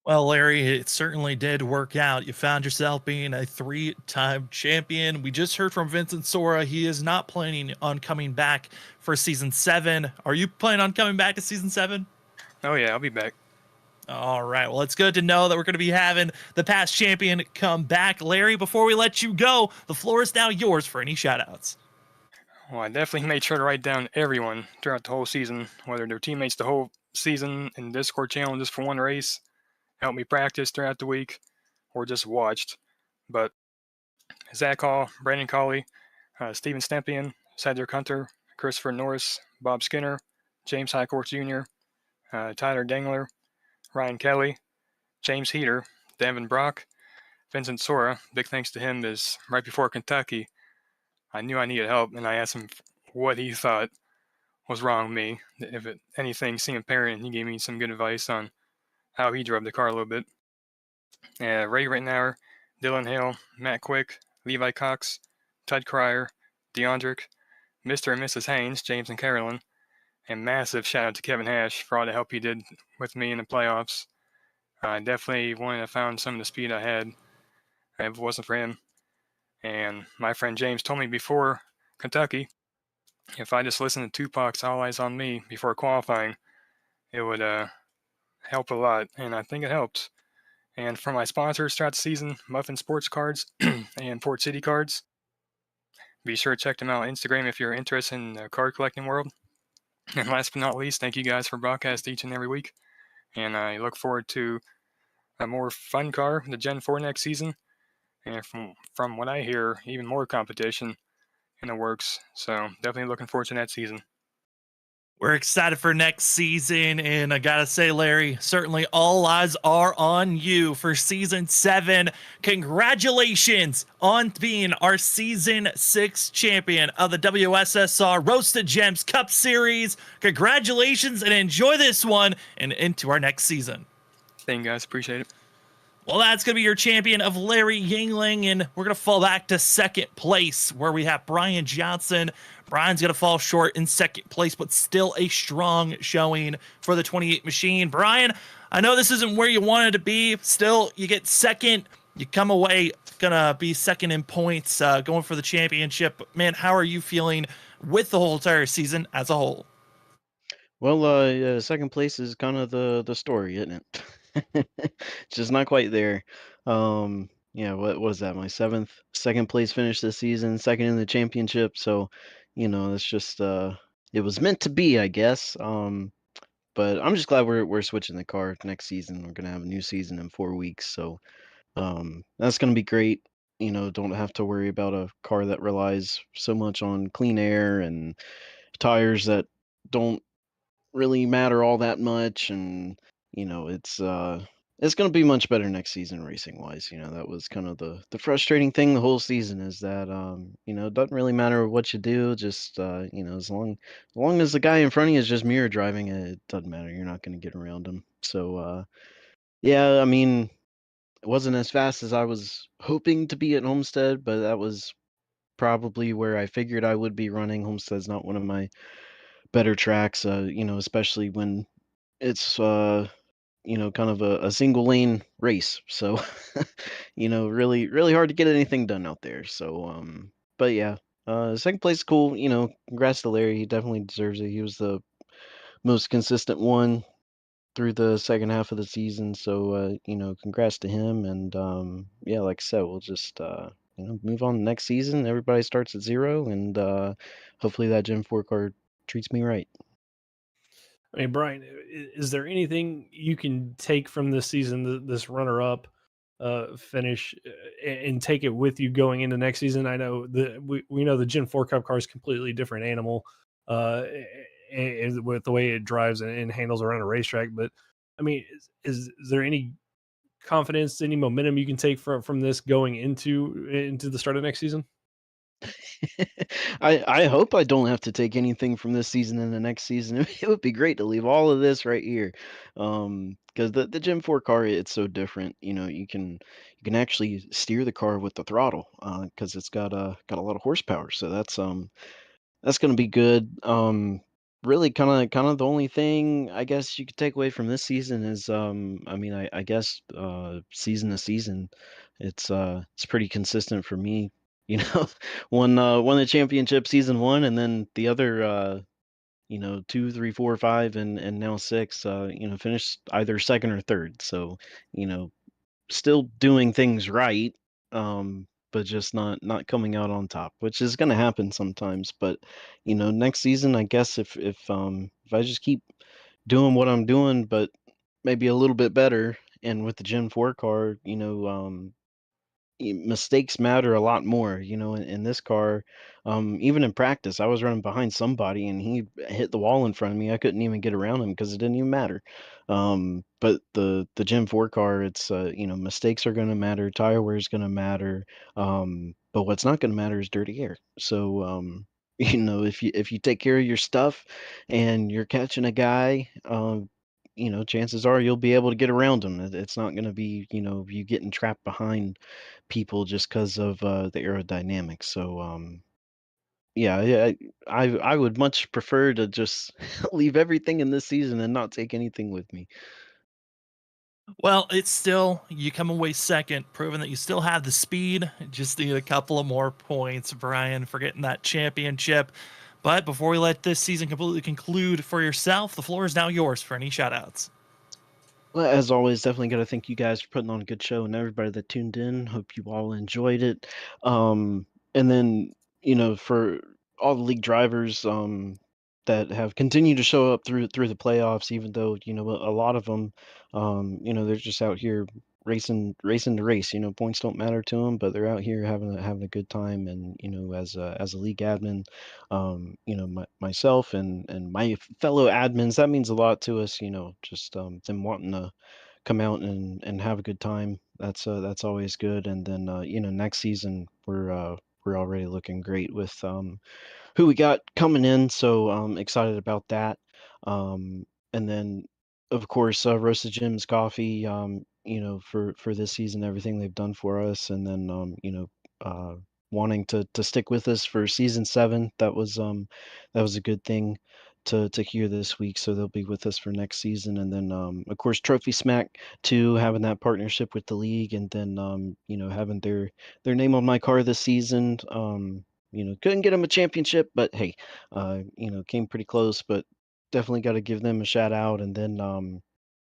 Well, Larry, it certainly did work out. You found yourself being a 3-time champion. We just heard from Vincent Sora. He is not planning on coming back for season 7. Are you planning on coming back to season 7? Oh yeah, I'll be back. All right. Well, it's good to know that we're going to be having the past champion come back. Larry, before we let you go, the floor is now yours for any shout-outs. Well, I definitely made sure to write down everyone throughout the whole season, whether they're teammates the whole season in the Discord channel just for one race, helped me practice throughout the week, or just watched. But Zach Hall, Brandon Colley, Steven Stempian, Cedric Hunter, Christopher Norris, Bob Skinner, James Highcourt Jr., Tyler Dengler, Ryan Kelly, James Heater, Devin Brock, Vincent Sora. Big thanks to him, is right before Kentucky, I knew I needed help, and I asked him what he thought was wrong with me. If anything seemed apparent, he gave me some good advice on how he drove the car a little bit. Ray Rittenauer, Dylan Hale, Matt Quick, Levi Cox, Tud Cryer, DeAndrick, Mr. and Mrs. Haynes, James and Carolyn, and massive shout out to Kevin Hash for all the help he did with me in the playoffs. I definitely wouldn't have found some of the speed I had if it wasn't for him. And my friend James told me before Kentucky, if I just listened to Tupac's All Eyes on Me before qualifying, it would help a lot, and I think it helped. And for my sponsors throughout the season, Muffin Sports Cards and Port City Cards, be sure to check them out on Instagram if you're interested in the card collecting world. And last but not least, thank you guys for broadcast each and every week. And I look forward to a more fun car, the Gen 4 next season. And from what I hear, even more competition in the works. So definitely looking forward to that season. We're excited for next season, and I gotta say, Larry, certainly all eyes are on you for season 7. Congratulations on being our season 6 champion of the WSSR Roasted Gems Cup Series. Congratulations, and enjoy this one and into our next season. Thank you guys, appreciate it. Well, that's going to be your champion of Larry Yingling, and we're going to fall back to second place where we have Brian Johnson. Brian's going to fall short in second place, but still a strong showing for the 28 machine. Brian, I know this isn't where you wanted to be. Still, you get second. You come away going to be second in points, going for the championship. Man, how are you feeling with the whole entire season as a whole? Well, second place is kind of the story, isn't it? Just not quite there. Yeah, what was that? My second place finish this season, second in the championship. So, it's just it was meant to be, I guess. But I'm just glad we're switching the car next season. We're gonna have a new season in 4 weeks, so that's gonna be great. Don't have to worry about a car that relies so much on clean air and tires that don't really matter all that much, and it's going to be much better next season racing wise. That was kind of the frustrating thing the whole season, is that it doesn't really matter what you do, just as long as the guy in front of you is just mirror driving, it doesn't matter, you're not going to get around him. So yeah, I mean, it wasn't as fast as I was hoping to be at Homestead, but that was probably where I figured I would be running. Homestead's not one of my better tracks, especially when it's kind of a single lane race. So, really, really hard to get anything done out there. So, but yeah, Second place is cool. Congrats to Larry. He definitely deserves it. He was the most consistent one through the second half of the season. So, congrats to him. And yeah, like I said, we'll just move on to next season. Everybody starts at zero, and hopefully that Gen 4 card treats me right. I mean, Brian, is there anything you can take from this season, this runner-up finish, and take it with you going into next season? I know we know the Gen 4 Cup car is a completely different animal, with the way it drives and handles around a racetrack. But I mean, is there any confidence, any momentum you can take from this going into the start of next season? I hope I don't have to take anything from this season in the next season. It would be great to leave all of this right here, because the Gen 4 car, it's so different. You can actually steer the car with the throttle, because it's got a lot of horsepower. So that's gonna be good. Really, kind of the only thing I guess you could take away from this season is, I mean, I guess, season to season, it's pretty consistent for me. You know, won the championship season one, and then the other, two, three, four, five, and now six, finished either second or third. So, you know, still doing things right, but just not coming out on top, which is going to happen sometimes. But next season, I guess if I just keep doing what I'm doing, but maybe a little bit better, and with the Gen 4 car, mistakes matter a lot more. In this car, even in practice, I was running behind somebody and he hit the wall in front of me. I couldn't even get around him because it didn't even matter. But the Gen 4 car, it's mistakes are going to matter, tire wear is going to matter, but what's not going to matter is dirty air. So if you take care of your stuff and you're catching a guy, chances are you'll be able to get around them. It's not going to be, you getting trapped behind people just because of the aerodynamics. So, yeah, yeah, I would much prefer to just leave everything in this season and not take anything with me. Well, it's still, you come away second, proving that you still have the speed. Just need a couple of more points, Brian, for getting that championship. But before we let this season completely conclude for yourself, the floor is now yours for any shout outs. Well, as always, definitely got to thank you guys for putting on a good show and everybody that tuned in. Hope you all enjoyed it. And then, for all the league drivers that have continued to show up through the playoffs, even though, a lot of them, they're just out here racing to race. Points don't matter to them, but they're out here having a good time. And, as a league admin, myself and my fellow admins, that means a lot to us. Just them wanting to come out and have a good time. That's always good. And then next season we're already looking great with who we got coming in. So excited about that. And then of course Roasted Jim's Coffee. For this season, everything they've done for us, and then uh, wanting to stick with us for season 7. That was a good thing to hear this week. So they'll be with us for next season, and then of course Trophy Smack too, having that partnership with the league, and then having their name on my car this season. Couldn't get them a championship, but hey, came pretty close. But definitely got to give them a shout out, and then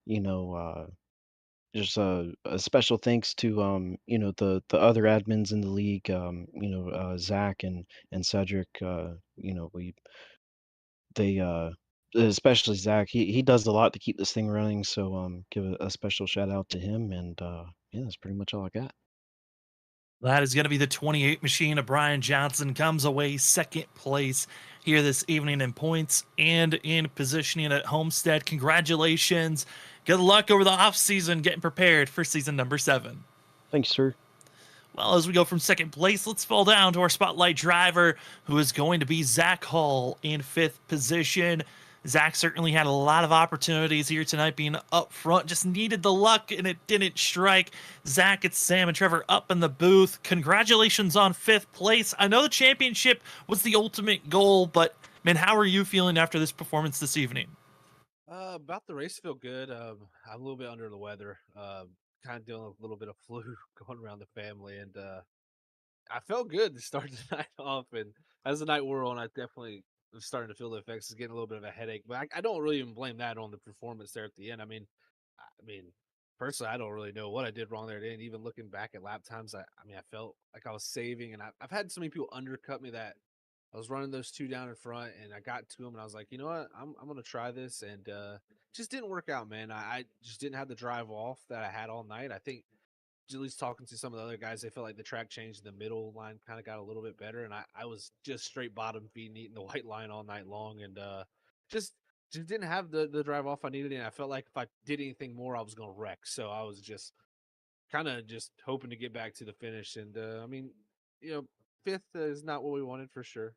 you know, just a special thanks to the other admins in the league, Zach and Cedric. We they especially Zach. He does a lot to keep this thing running. So give a special shout out to him, and yeah, that's pretty much all I got. That is going to be the 28 machine of Brian Johnson. Comes away second place here this evening in points and in positioning at Homestead. Congratulations. Good luck over the off season getting prepared for season number 7. Thanks, sir. Well, as we go from second place, let's fall down to our spotlight driver, who is going to be Zach Hall in 5th position. Zach certainly had a lot of opportunities here tonight being up front, just needed the luck and it didn't strike. Zach, it's Sam and Trevor up in the booth. Congratulations on 5th place. I know the championship was the ultimate goal, but man, how are you feeling after this performance this evening? About the race, feel good. I'm a little bit under the weather. Kind of dealing with a little bit of flu going around the family, and I felt good to start the night off, and as the night wore on, I definitely was starting to feel the effects of getting a little bit of a headache. But I don't really even blame that on the performance there at the end. I mean, personally, I don't really know what I did wrong there. And even looking back at lap times, I felt like I was saving, and I've had so many people undercut me that I was running those two down in front, and I got to them, and I was like, you know what, I'm gonna try this, and just didn't work out, man. I just didn't have the drive off that I had all night. I think at least talking to some of the other guys, they felt like the track change in the middle line kind of got a little bit better, and I was just straight bottom feeding, eating the white line all night long, and just just didn't have the drive off I needed, and I felt like if I did anything more, I was gonna wreck. So I was just kind of just hoping to get back to the finish, and I mean, you know, fifth is not what we wanted for sure.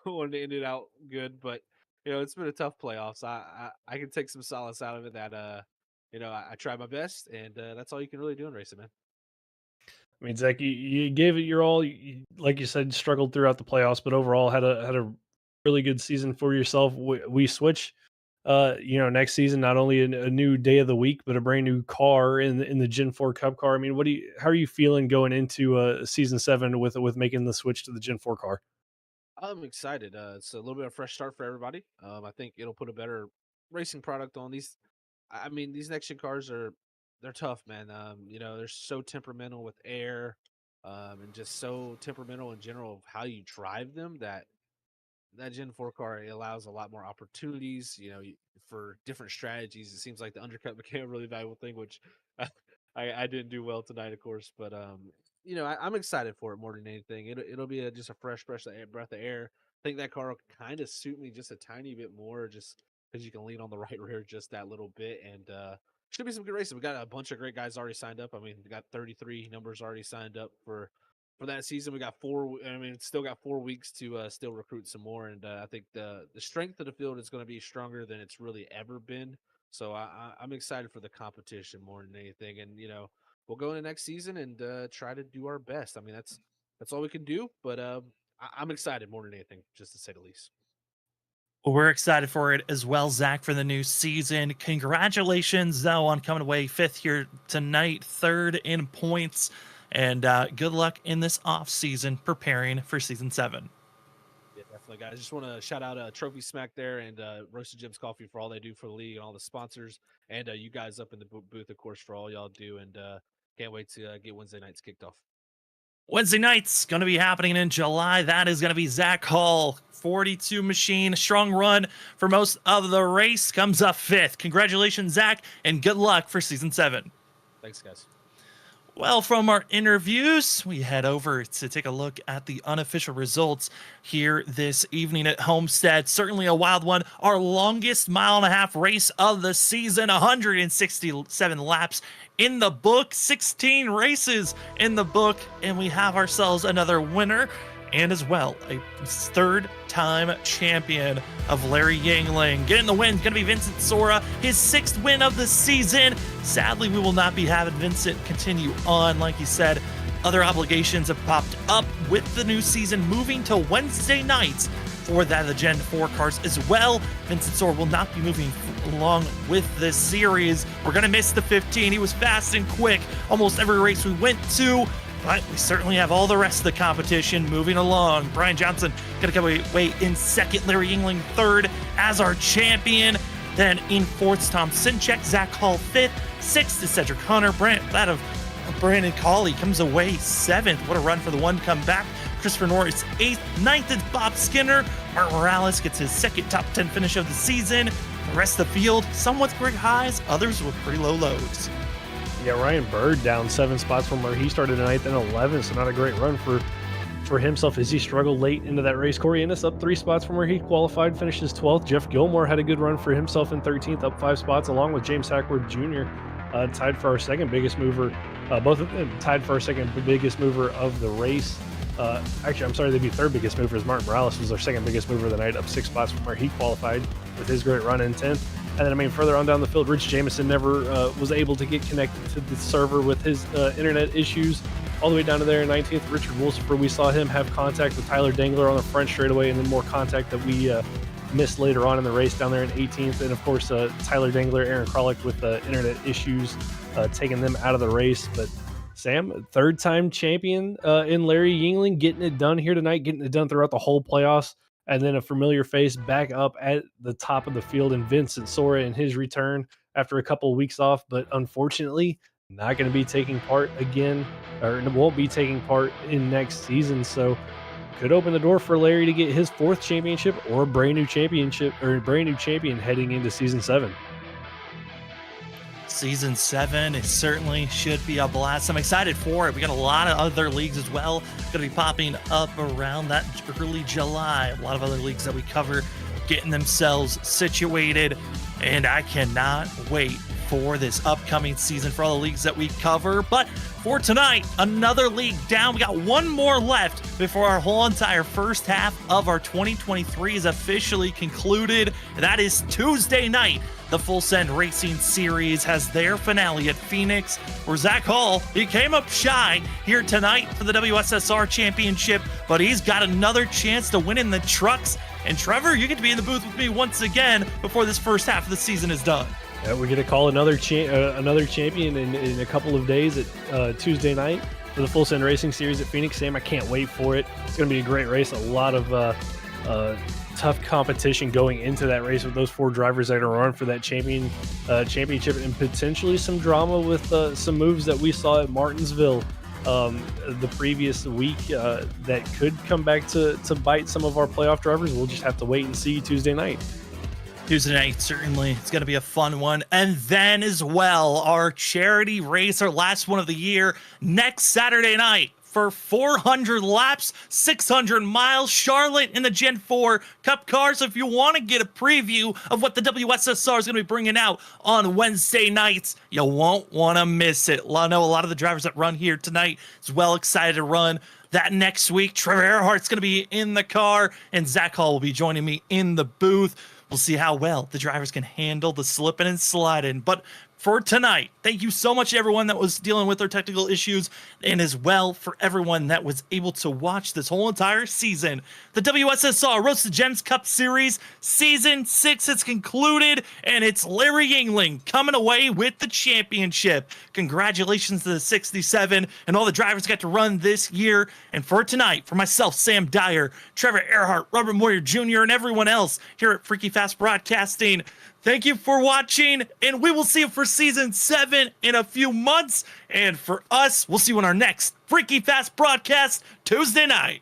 Wanted to end it out good, but it's been a tough playoffs. I can take some solace out of it that I tried my best, and that's all you can really do in racing, man. I mean, Zach, you gave it your all. Like you said, struggled throughout the playoffs, but overall had a really good season for yourself. We switch, next season, not only a new day of the week, but a brand new car in the Gen 4 Cup car. I mean, how are you feeling going into season 7 with making the switch to the Gen 4 car? I'm excited. It's a little bit of a fresh start for everybody. I think it'll put a better racing product on these. I mean, these next gen cars they're tough, man. They're so temperamental with air, and just so temperamental in general of how you drive them that Gen 4 car, it allows a lot more opportunities, for different strategies. It seems like the undercut became a really valuable thing, which I didn't do well tonight, of course, but I'm excited for it more than anything. It'll be just a fresh breath of air. I think that car will kind of suit me just a tiny bit more, just because you can lean on the right rear just that little bit, and should be some good racing. We got a bunch of great guys already signed up. I mean, we got 33 numbers already signed up for that season. We got still got 4 weeks to still recruit some more, and I think the strength of the field is going to be stronger than it's really ever been. So I'm excited for the competition more than anything, and we'll go into next season and try to do our best. I mean, that's all we can do, but I'm excited more than anything, just to say the least. Well, we're excited for it as well, Zach, for the new season. Congratulations, though, on coming away fifth here tonight, third in points. And good luck in this off season preparing for season 7. Yeah, definitely, guys. I just want to shout out Trophy Smack there and Roasted Jim's Coffee for all they do for the league and all the sponsors, and you guys up in the booth, of course, for all y'all do. And can't wait to get Wednesday nights kicked off. Wednesday night's going to be happening in July. That is going to be Zach Hall, 42 machine, strong run for most of the race, comes up fifth. Congratulations, Zach, and good luck for season 7. Thanks, guys. Well, from our interviews, we head over to take a look at the unofficial results here this evening at Homestead. Certainly a wild one. Our longest mile-and-a-half race of the season, 167 laps in the book, 16 races in the book, and we have ourselves another winner and as well a third-time champion of Larry Yangling. Getting the win is going to be Vincent Sora, his 6th win of the season. Sadly, we will not be having Vincent continue on. Like he said, other obligations have popped up with the new season moving to Wednesday nights for that of the Gen 4 cars as well. Vincent Sora will not be moving along with this series. We're going to miss the 15. He was fast and quick almost every race we went to. But we certainly have all the rest of the competition moving along. Brian Johnson going to come away in 2nd. Larry Yingling 3rd as our champion. Then in 4th, Tom Sinchek. Zach Hall 5th. 6th is Cedric Hunter. That of Brandon Colley comes away 7th. What a run for the one to come back. Christopher Norris 8th. 9th is Bob Skinner. Mark Morales gets his 2nd top 10 finish of the season. The rest of the field, some with great highs, others with pretty low lows. Yeah, Ryan Bird down 7 spots from where he started tonight, then 11, so not a great run for himself as he struggled late into that race. Corey Ennis up 3 spots from where he qualified, finishes 12th. Jeff Gilmore had a good run for himself in 13th, up 5 spots, along with James Hackworth Jr., tied for our second biggest mover. Both of them tied for our second biggest mover of the race. Actually, I'm sorry, they'd be third biggest movers. Martin Morales was our second biggest mover of the night, up 6 spots from where he qualified with his great run in 10th. And then, further on down the field, Rich Jameson never was able to get connected to the server with his internet issues. All the way down to there in 19th, Richard Wolfsper, we saw him have contact with Tyler Dangler on the front straightaway, and then more contact that we missed later on in the race down there in 18th. And, of course, Tyler Dangler, Aaron Krolick with internet issues, taking them out of the race. But Sam, third-time champion in Larry Yingling, getting it done here tonight, getting it done throughout the whole playoffs, and then a familiar face back up at the top of the field in Vincent Sora in his return after a couple of weeks off, but unfortunately not going to be taking part again, or won't be taking part in next season. So could open the door for Larry to get his 4th championship or a brand new championship or a brand new champion heading into season 7. Season 7, it certainly should be a blast. I'm excited for it. We got a lot of other leagues as well going to be popping up around that early July. A lot of other leagues that we cover getting themselves situated, and I cannot wait for this upcoming season for all the leagues that we cover. But for tonight, another league down. We got one more left before our whole entire first half of our 2023 is officially concluded. That is Tuesday night. The Full Send Racing Series has their finale at Phoenix, where Zach Hall, he came up shy here tonight for the WSSR Championship, but he's got another chance to win in the trucks. And Trevor, you get to be in the booth with me once again before this first half of the season is done. Yeah, we're going to call another champion in a couple of days at Tuesday night for the Full Send Racing Series at Phoenix. Sam, I can't wait for it. It's going to be a great race. A lot of tough competition going into that race with those 4 drivers that are on for that championship, and potentially some drama with some moves that we saw at Martinsville the previous week that could come back to bite some of our playoff drivers. We'll just have to wait and see Tuesday night. Tuesday night, certainly. It's going to be a fun one. And then as well, our charity race, our last one of the year, next Saturday night for 400 laps, 600 miles, Charlotte in the Gen 4 Cup cars. If you want to get a preview of what the WSSR is going to be bringing out on Wednesday nights, you won't want to miss it. I know a lot of the drivers that run here tonight is well excited to run that next week. Trevor Earhart's going to be in the car, and Zach Hall will be joining me in the booth. We'll see how well the drivers can handle the slipping and sliding. But for tonight, thank you so much to everyone that was dealing with their technical issues, and as well for everyone that was able to watch this whole entire season. The WSSR Roast to Gems Cup Series Season 6 has concluded, and it's Larry Yingling coming away with the championship. Congratulations to the 67 and all the drivers got to run this year. And for tonight, for myself, Sam Dyer, Trevor Earhart, Robert Moyer Jr., and everyone else here at FreekyFast Broadcasting, thank you for watching, and we will see you for Season 7 in a few months. And for us, we'll see you on our next FreekyFast broadcast Tuesday night.